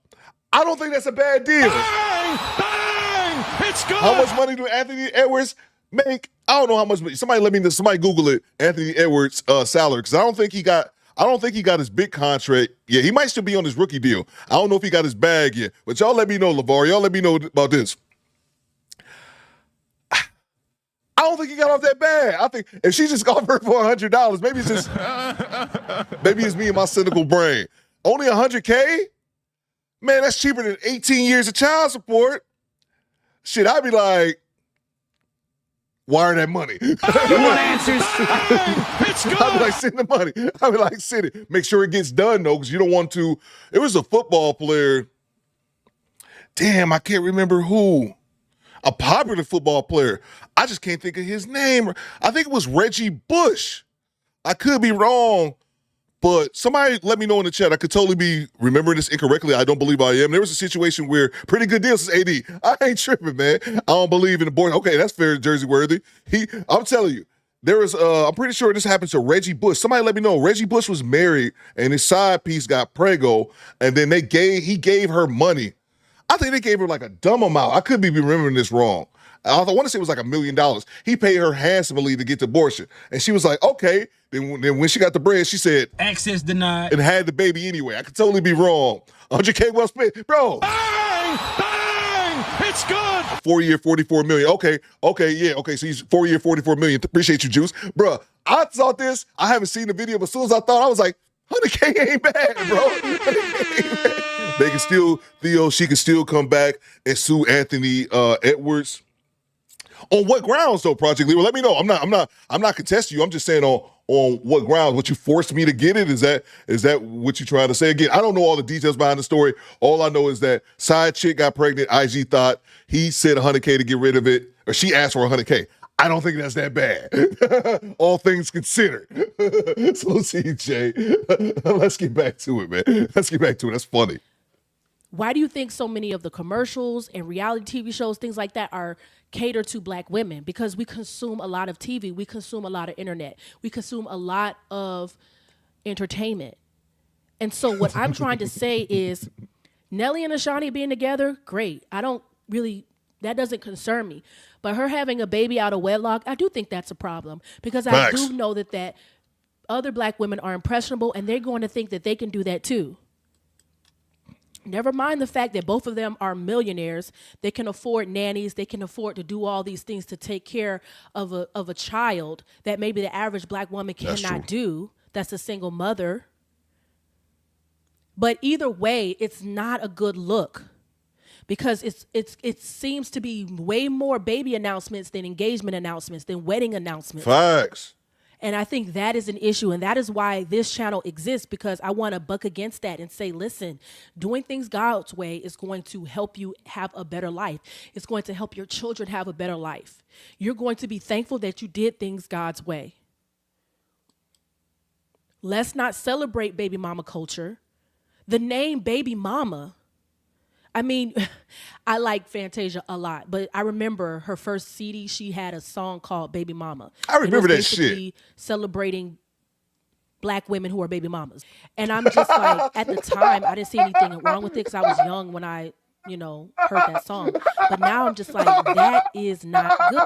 I don't think that's a bad deal. Bang! Bang! It's good. How much money do Anthony Edwards make? I don't know how much. Somebody let me know. Somebody Google it. Anthony Edwards' salary, because I don't think he got his big contract yet. He might still be on his rookie deal. I don't know if he got his bag yet. But y'all let me know, LeVar. Y'all let me know about this. I don't think he got off that bad. I think if she just offered for $100, maybe it's me and my cynical brain. Only $100K? Man, that's cheaper than 18 years of child support. Shit, I'd be like, wire that money. You want answers? It's good. I'd be like, send the money. I'd be like, send it. Make sure it gets done, though, because you don't want to. It was a football player. Damn, I can't remember who. A popular football player. I just can't think of his name. I think it was Reggie Bush. I could be wrong, but somebody let me know in the chat. I could totally be remembering this incorrectly. I don't believe I am. There was a situation where pretty good deal, says AD. I ain't tripping, man. I don't believe in the boy. Okay, that's fair, Jersey worthy. I'm telling you, there was. I'm pretty sure this happened to Reggie Bush. Somebody let me know. Reggie Bush was married, and his side piece got prego, and then he gave her money. I think they gave her like a dumb amount. I could be remembering this wrong. I want to say it was like $1 million. He paid her handsomely to get the abortion. And she was like, okay. Then when she got the bread, she said, access denied. And had the baby anyway. I could totally be wrong. 100K well spent. Bro. Bang! Bang! It's good. 4-year, $44 million. Okay, yeah. Okay, so he's 4-year, $44 million. Appreciate you, Juice. Bro, I thought this. I haven't seen the video, but as soon as I thought, I was like, 100K ain't bad, bro. 100K ain't bad. They can still, Theo, she can still come back and sue Anthony Edwards. On what grounds, though, Project Leader? Let me know. I'm not contesting you. I'm just saying on what grounds. What, you forced me to get it? Is that what you trying to say? Again, I don't know all the details behind the story. All I know is that side chick got pregnant. IG thought he said 100K to get rid of it, or she asked for 100K. I don't think that's that bad. All things considered. So CJ, let's get back to it, man. Let's get back to it. That's funny. Why do you think so many of the commercials and reality TV shows, things like that, are catered to Black women? Because we consume a lot of TV. We consume a lot of internet. We consume a lot of entertainment. And so what I'm trying to say is Nelly and Ashanti being together, great. That doesn't concern me. But her having a baby out of wedlock, I do think that's a problem. Because Facts. I do know that other Black women are impressionable, and they're going to think that they can do that too. Never mind the fact that both of them are millionaires. They can afford nannies. They can afford to do all these things to take care of a child that maybe the average Black woman cannot do. That's a single mother. But either way, it's not a good look, because it seems to be way more baby announcements than engagement announcements, than wedding announcements. Facts. And I think that is an issue, and that is why this channel exists, because I want to buck against that and say, listen, doing things God's way is going to help you have a better life. It's going to help your children have a better life. You're going to be thankful that you did things God's way. Let's not celebrate baby mama culture. The name baby mama, I mean, I like Fantasia a lot, but I remember her first CD, she had a song called Baby Mama. I remember that shit. Celebrating Black women who are baby mamas. And I'm just like, at the time, I didn't see anything wrong with it because I was young when I heard that song. But now I'm just like, that is not good.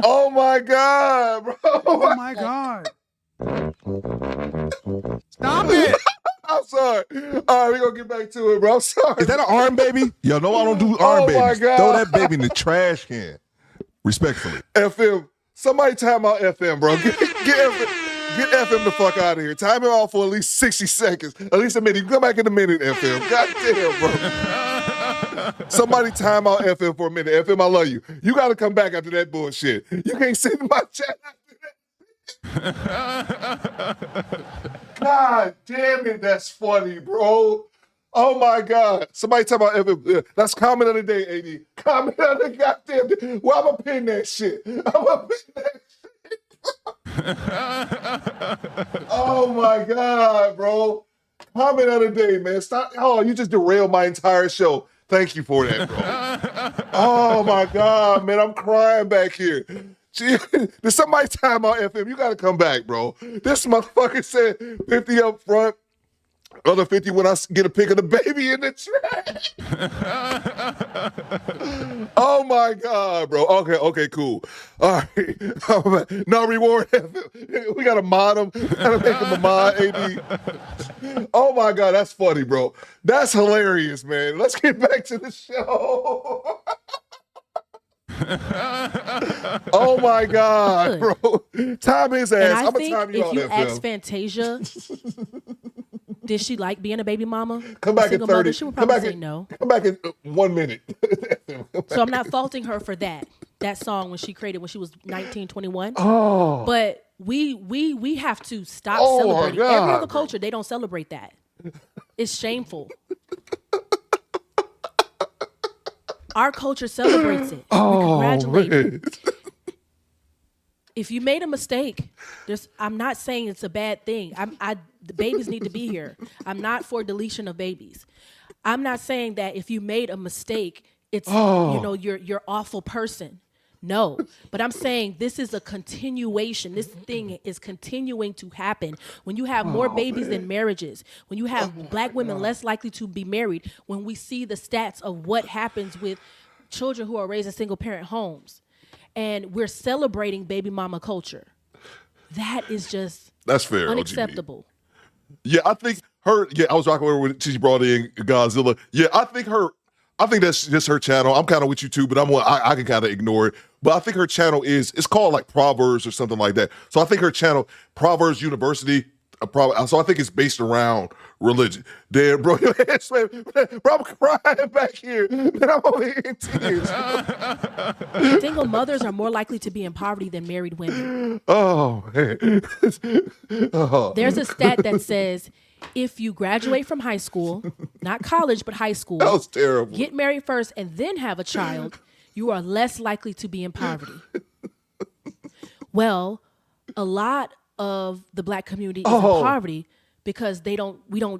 Oh my God, bro. Oh my God. Stop it. I'm sorry. All right, we're going to get back to it, bro. I'm sorry. Is that an arm baby? Yo, no, I don't do arm babies. My God. Throw that baby in the trash can. Respectfully. FM. Somebody time out FM, bro. Get FM the fuck out of here. Time it off for at least 60 seconds. At least a minute. You come back in a minute, FM. God damn, bro. Somebody time out FM for a minute. FM, I love you. You got to come back after that bullshit. You can't sit in my chat after that. God damn it, that's funny, bro. Oh my God. Somebody talk about FM. That's comment of the day, AD. Comment of the goddamn day. Well, I'm going to pin that shit. Oh my God, bro. Comment of the day, man. Stop. Oh, you just derailed my entire show. Thank you for that, bro. Oh my God, man. I'm crying back here. Did somebody time out FM? You got to come back, bro. This motherfucker said 50 up front. Other 50 when I get a pic of the baby in the trash. Oh my God, bro. Okay, cool. All right. No reward. We got to mod him. We got to make him a mod, AD. Oh my God, that's funny, bro. That's hilarious, man. Let's get back to the show. Oh my God, bro. Time his ass. I'm going to time you out, if you FM. ask Fantasia, did she like being a baby mama? Come back in 30. Mother, she would probably say no. Come back in 1 minute. So I'm not faulting her for that song when she created when she was 19, 21. Oh. But we have to stop Oh, celebrating. my God, Every other bro. culture, they don't celebrate that. It's shameful. Our culture celebrates it. We congratulate you. If you made a mistake, I'm not saying it's a bad thing. The babies need to be here. I'm not for deletion of babies. I'm not saying that if you made a mistake, it's you're awful person. No, but I'm saying this is a continuation. This thing is continuing to happen. When you have more babies than marriages, when you have black women less likely to be married, when we see the stats of what happens with children who are raised in single parent homes, and we're celebrating baby mama culture, that is just That's fair. unacceptable. OGB. Yeah, I think her. Yeah, I was rocking with her when she brought in Godzilla. Yeah, I think that's just her channel. I'm kind of with you too, but I can kind of ignore it. But I think her channel it's called like Proverbs or something like that. So I think her channel, Proverbs University. So I think it's based around religion. Damn, bro, bro, I'm crying back here. Man, I'm over here in tears. Single mothers are more likely to be in poverty than married women. Oh, man. Oh. There's a stat that says if you graduate from high school, not college, but high school, that was terrible. Get married first and then have a child, you are less likely to be in poverty. Well, a lot of the black community is in poverty because we don't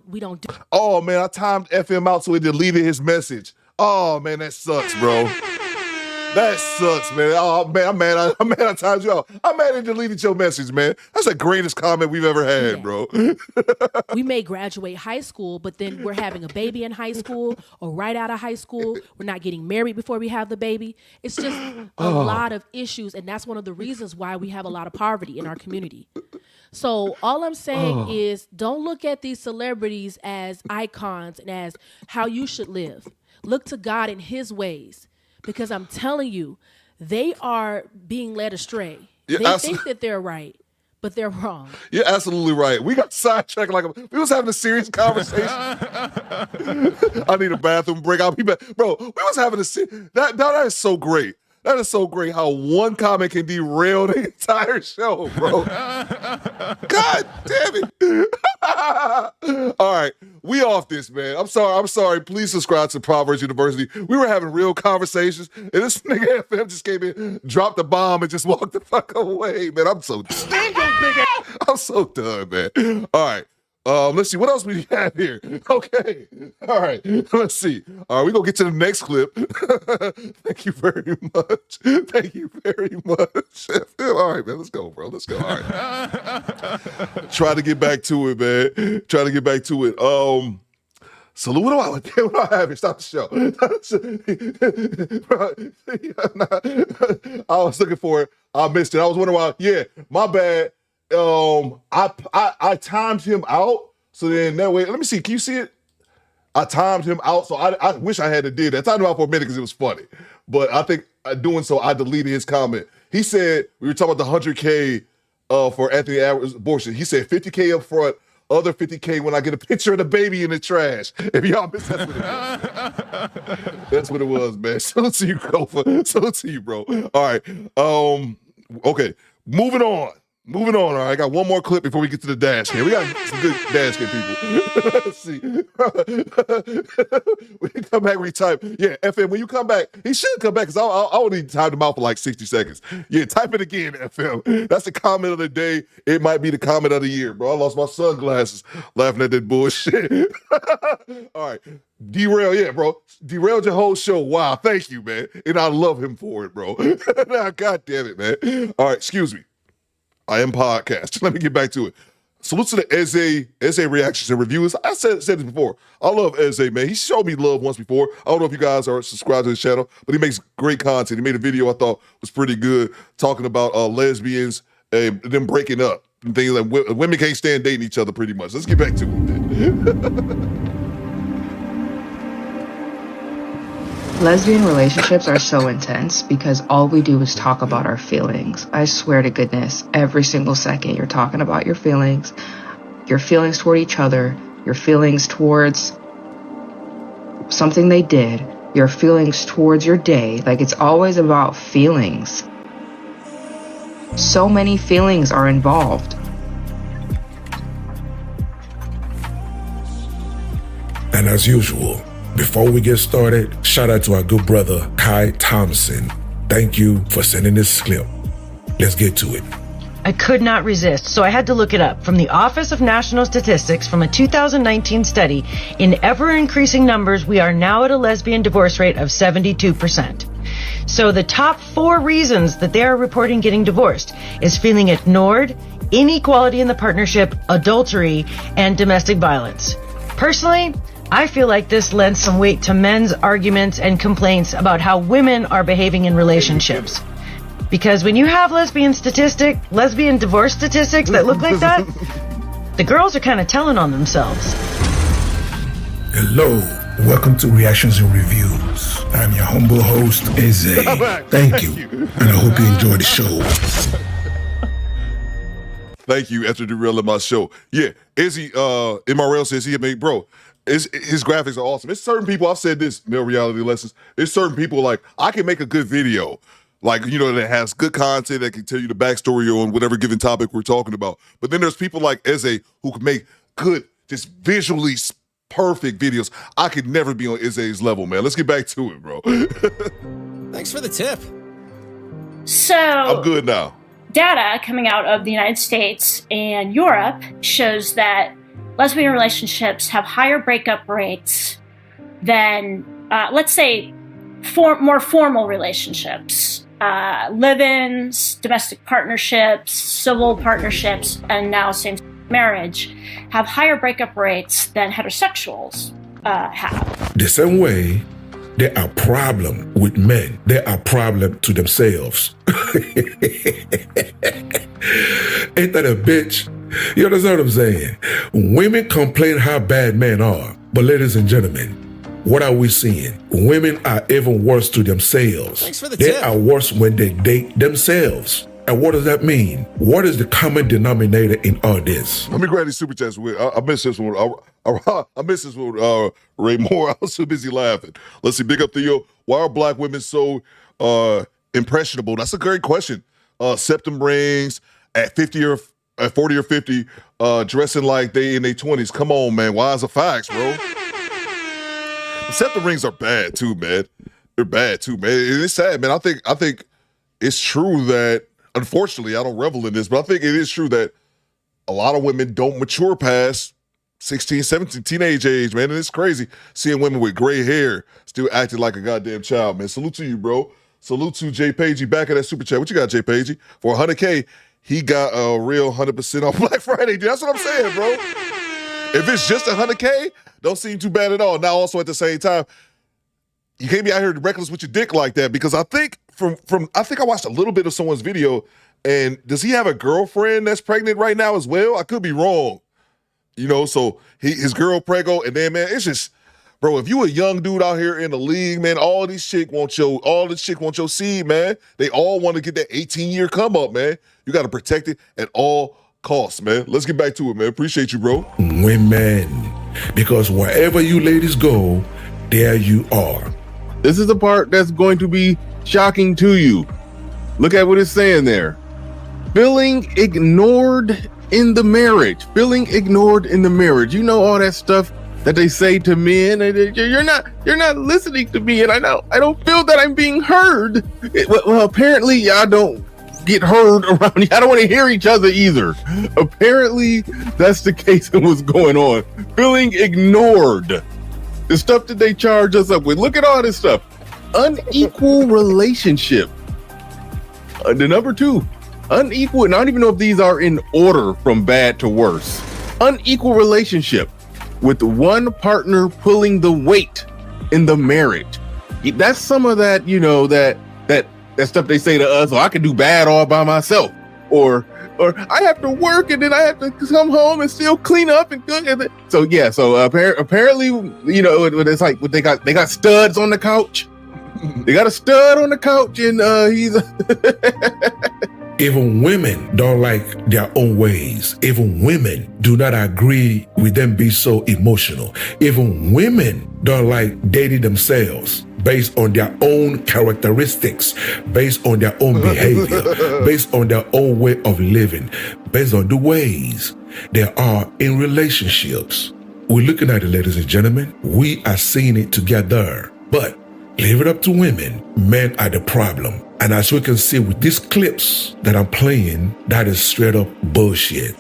do. Oh man, I timed FM out so it deleted his message. Oh man, that sucks, bro. That sucks, man. Oh man, I'm mad I timed you out. I'm mad it deleted your message, man. That's the greatest comment we've ever had, bro. We may graduate high school, but then we're having a baby in high school or right out of high school. We're not getting married before we have the baby. It's just a lot of issues, and that's one of the reasons why we have a lot of poverty in our community. So all I'm saying is don't look at these celebrities as icons and as how you should live. Look to God in his ways. Because I'm telling you, they are being led astray. Yeah, they think that they're right, but they're wrong. You're absolutely right. We got sidetracked we was having a serious conversation. I need a bathroom break. I'll be back. Bro, we was having that is so great. That is so great how one comment can derail the entire show, bro. God damn it. All right, we off this, man. I'm sorry. Please subscribe to Proverbs University. We were having real conversations, and this nigga FM just came in, dropped the bomb, and just walked the fuck away, man. I'm so done. I'm so done, man. All right. Let's see. What else we have here? Okay. All right. Let's see. All right. We're going to get to the next clip. Thank you very much. Thank you very much. All right, man. Let's go, bro. Let's go. All right. Try to get back to it, man. Try to get back to it. Salute. What do I have here? Stop the show. I was looking for it. I missed it. I was wondering why. Yeah, my bad. I timed him out. So then that way, let me see. Can you see it? I timed him out. So I wish I had to did that. I timed him out for a minute because it was funny. But I think doing so, I deleted his comment. He said, we were talking about the $100K for Anthony Edwards abortion. He said $50K up front, other $50K when I get a picture of the baby in the trash. If y'all missed, that's what it was. That's what it was, man. Salute to you, Kofa. Salute to you, bro. All right. Okay. Moving on. All right. I got one more clip before we get to the dash cam. We got some good dash cam people. Let's see. When you come back, retype. Yeah, FM, when you come back, he should come back because I only timed him out for like 60 seconds. Yeah, type it again, FM. That's the comment of the day. It might be the comment of the year, bro. I lost my sunglasses laughing at that bullshit. All right. Derail, yeah, bro. Derailed your whole show. Wow, thank you, man. And I love him for it, bro. God damn it, man. All right, excuse me. I am podcast. Let me get back to it. Salute to the Eze reactions and reviews. I said this before. I love Eze, man. He showed me love once before. I don't know if you guys are subscribed to his channel, but he makes great content. He made a video I thought was pretty good talking about lesbians and them breaking up and things like women can't stand dating each other pretty much. Let's get back to it, man. Lesbian relationships are so intense because all we do is talk about our feelings. I swear to goodness, every single second you're talking about your feelings toward each other, your feelings towards something they did, your feelings towards your day. Like, it's always about feelings. So many feelings are involved. And as usual, before we get started, shout out to our good brother, Kai Thompson. Thank you for sending this clip. Let's get to it. I could not resist, so I had to look it up. From the Office of National Statistics, from a 2019 study, in ever-increasing numbers, we are now at a lesbian divorce rate of 72%. So the top 4 reasons that they are reporting getting divorced is feeling ignored, inequality in the partnership, adultery, and domestic violence. Personally, I feel like this lends some weight to men's arguments and complaints about how women are behaving in relationships. Because when you have lesbian divorce statistics that look like that, the girls are kind of telling on themselves. Hello, welcome to Reactions and Reviews. I'm your humble host, Eze. Thank you, and I hope you enjoy the show. Thank you, after derailing my show. Yeah, Izzy, MRL says bro, his graphics are awesome. It's certain people, I've said this, Male Reality Lessons, there's certain people like, I can make a good video, like, you know, that has good content that can tell you the backstory on whatever given topic we're talking about. But then there's people like Eze who can make good, just visually perfect videos. I could never be on Eze's level, man. Let's get back to it, bro. Thanks for the tip. So I'm good now. Data coming out of the United States and Europe shows that lesbian relationships have higher breakup rates than, let's say, more formal relationships. Live-ins, domestic partnerships, civil partnerships, and now same-sex marriage have higher breakup rates than heterosexuals have. The same way, there are problems with men. There are problems to themselves. Ain't that a bitch? You understand what I'm saying? Women complain how bad men are. But ladies and gentlemen, what are we seeing? Women are even worse to themselves. Thanks for the They tip. are worse when they date themselves. And what does that mean? What is the common denominator in all this? Let me grab these super chats. I missed this one. I missed this one, Ray Moore. I was so busy laughing. Let's see. Big up Theo. Why are black women so impressionable? That's a great question. Septum rings at 50 or at 40 or 50, dressing like they in their 20s. Come on, man. Why is the facts, bro? Septum rings are bad too, man. They're bad too, man. It's sad, man. I think it's true that, unfortunately, I don't revel in this, but I think it is true that a lot of women don't mature past 16, 17, teenage age, man. And it's crazy seeing women with gray hair still acting like a goddamn child, man. Salute to you, bro. Salute to Jay Pagey back at that super chat. What you got, Jay Pagey? For 100K, he got a real 100% off Black Friday. Dude, that's what I'm saying, bro. If it's just 100K, don't seem too bad at all. Now, also at the same time, you can't be out here reckless with your dick like that, because I think I think I watched a little bit of someone's video, and does he have a girlfriend that's pregnant right now as well? I could be wrong. You know, so his girl preggo, and then, man, it's just, bro, if you a young dude out here in the league, man, all this chick want your seed, man. They all want to get that 18-year come up, man. You got to protect it at all costs, man. Let's get back to it, man. Appreciate you, bro. Women, because wherever you ladies go, there you are. This is the part that's going to be shocking to you. Look at what it's saying there. Feeling ignored in the marriage. Feeling ignored in the marriage. You know all that stuff that they say to men. You're not listening to me, and I don't feel that I'm being heard. Well, apparently y'all don't get heard around. I don't want to hear each other either. Apparently that's the case of what's going on. Feeling ignored. The stuff that they charge us up with. Look at all this stuff. Unequal relationship. The number 2. Unequal, and I don't even know if these are in order from bad to worse. Unequal relationship with one partner pulling the weight in the marriage. That's some of that, you know, that stuff they say to us, oh, I can do bad all by myself. Or I have to work and then I have to come home and still clean up and cook. So yeah, so apparently, you know, it's like they got studs on the couch. They got a stud on the couch, and he's. Even women don't like their own ways. Even women do not agree with them being so emotional. Even women don't like dating themselves based on their own characteristics, based on their own behavior, based on their own way of living, based on the ways they are in relationships. We're looking at it, ladies and gentlemen. We are seeing it together. But leave it up to women. Men are the problem. And as we can see with these clips that I'm playing, that is straight up bullshit.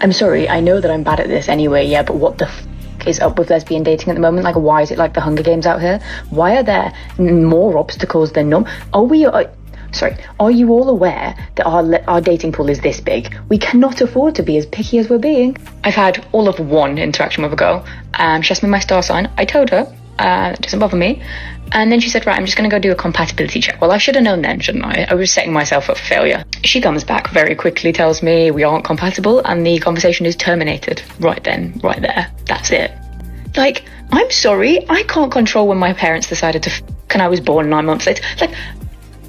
I'm sorry, I know that I'm bad at this anyway, yeah, but what the is up with lesbian dating at the moment? Like, why is it like the Hunger Games out here? Why are there more obstacles than none? Are you all aware that our dating pool is this big? We cannot afford to be as picky as we're being. I've had all of one interaction with a girl. She asked me my star sign. I told her, it doesn't bother me. And then she said, right, I'm just going to go do a compatibility check. Well, I should have known then, shouldn't I? I was setting myself up for failure. She comes back very quickly, tells me we aren't compatible, and the conversation is terminated. Right then, right there. That's it. Like, I'm sorry, I can't control when my parents decided to and I was born 9 months later. Like,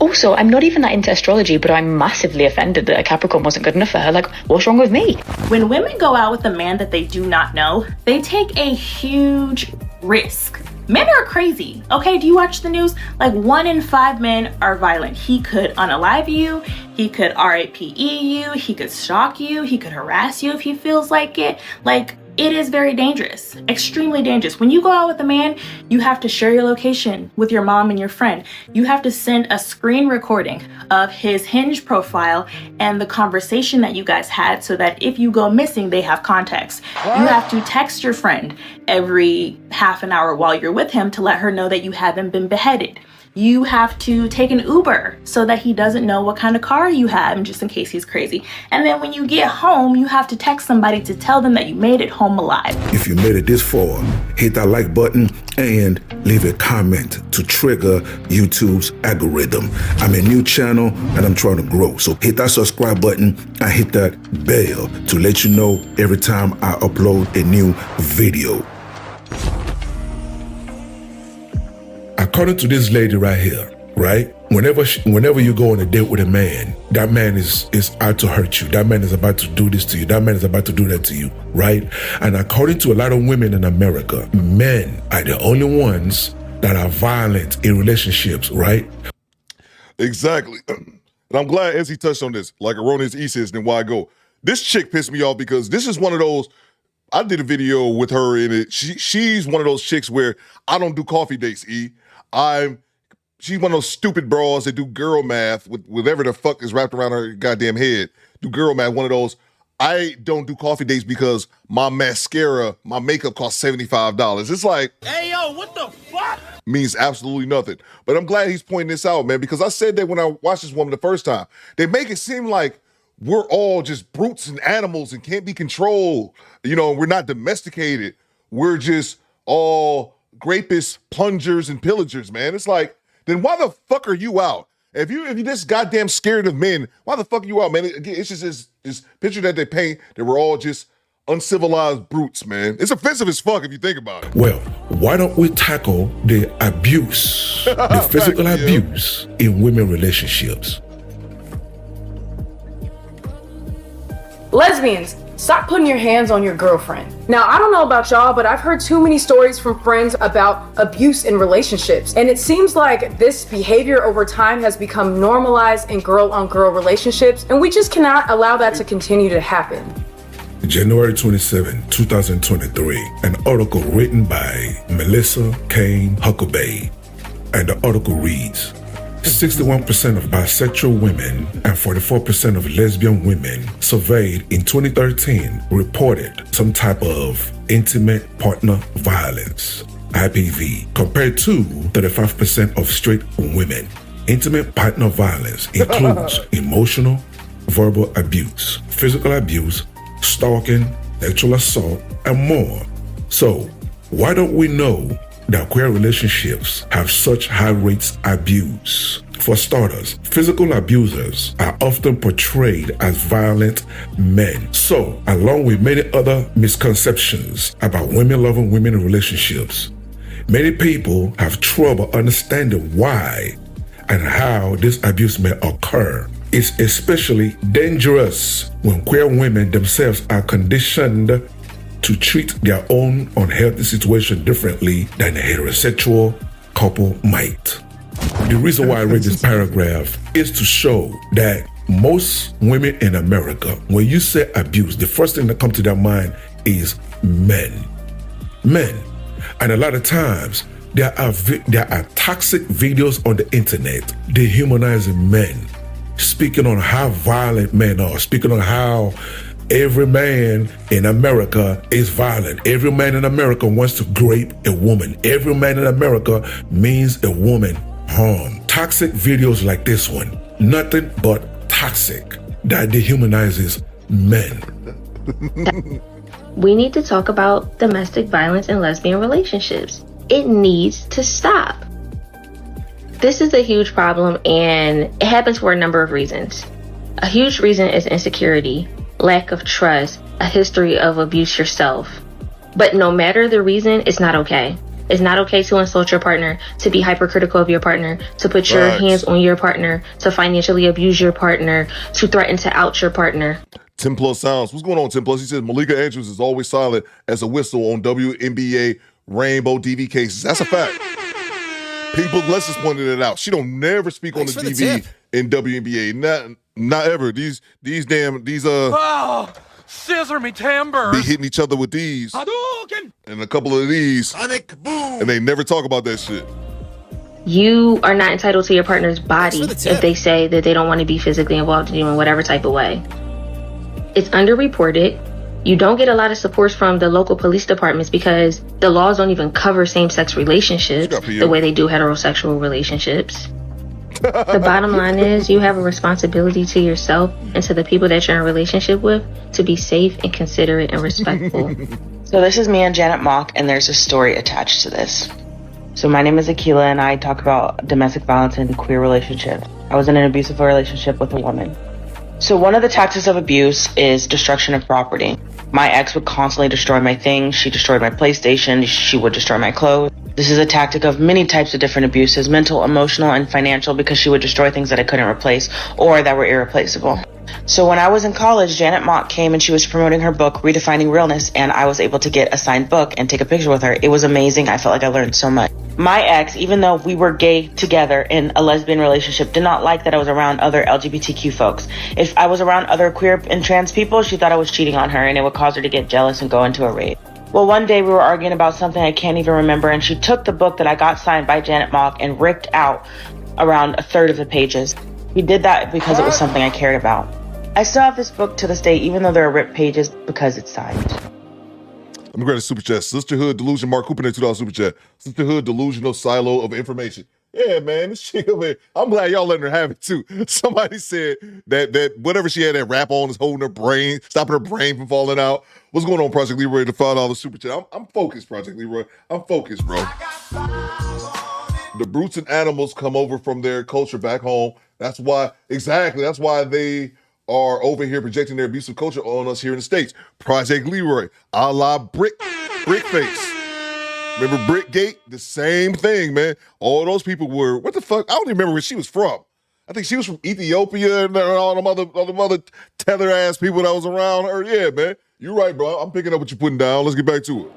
also, I'm not even that into astrology, but I'm massively offended that a Capricorn wasn't good enough for her. Like, what's wrong with me? When women go out with a man that they do not know, they take a huge risk. Men are crazy, okay? Do you watch the news? Like 1 in 5 men are violent. He could unalive you, he could RAPE you, he could stalk you, he could harass you if he feels like it. Like, it is very dangerous, extremely dangerous. When you go out with a man, you have to share your location with your mom and your friend. You have to send a screen recording of his Hinge profile and the conversation that you guys had so that if you go missing, they have context. You have to text your friend every half an hour while you're with him to let her know that you haven't been beheaded. You have to take an Uber so that he doesn't know what kind of car you have, just in case he's crazy. And then when you get home, you have to text somebody to tell them that you made it home alive. If you made it this far, hit that like button and leave a comment to trigger YouTube's algorithm. I'm a new channel and I'm trying to grow. So hit that subscribe button and hit that bell to let you know every time I upload a new video. According to this lady right here, right? Whenever you go on a date with a man, that man is out to hurt you. That man is about to do this to you. That man is about to do that to you, right? And according to a lot of women in America, men are the only ones that are violent in relationships, right? Exactly. And I'm glad Ezzy touched on this. Like Erroneous E says, then why go? This chick pissed me off because this is one of those, I did a video with her in it. She's one of those chicks where I don't do coffee dates, E. She's one of those stupid bras that do girl math with whatever the fuck is wrapped around her goddamn head. Do girl math, one of those, I don't do coffee dates because my mascara, my makeup costs $75. It's like, Hey, yo, what the fuck? means absolutely nothing. But I'm glad he's pointing this out, man, because I said that when I watched this woman the first time. They make it seem like we're all just brutes and animals and can't be controlled. You know, we're not domesticated. We're just all rapists, plungers, and pillagers, man. It's like, then why the fuck are you out? If you're this goddamn scared of men, why the fuck are you out, man? Again, it's just this picture that they paint that we're all just uncivilized brutes, man. It's offensive as fuck if you think about it. Well, why don't we tackle the abuse, the physical abuse in women relationships? Lesbians, stop putting your hands on your girlfriend. Now, I don't know about y'all, but I've heard too many stories from friends about abuse in relationships. And it seems like this behavior over time has become normalized in girl-on-girl relationships, and we just cannot allow that to continue to happen. January 27, 2023, an article written by Melissa Kane Huckabee. And the article reads, 61% of bisexual women and 44% of lesbian women surveyed in 2013 reported some type of intimate partner violence, IPV, compared to 35% of straight women. Intimate partner violence includes emotional, verbal abuse, physical abuse, stalking, sexual assault, and more. So, why don't we know that queer relationships have such high rates of abuse? For starters, physical abusers are often portrayed as violent men. So, along with many other misconceptions about women loving women in relationships, many people have trouble understanding why and how this abuse may occur. It's especially dangerous when queer women themselves are conditioned to treat their own unhealthy situation differently than a heterosexual couple might. The reason why I read this paragraph is to show that most women in America, when you say abuse, the first thing that comes to their mind is men. Men. And a lot of times, there are toxic videos on the internet dehumanizing men, speaking on how violent men are, speaking on how every man in America is violent. Every man in America wants to rape a woman. Every man in America means a woman harm. Toxic videos like this one, nothing but toxic, that dehumanizes men. We need to talk about domestic violence in lesbian relationships. It needs to stop. This is a huge problem, and it happens for a number of reasons. A huge reason is insecurity, lack of trust, a history of abuse yourself. But no matter the reason, it's not okay. It's not okay to insult your partner, to be hypercritical of your partner, to put your hands on your partner, to financially abuse your partner, to threaten to out your partner. 10 Plus Sounds. What's going on, 10 Plus? He says Malika Andrews is always silent as a whistle on WNBA Rainbow DV cases. That's a fact. Pink Book Lessons pointed it out. She don't never speak on the DV in WNBA. Not ever. These Oh, scissor me timber. be hitting each other with these. Hadouken! And a couple of these. Sonic boom. And they never talk about that shit. You are not entitled to your partner's body if they say that they don't want to be physically involved in you in whatever type of way. It's underreported. You don't get a lot of support from the local police departments because the laws don't even cover same-sex relationships the way they do heterosexual relationships. The bottom line is you have a responsibility to yourself and to the people that you're in a relationship with to be safe and considerate and respectful. So this is me and Janet Mock, and there's a story attached to this. So my name is Akila, and I talk about domestic violence in queer relationships. I was in an abusive relationship with a woman. So one of the tactics of abuse is destruction of property. My ex would constantly destroy my things. She destroyed my PlayStation. She would destroy my clothes. This is a tactic of many types of different abuses, mental, emotional, and financial, because she would destroy things that I couldn't replace or that were irreplaceable. So when I was in college, Janet Mock came and she was promoting her book, Redefining Realness, and I was able to get a signed book and take a picture with her. It was amazing. I felt like I learned so much. My ex, even though we were gay together in a lesbian relationship, did not like that I was around other LGBTQ folks. If I was around other queer and trans people, she thought I was cheating on her, and it would cause her to get jealous and go into a rage. Well, one day we were arguing about something I can't even remember, and she took the book that I got signed by Janet Mock and ripped out around a third of the pages. She did that because it was something I cared about. I still have this book to this day, even though there are ripped pages, because it's signed. Let me grab a super chat. Sisterhood Delusion, Mark Cooper, $2 super chat. Sisterhood Delusional Silo of Information. Yeah, man, this chick over here, I'm glad y'all letting her have it too. Somebody said that whatever she had that wrap on is holding her brain, stopping her brain from falling out. What's going on, Project Leroy? The $5 super chat. I'm focused, Project Leroy. I'm focused, bro. The brutes and animals come over from their culture back home. That's why they are over here projecting their abusive culture on us here in the States. Project Leroy, a la Brick Face. Remember Brickgate? The same thing, man. All those people were, what the fuck? I don't even remember where she was from. I think she was from Ethiopia and all them other tether ass people that was around her. Yeah, man. You're right, bro. I'm picking up what you're putting down. Let's get back to it.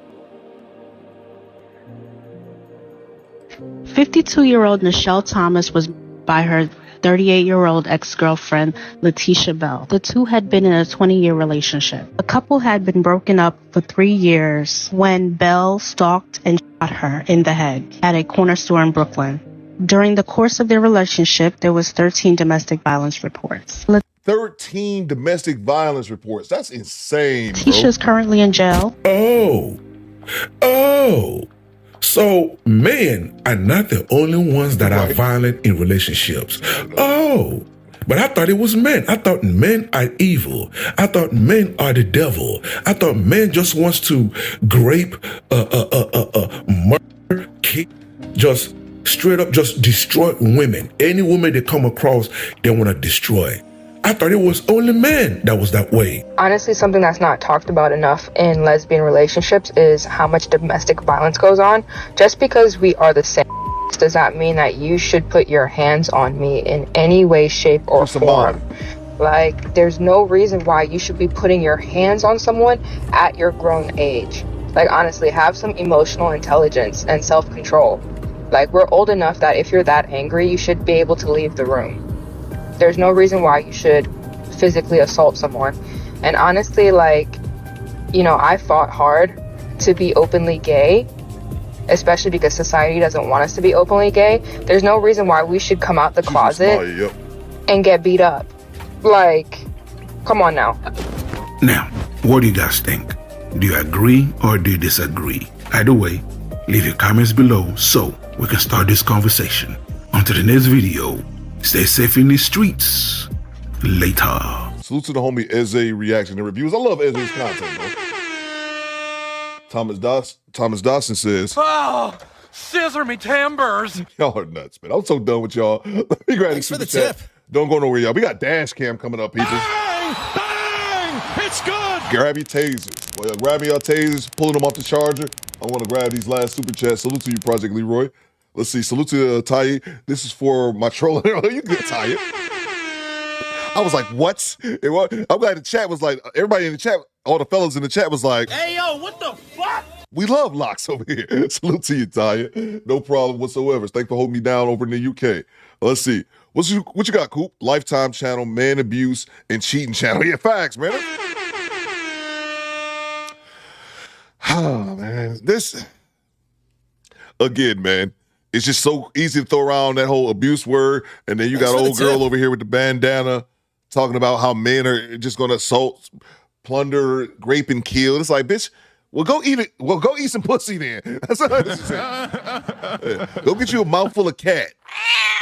52-year-old Nichelle Thomas was by her 38-year-old ex-girlfriend, Letitia Bell. The two had been in a 20-year relationship. The couple had been broken up for 3 years when Bell stalked and shot her in the head at a corner store in Brooklyn. During the course of their relationship, there was 13 domestic violence reports. 13 domestic violence reports. That's insane, bro. Letitia's currently in jail. Oh. So men are not the only ones that are violent in relationships. Oh, but I thought it was men. I thought men are evil. I thought men are the devil. I thought men just wants to grape, murder, kill, just straight up just destroy women. Any woman they come across, they want to destroy. I thought it was only men that was that way. Honestly, something that's not talked about enough in lesbian relationships is how much domestic violence goes on. Just because we are the same does not mean that you should put your hands on me in any way, shape, or form. Like, there's no reason why you should be putting your hands on someone at your grown age. Like, honestly, have some emotional intelligence and self-control. Like, we're old enough that if you're that angry, you should be able to leave the room. There's no reason why you should physically assault someone. And honestly, like, you know, I fought hard to be openly gay, especially because society doesn't want us to be openly gay. There's no reason why we should come out the closet and get beat up. Like, come on now. Now, what do you guys think? Do you agree or do you disagree? Either way, leave your comments below so we can start this conversation. Until the next video, stay safe in the streets. Later. Salute to the homie Eze reaction and reviews. I love Eze's content, bro. Thomas Dawson says, Oh, scissor me timbers. Y'all are nuts, man. I'm so done with y'all. Let me grab this super chat. Don't go nowhere, y'all. We got dash cam coming up, people. Bang! Bang! It's good! Grab your tasers. Well, grab your tasers, pulling them off the charger. I want to grab these last super chats. Salute to you, Project Leroy. Let's see. Salute to Ty. This is for my trolling. You good, Ty? I was like, what? I'm glad the chat was like, everybody in the chat, all the fellas in the chat was like, Hey, yo, what the fuck? we love locks over here. Salute to you, Ty. No problem whatsoever. Thanks for holding me down over in the UK. Let's see. What you got, Coop? Lifetime channel, man abuse, and cheating channel. Yeah, facts, man. Oh, man. This, again, man. It's just so easy to throw around that whole abuse word, and then you got old girl over here with the bandana talking about how men are just going to assault, plunder, rape, and kill. It's like, bitch, well, go eat it. Well, go eat some pussy then. That's what I'm saying. Yeah. Go get you a mouthful of cat.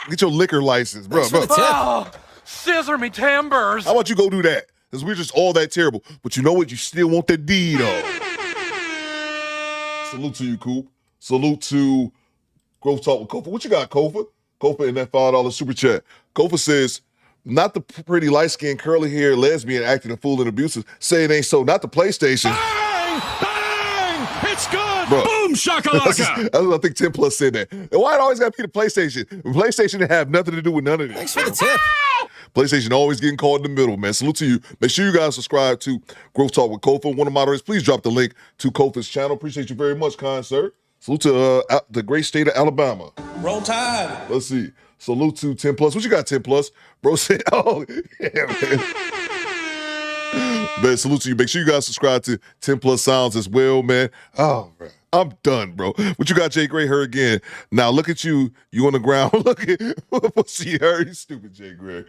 Get your liquor license, bro. Oh, scissor me timbers. How about you go do that? Because we're just all that terrible. But you know what? You still want that D, though. Salute to you, Coop. Salute to Growth Talk with Kofa. What you got, Kofa? Kofa in that $5 super chat. Kofa says, not the pretty light-skinned, curly-haired lesbian acting a fool and abusive. Say it ain't so. Not the PlayStation. Bang! Bang! It's good! Bro. Boom shakalaka! That's what I think 10 Plus said that. And why it always got to be the PlayStation? PlayStation didn't have nothing to do with none of this. Thanks for the tip. PlayStation always getting caught in the middle, man. Salute to you. Make sure you guys subscribe to Growth Talk with Kofa. One of the moderators, please drop the link to Kofa's channel. Appreciate you very much, kind sir. Salute to the great state of Alabama. Roll Tide. Let's see. Salute to 10 Plus. What you got, 10 Plus? Bro said, oh, yeah, man. Man, salute to you. Make sure you guys subscribe to 10 Plus Sounds as well, man. Oh, man. I'm done, bro. What you got, Jay Gray? Her again. Now look at you. You on the ground. Look at what she heard. You stupid Jay Gray.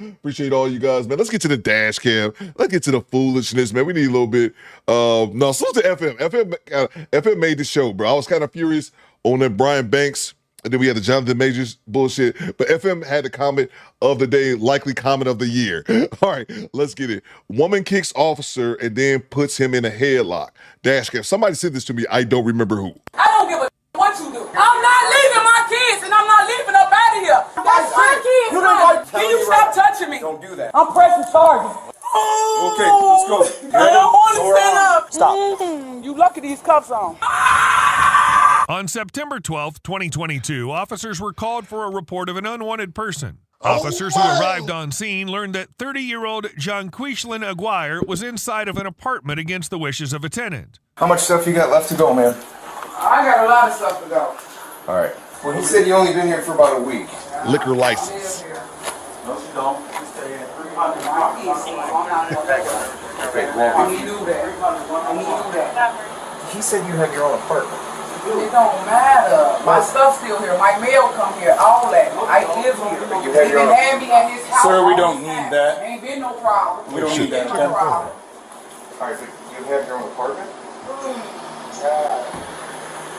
Appreciate all you guys, man. Let's get to the dash cam. Let's get to the foolishness, man. We need a little bit. No, salute to FM. FM made the show, bro. I was kind of furious on that Brian Banks. And then we had the Johnathan Majors bullshit. But FM had the comment of the day, likely comment of the year. All right, let's get it. Woman kicks officer and then puts him in a headlock. Dash cam. Somebody said this to me. I don't remember who. I don't give a what you do. I'm not leaving my kids, and I'm not leaving up out of here. That's my kids. Can you stop touching me? Don't do that. I'm pressing charges. Okay, let's go. I don't want to stand up. Stop. You lucky these cuffs on. On September 12th, 2022, officers were called for a report of an unwanted person. Officers who arrived on scene learned that 30-year-old Johnathan Aguirre was inside of an apartment against the wishes of a tenant. How much stuff you got left to go, man? I got a lot of stuff to go. All right. Well, he said you only been here for about a week. Liquor license. No, you don't. He knew that. He said you have your own apartment. It don't matter. My stuff's still here. My mail come here. All that. I live here. He been had me at his house. Sir, we don't need that. Ain't been no problem. We don't need that. No problem. All right, but you have your own apartment?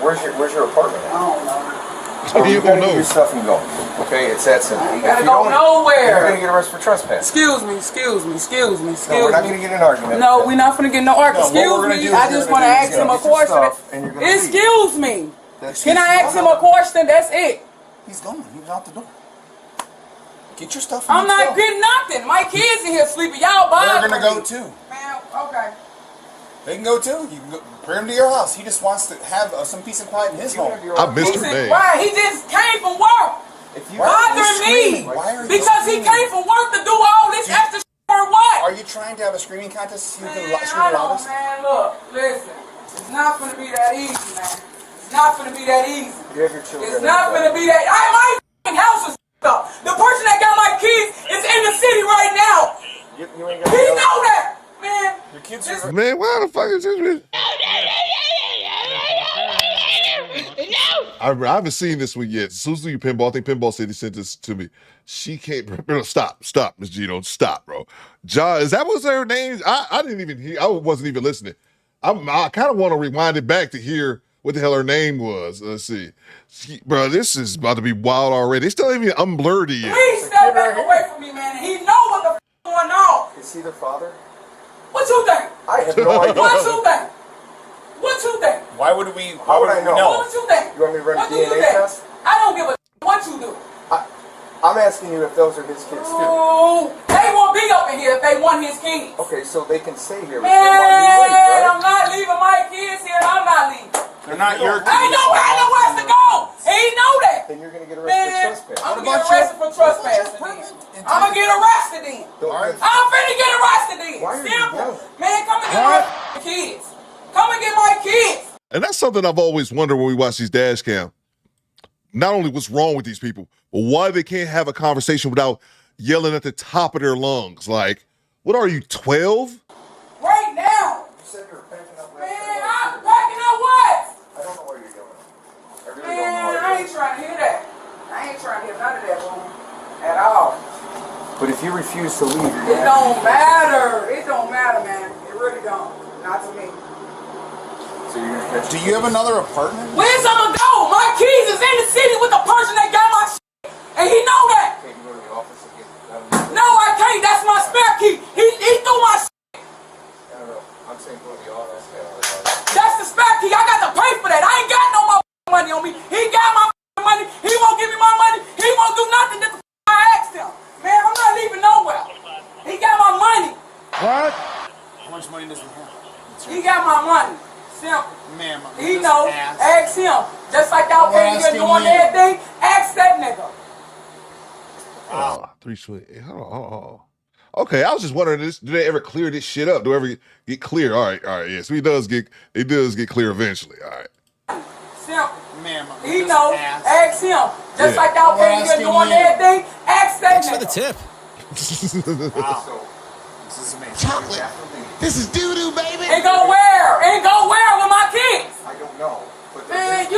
Where's your apartment at? I don't know. You gotta get your stuff and go. Okay, it's that simple. Gotta go nowhere. You're gonna get arrested for trespass. Excuse me. No, we're not gonna get in an argument. No, we're not gonna get no argument. No, Excuse me. I just want to ask him a question. Excuse me. Can I ask him a question? That's it. He's gone. He's out the door. Get your stuff. I'm not getting nothing. My kids in here sleeping. Y'all bothering me. They're gonna go too. Man, okay. They can go too. You can go, bring him to your house. He just wants to have some peace and quiet in his home. I missed her name. Why? He just came from work. Bothering me. Because he came from work to do all this extra for what? Are you trying to have a screaming contest? Man, I don't, man. Look, listen. It's not gonna be that easy, man. It's not gonna be that easy. You have your children. It's not gonna be that. My f***ing house is up. The person that got my kids is in the city right now. You ain't He know that, man. Your kids are. Man, why the fuck is this bitch? I haven't seen this one yet. Susie Pinball, I think Pinball said he sent this to me. She can't. Stop, Miss Gino, stop, bro. John, is that what's her name? I didn't even hear. I wasn't even listening. I kind of want to rewind it back to hear what the hell her name was. Let's see, bro. This is about to be wild already. They still ain't even unblurred it yet. Please step back away from me, man. He know what the f going on. Is he their father? What you think? I have no idea. What you think? What you think? Why would we? How would I know? What you think? You want me to run What a do you DNA think? test? I don't give a what you do. I'm asking you if those are his kids too. Oh, they won't be up in here if they want his kids. Okay, so they can stay here. Man, right? I'm not leaving my kids here. I'm not leaving. They're not your kids. I know where to go. He know that. Then you're gonna get arrested for trespass. I'm gonna get arrested for trespassing. I'm gonna get arrested then. I'm finna get arrested then. Simple. Man, come and get my kids. Come and get my kids. And that's something I've always wondered when we watch these dash cam. Not only what's wrong with these people, but why they can't have a conversation without yelling at the top of their lungs. Like, what are you, 12? Right now. You said you were packing up. Man, I'm packing up what? I don't know why you're yelling. I really Man, don't know. I ain't trying to hear that. I ain't trying to hear none of that, woman. At all. But if you refuse to leave, It don't matter. It don't matter, man. It really don't. Not to me. So you're gonna catch. Do you have another apartment? Where's I'm gonna go? My keys is in the city with the person that got my shit. And he know that. Can you go to the office and get No, I can't. That's my spare key. He threw my shit. I don't know. I'm saying go to the office. That's the spare key. I got to pay for that. I ain't got no more money on me. He got my money. He won't give me my money. He won't do nothing that I asked him. Man, I'm not leaving nowhere. He got my money. What? How much money does he have? He got my money. Simple. Ma'am, he knows. Ask him. Just like y'all came here doing everything, ask that nigga. Oh, 320. Oh. Okay, I was just wondering, do they ever clear this shit up? Do they ever get clear? All right, yeah. So it does get clear eventually. All right. Simple. Ma'am, he knows. Ask him. Just like y'all came here doing everything, ask that nigga. Thanks for the tip. Wow. This is amazing. Chocolate. This is doo-doo, baby. Ain't go where? Ain't go where with my kids? I I don't know. But Man,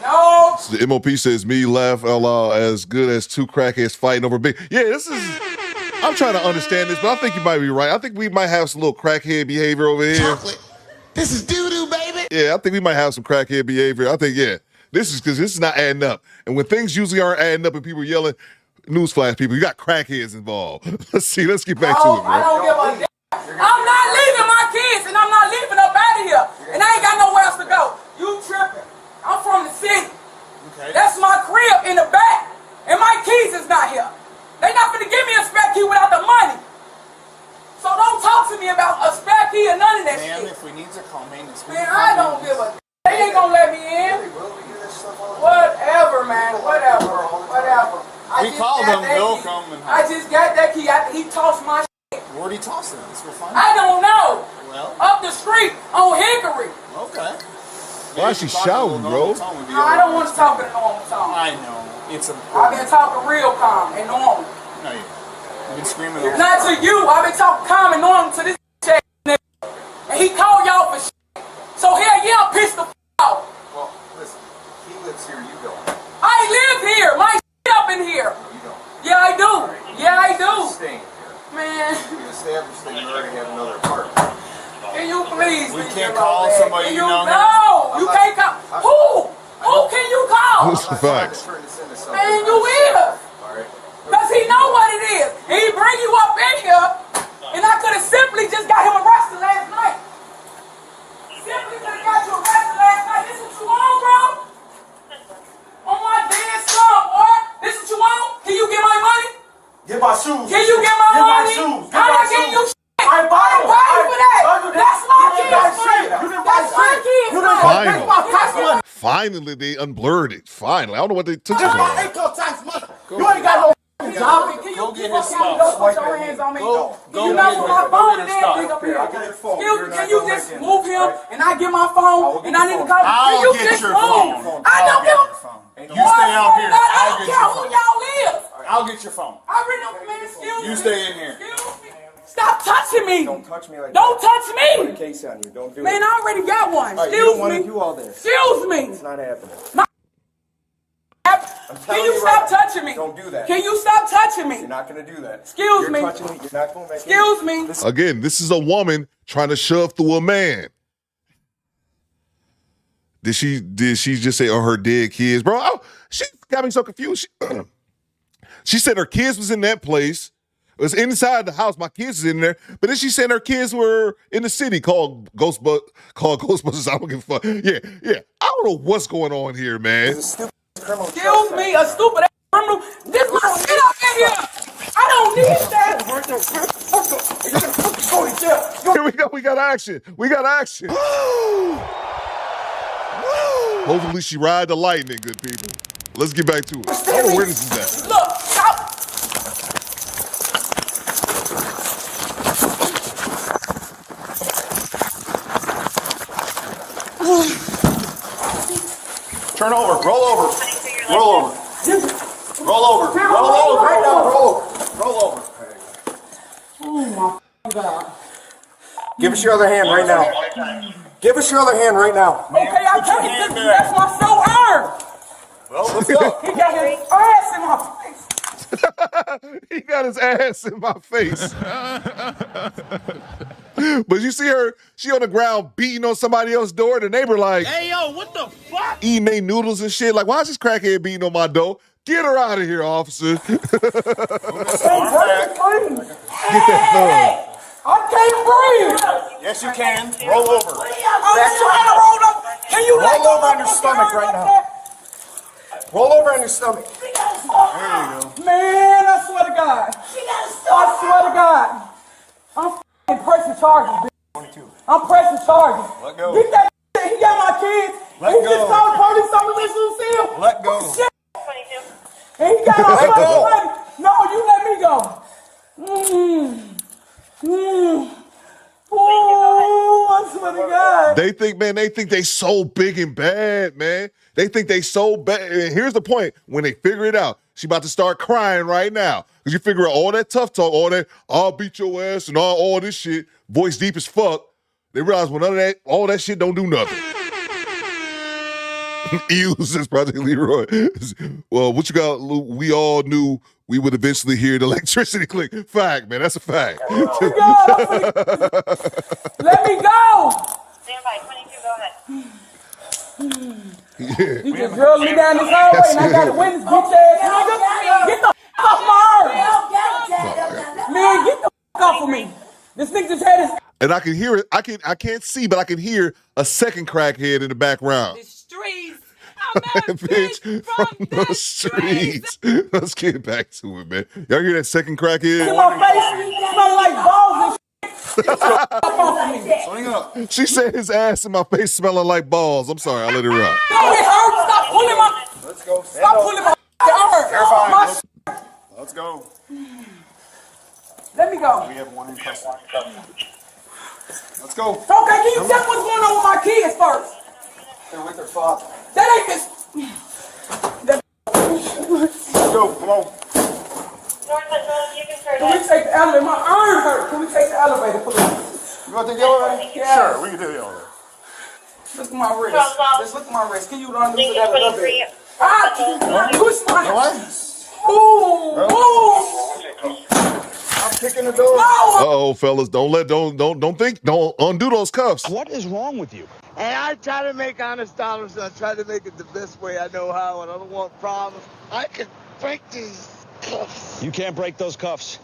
no. So the MOP says me laugh out loud as good as two crackheads fighting over big. Yeah, this is. I'm trying to understand this, but I think you might be right. I think we might have some little crackhead behavior over here. Chocolate. This is doo-doo, baby. Yeah, I think we might have some crackhead behavior. I think, yeah, this is because this is not adding up. And when things usually aren't adding up and people yelling, newsflash, people, you got crackheads involved. Let's get back to it, bro. I don't give a damn. I'm not leaving my kids, and I'm not leaving up out of here. And I ain't got nowhere else to go. You tripping. I'm from the city. Okay. That's my crib in the back. And my keys is not here. They not gonna give me a spare key without the money. So don't talk to me about a spare key or none of that shit. if we need to call maintenance, Man, I don't give a. They ain't gonna let me in. Whatever, man. Whatever. We called them, they'll come and I just got that key after he tossed my shit. Where'd he toss them? It's for fun. I don't know. Well. Up the street on Hickory. Okay. Why is she shouting, bro? No, I don't want to talk in a normal tone. I know. It's a. I've been talking real calm and normal. No, you've been screaming. Not to you. I've been talking calm and normal to this shit nigga. And he called y'all for shit. So hell yeah, I'm pissed the f off. Well, listen. He lives here. You don't. I live here. My shit up in here. No, you don't. Yeah, I do. Yeah, I do. Staying here. Man. We established that you already have another apartment. Can you please? We can't call somebody you know. No, you can't call. Who? Who can you call? What's the facts? Man, you is. Because he know what it is. And he bring you up in here, and I could have simply just got him arrested last night. Simply could have got you arrested last night. This what you want, bro? On my dead son, boy. This what you want? Can you get my money? Get my shoes. Can you get my money? How am I getting you shit? I buy for that. That's my kid's money. That's my kid's money. Finally, they unblurred it. Finally. I don't know what they took so That's long. my income tax money. You ain't got no job. Go get his stuff. Don't put your hands on me. You not put my phone and everything up here. Can you just move him and I get my phone and I need to call? Can you just move? I don't give a phone. You stay out here. I don't care who y'all live. I'll get your phone. I really don't, man, excuse me. You stay in here. Excuse me. Stop touching me. Don't touch me like that. Don't touch me. Put a case on you. Don't do it. Man, I already got one. All right, you Excuse don't want me. to do all this. Excuse me. It's not happening. Can you stop touching me? Don't do that. Can you stop touching me? You're not going to do that. Excuse me. You're touching me. You're not going to make Excuse me. Again, this is a woman trying to shove through a man. Did she just say, oh, her dead kids? Bro, she got me so confused. She said her kids was in that place. It was inside the house. My kids was in there. But then she said her kids were in the city called Ghostbusters. I don't give a fuck. Yeah. I don't know what's going on here, man. Excuse me, a stupid ass criminal. This my shit up in here. I don't need that. Here we go. We got action. Hopefully she ride the lightning, good people. Let's get back to it. I don't know where this is at. Look, stop. Turn over. Roll over. Roll over. Roll over. Roll over. Right now. Roll over. Oh my God. Give us your other hand right now. Give us your other hand right now. Okay, I can't. That's my so earned. Well, let's go. He got his ass in my face. He got his ass in my face. But you see her, she on the ground beating on somebody else's door. The neighbor like, Hey, yo, what the fuck? eating they noodles and shit. Like, why is this crackhead beating on my door? Get her out of here, officer. Get that phone. I can't breathe. Yes, you can. Roll over. I'm trying to roll up. Can you roll over on your stomach right now? Roll over on your stomach. There you go. Man, I swear to God. I swear to God. I'm f***ing pressing charges, bitch. 22. I'm pressing charges. Let go. Get that shit. He got my kids. Let he go. just called the police on the issue seal. Let go. Shit. And he got my fucking money. No, you let me go. Ooh, I swear to God. They think they so big and bad, man. They think they so bad. And here's the point. When they figure it out, she about to start crying right now. Because you figure out all that tough talk, all that, I'll beat your ass and all this shit, voice deep as fuck. They realize well, none of that, all that shit don't do nothing. Ew, says Project Leroy. Well, what you got, Lou? We all knew we would eventually hear the electricity click. Fact, man, that's a fact. Let me go! Stand by, 22, go ahead. Yeah. You just drug me down this hallway and I got to witness, bitch ass nigga. Get the f off my arm. Man, get the f off of me. This nigga just had his... And I can hear it. I can't see, but I can hear a second crackhead in the background. The streets. Bitch from the streets. Let's get back to it, man. Y'all hear that second crackhead? In my face, smell like balls and shit. She said his ass in my face smelling like balls. I'm sorry, I'll let it rock. No, it hurts. Stop pulling my... Let's go. Stop pulling my... You're fine. Let's go. Let me go. We have one in custody. Let's go. Okay, can you tell me what's going on with my kids first? They're with their father. That ain't this... Let's go. Come on. Can we take the elevator? My arm hurt. Can we take the elevator, please? You want to take the elevator? Yeah. Sure, we can do the elevator. Look at my wrist. Just look at my wrist. Can you undo that a little bit? Push my... Ooh. I'm kicking the door. Uh-oh, fellas. Don't undo those cuffs. What is wrong with you? And I try to make honest dollars, and I try to make it the best way I know how, and I don't want problems. I can break these cuffs. You can't break those cuffs.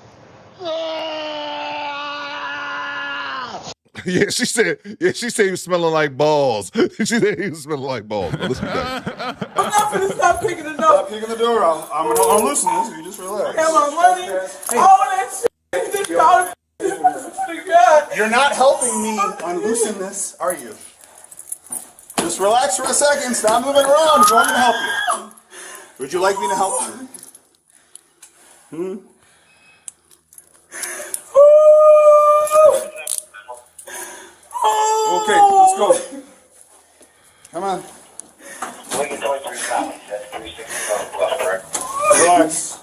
Yeah, she said he was smelling like balls. She said he was smelling like balls. Well, listen back. I'm not gonna stop kicking the door. Stop kicking the door. I'm gonna unloosen this. You just relax. Have my money. All that shit. Just call it. You're not helping me unloosen this, are you? Just relax for a second. Stop moving around. Do you want me to help you? Would you like me to help you? Okay, let's go. Come on. Relax.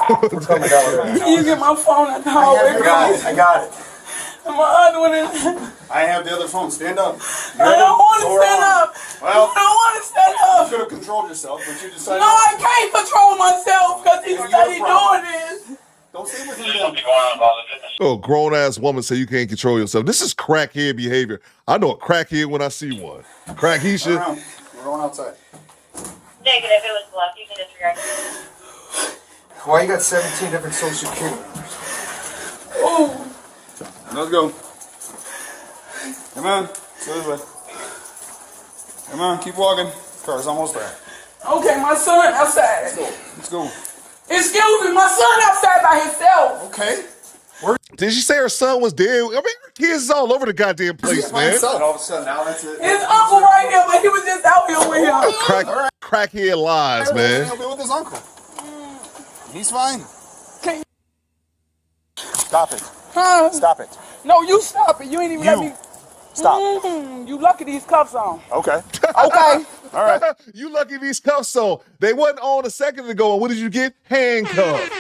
We're coming down. Can you get my phone at the hallway? I got it. And my other one is... I have the other phone. Stand up. I don't want to stand up. Well, I don't want to stand up. You could have controlled yourself, but you decided... No, I can't control myself because he studied doing this. Don't stay with him. Oh, grown-ass woman say you can't control yourself. This is crackhead behavior. I know a crackhead when I see one. Crackheisha. We're going outside. Negative, it was bluff. You can disregard. Why you got 17 different social security numbers? Oh. Let's go. Come on. Let's go this way. Come on, keep walking. Car's almost there. Okay, my son outside. Let's go. Excuse me, my son outside by himself. Okay. Did she say her son was dead? I mean, her kids is all over the goddamn place, man. And all of a sudden, now that's it. His uncle right here, but he was just out here with him. Crackhead lies, man. He'll be with his uncle. He's fine. Stop it. Huh? Stop it. No, you stop it. You ain't even let me. Stop. You lucky these cuffs on. Okay. Okay. All right. You lucky these cuffs on. They wasn't on a second ago. And what did you get? Handcuffs.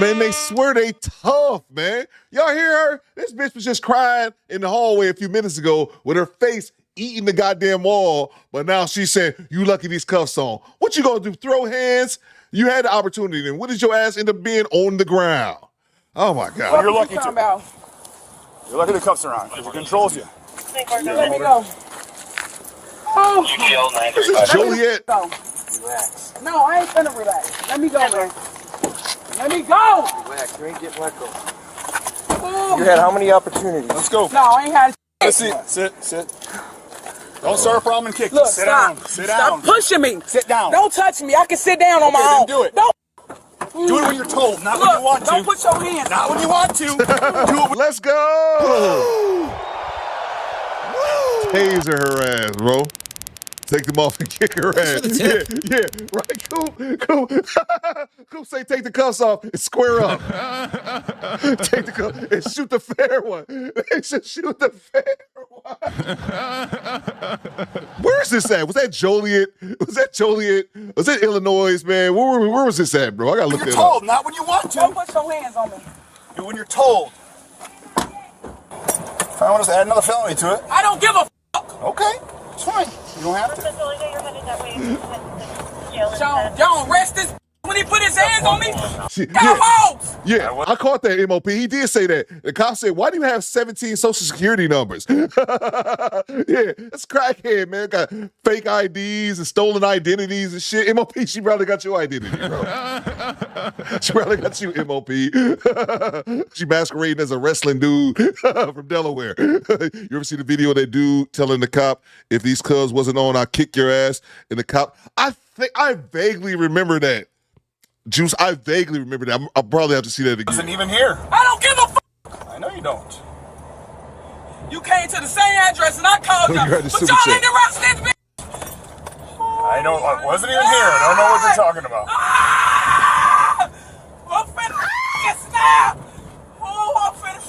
Man, they swear they tough, man. Y'all hear her? This bitch was just crying in the hallway a few minutes ago with her face eating the goddamn wall. But now she said, you lucky these cuffs on. What you gonna do? Throw hands? You had the opportunity. Then what did your ass end up being? On the ground. Oh my God. You're lucky too. You're lucky the cuffs are on because it controls you. Let me go. Oh. This is Joliet. Relax. No, I ain't finna relax. Let me go, man. Let me go. Relax. You ain't getting let go. Oh. You had how many opportunities? Let's go. No, I ain't had. Let's see. Sit. Don't start a problem and kick. Look, Sit stop. down. Sit down. Stop pushing me. Sit down. Don't touch me. I can sit down on my own. Then do it. Don't. Do it when you're told, not when you want to. Don't put your hands. Not when you want to. Do it. Let's go. Taser her ass, bro. Take them off and kick her ass. Yeah, right. Cool. Cool. Say take the cuffs off and square up. Take the cuffs and shoot the fair one. They should shoot the fair one. Where is this at? Was that Joliet? Was that Illinois, man? Where was this at, bro? I gotta look When that you're told, up. not when you want to. Don't put your hands on me. Do when you're told. I want us to add another felony to it. I don't give a fuck. Okay, it's fine. You don't have to. Y'all arrest this when he put his hands on me. Yeah, I caught that MOP. He did say that. The cop said, "Why do you have 17 social security numbers?" Yeah, that's crackhead, man. Got fake IDs and stolen identities and shit. MOP, she probably got your identity, bro. She probably got you, MOP. She masquerading as a wrestling dude from Delaware. You ever see the video of that dude telling the cop, "If these cubs wasn't on, I'd kick your ass"? And the cop, I vaguely remember that. Juice, I vaguely remember that. I'll probably have to see that again. Wasn't even here. I don't give a fuck. I know you don't. You came to the same address and I called you, but y'all ain't arrest this bitch. I wasn't even here. I don't know what you're talking about. I'm finna snap. Oh, I'm finna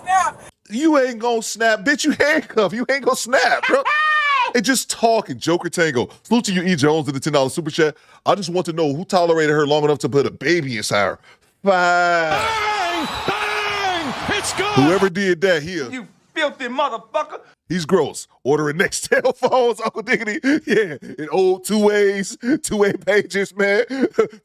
snap. You ain't gonna snap, bitch. You handcuffed. You ain't gonna snap, bro. And just talking, Joker Tango. Salute to you, E. Jones, to the $10 super chat. I just want to know who tolerated her long enough to put a baby inside her. Bang! It's good. Whoever did that here. You filthy motherfucker. He's gross. Ordering Nextel phones, Uncle Diggity. Yeah, in old two-way pages, man.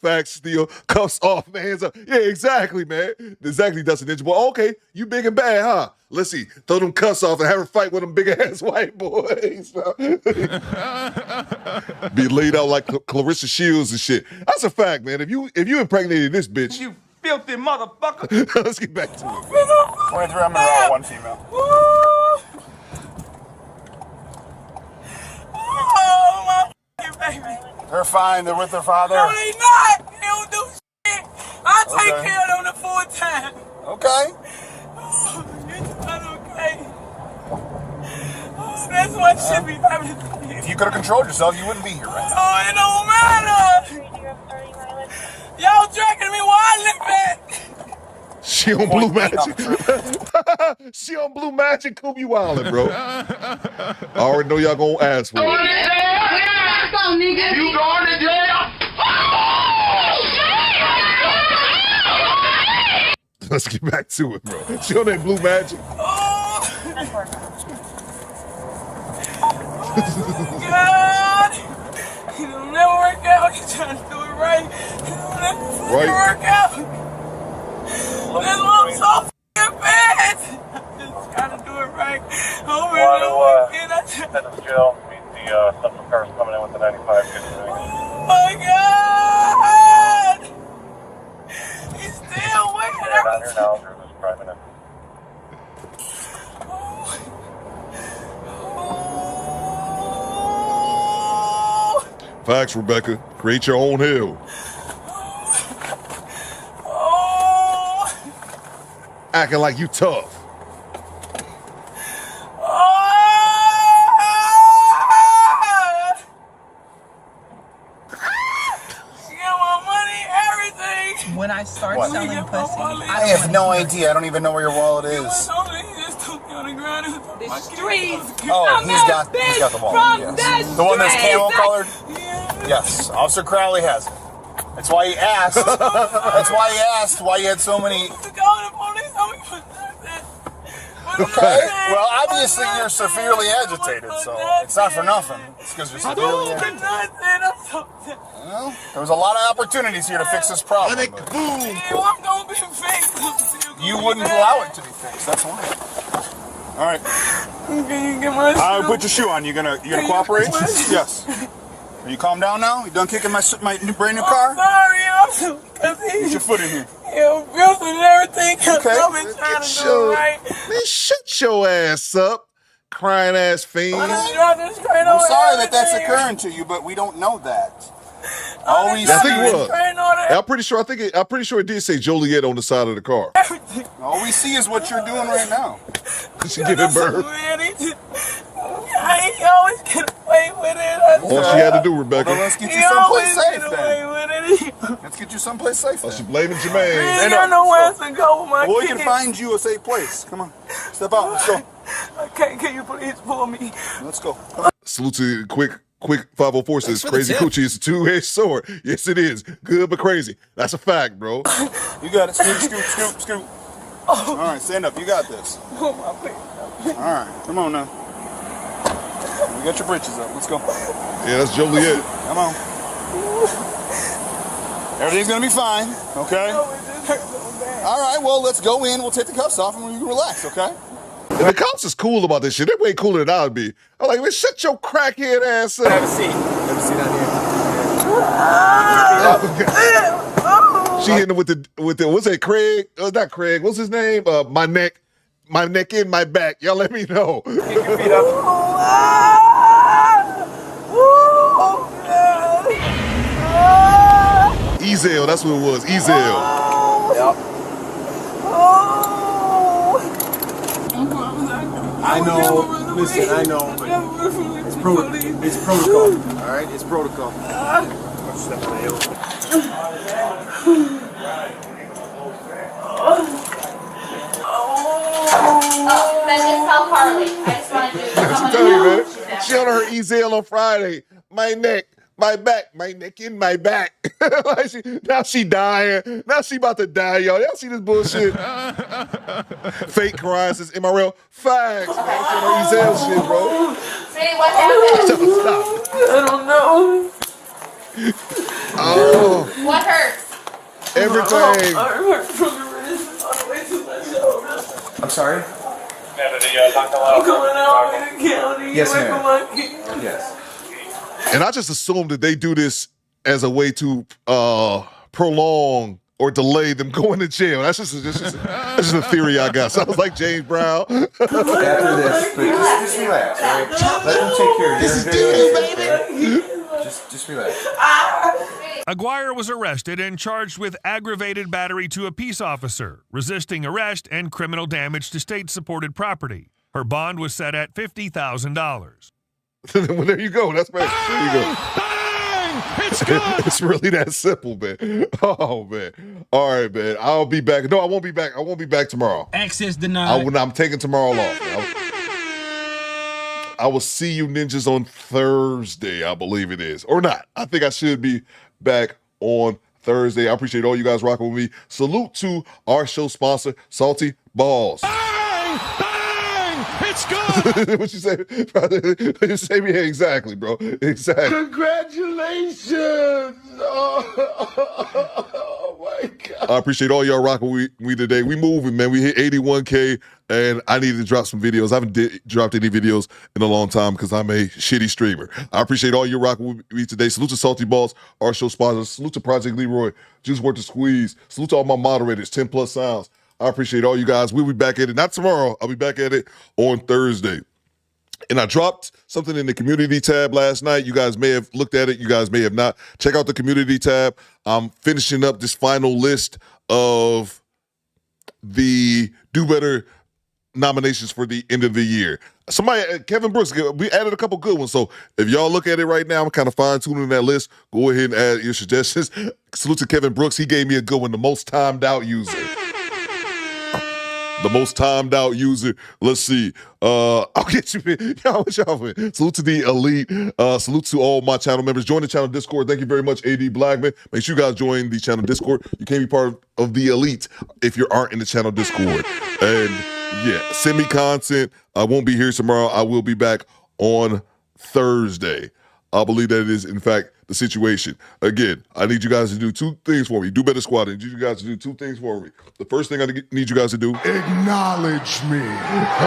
Facts still. Cuffs off, hands up. Yeah, exactly, man. Exactly, Dustin Ninja Boy. Okay, you big and bad, huh? Let's see. Throw them cuffs off and have a fight with them big-ass white boys. Be laid out like Clarissa Shields and shit. That's a fact, man. If you impregnated this bitch. You filthy motherfucker. Let's get back to it. 23, I'm gonna roll one female. Oh, my fucking baby. They're fine. They're with their father. No, they not. They don't do shit. I take care of them the full time. Okay. Oh, it's not okay. Oh, that's why shit be happening. If you could have controlled yourself, you wouldn't be here right now. Oh, it don't matter. Y'all dragging me while I live back. She on Blue Magic. She on Blue Magic, Kobe Wildin', bro. I already know y'all gonna ask for it. You going to jail? Let's get back to it, bro. She on that Blue Magic. Oh, God. It'll never work out. You're trying to do it right. It'll never work out. That's why I'm so f***ing bad. I'm just trying to do it right. Over and over again. Head to the jail. Meet the special cars coming in with the 95. Oh my God! He's still waking up. Down here now. They're just driving in. Facts, Rebecca. Create your own hell. Acting like you tough. When I start selling pussy, I have no idea. I don't even know where your wallet is. the streets. Oh, he's got the wallet. Yes. The one that's camel colored. Yes, Officer Crowley has it. That's why he asked. That's why he asked why you had so many. Okay. Well, obviously you're severely agitated, so it's not for nothing. It's because you're severely agitated. Well, there was a lot of opportunities here to fix this problem. You wouldn't allow it to be fixed. That's why. All right. I'll put your shoe on. You gonna cooperate? Yes. Are you calm down now? You done kicking my brand new car? I'm sorry. Get your foot in here. Bills and everything. Okay. I've been trying to do it right. Man, shut your ass up, crying ass fiend. I'm sorry that's occurring to you, but we don't know that. All we I think it was. I'm pretty sure it did say Joliet on the side of the car. All we see is what you're doing right now. She giving birth. He always get away with it. All she had to do, Rebecca. Well, let's get you someplace safe then. Let's get you someplace safe then. Oh, she blaming Jermaine. I don't know where to go with my Well, we kids. can find you a safe place. Come on. Step out. Let's go. Okay, can you please pull me? Let's go. Salute to quick 504 says crazy coochie is a two-edged sword. Yes, it is. Good but crazy. That's a fact, bro. You got it. Scoot. All right, stand up. You got this. Oh, my All right, come on now. You got your britches up. Let's go. Yeah, that's Joliet. Come on. Everything's gonna be fine, okay? All right, well, let's go in. We'll take the cuffs off and we can relax, okay? And the cops is cool about this shit. They're way cooler than I would be. I'm like, man, shut your crackhead ass up. Have a seat. Have a seat on here. She hitting him with the what's that, Craig? Not Craig. What's his name? My neck in my back. Y'all let me know. Kick your feet up. Ezel, that's what it was. Ezel. Yep. I know. Listen, I know, but it's protocol. All right, it's protocol. That's just tell Carly. I just want to do She tell you, man. She on her Ezel on Friday. My neck, my back, my neck in my back. Like now she dying. Now she about to die, y'all. Y'all see this bullshit? Fake crying says MRL. Facts, man. She on her Ezel shit, bro. Sweetie, what happened? Stop. I don't know. Oh. What hurts? Everything. I hurt from the wrist all the way to my shoulder. I'm sorry? I'm coming out in the county. Yes, ma'am. ma'am. Yes. And I just assumed that they do this as a way to prolong or delay them going to jail. That's just a theory I got. Sounds like James Brown. After this, but just relax, all right? Let them take care of you. This is doo-doo, baby. Just relax. Aguirre was arrested and charged with aggravated battery to a peace officer, resisting arrest, and criminal damage to state-supported property. Her bond was set at $50,000. Well, there you go. That's right. There you go. It's good. It's really that simple, man. Oh, man. All right, man. I'll be back. No, I won't be back. I won't be back tomorrow. Access denied. I'm taking tomorrow off. I will see you ninjas on Thursday, I believe it is. Or not. I think I should be back on Thursday. I appreciate all you guys rocking with me. Salute to our show sponsor, Salty Balls. Bang! Bang! It's good! What you say, brother? What you say? Yeah, exactly, bro. Exactly. Congratulations! Oh my God. I appreciate all y'all rocking with me today. We moving, man. We hit 81K, and I needed to drop some videos. I haven't dropped any videos in a long time because I'm a shitty streamer. I appreciate all you rocking with me today. Salute to Salty Balls, our show sponsors. Salute to Project Leroy, Juice Worth the Squeeze. Salute to all my moderators, 10 Plus Sounds. I appreciate all you guys. We'll be back at it. Not tomorrow. I'll be back at it on Thursday. And I dropped something in the community tab last night. You guys may have looked at it. You guys may have not. Check out the community tab. I'm finishing up this final list of the Do Better nominations for the end of the year. Kevin Brooks, we added a couple good ones. So if y'all look at it right now, I'm kind of fine-tuning that list. Go ahead and add your suggestions. Salute to Kevin Brooks. He gave me a good one, the most timed out user. The most timed out user. Let's see. I'll get you. Y'all, what y'all with? Salute to the elite. Salute to all my channel members. Join the channel Discord. Thank you very much, AD Blackman. Make sure you guys join the channel Discord. You can't be part of the elite if you aren't in the channel Discord. And yeah, send me content. I won't be here tomorrow. I will be back on Thursday. I believe that is, in fact, the situation. Again, I need you guys to do two things for me. Do Better Squad. I need you guys to do two things for me. The first thing I need you guys to do, Acknowledge me.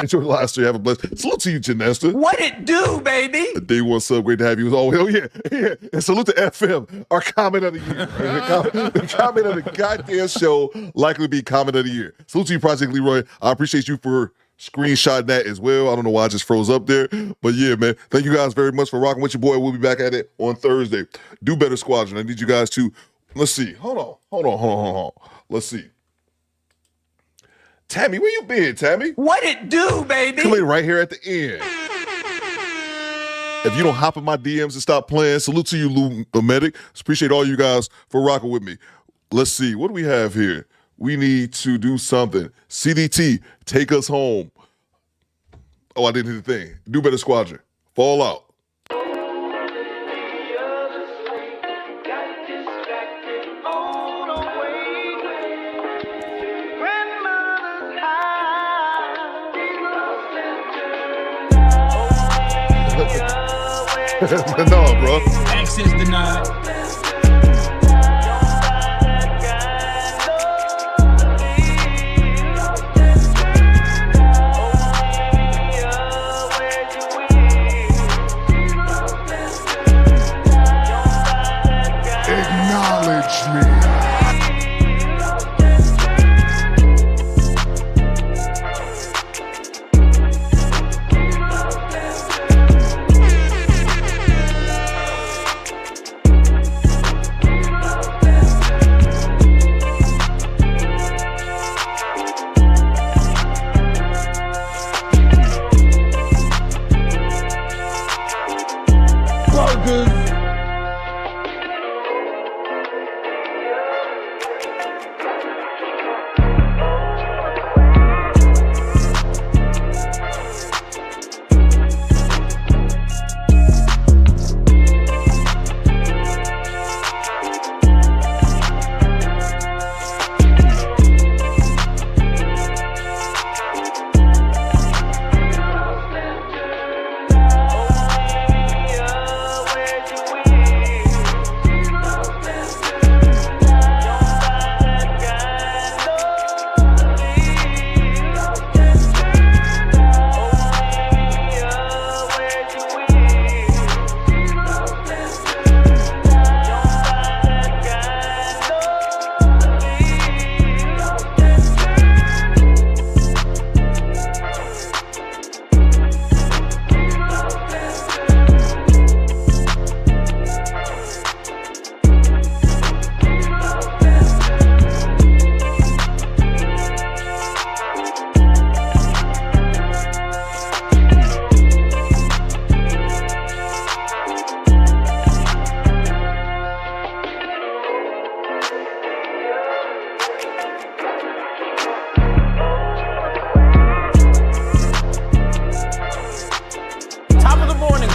enjoy the last year. Have a blessed. Salute to you, Janesta. What it do, baby? A day one sub. Great to have you as always. Oh, yeah. And salute to FM, our comment of the year. The comment of the goddamn show, likely to be comment of the year. Salute to you, Project Leroy. I appreciate you for screenshot that as well. I don't know why I just froze up there. But yeah, man. Thank you guys very much for rocking with your boy. We'll be back at it on Thursday. Do Better Squadron. I need you guys to, let's see. Hold on. Let's see. Tammy, where you been, Tammy? What it do, baby? Come in right here at the end. If you don't hop in my DMs and stop playing, salute to you, Lou Medic. Appreciate all you guys for rocking with me. Let's see. What do we have here? We need to do something. CDT, take us home. Oh, I didn't hit the thing. Do Better Squadron. Fall out. No, bro. Access denied. Acknowledge me.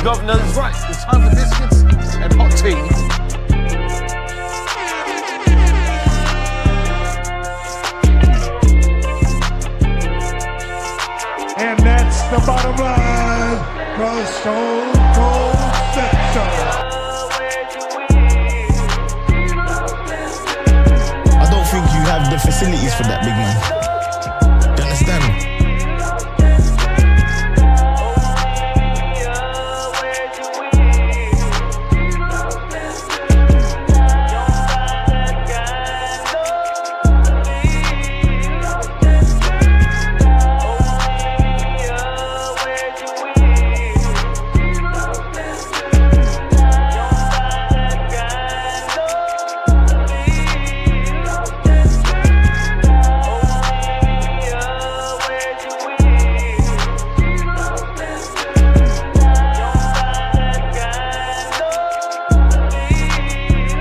Governors, right, it's time for biscuits and hot tea. And that's the bottom line. The Stone Cold Sector. I don't think you have the facilities for that, big man. Do you understand?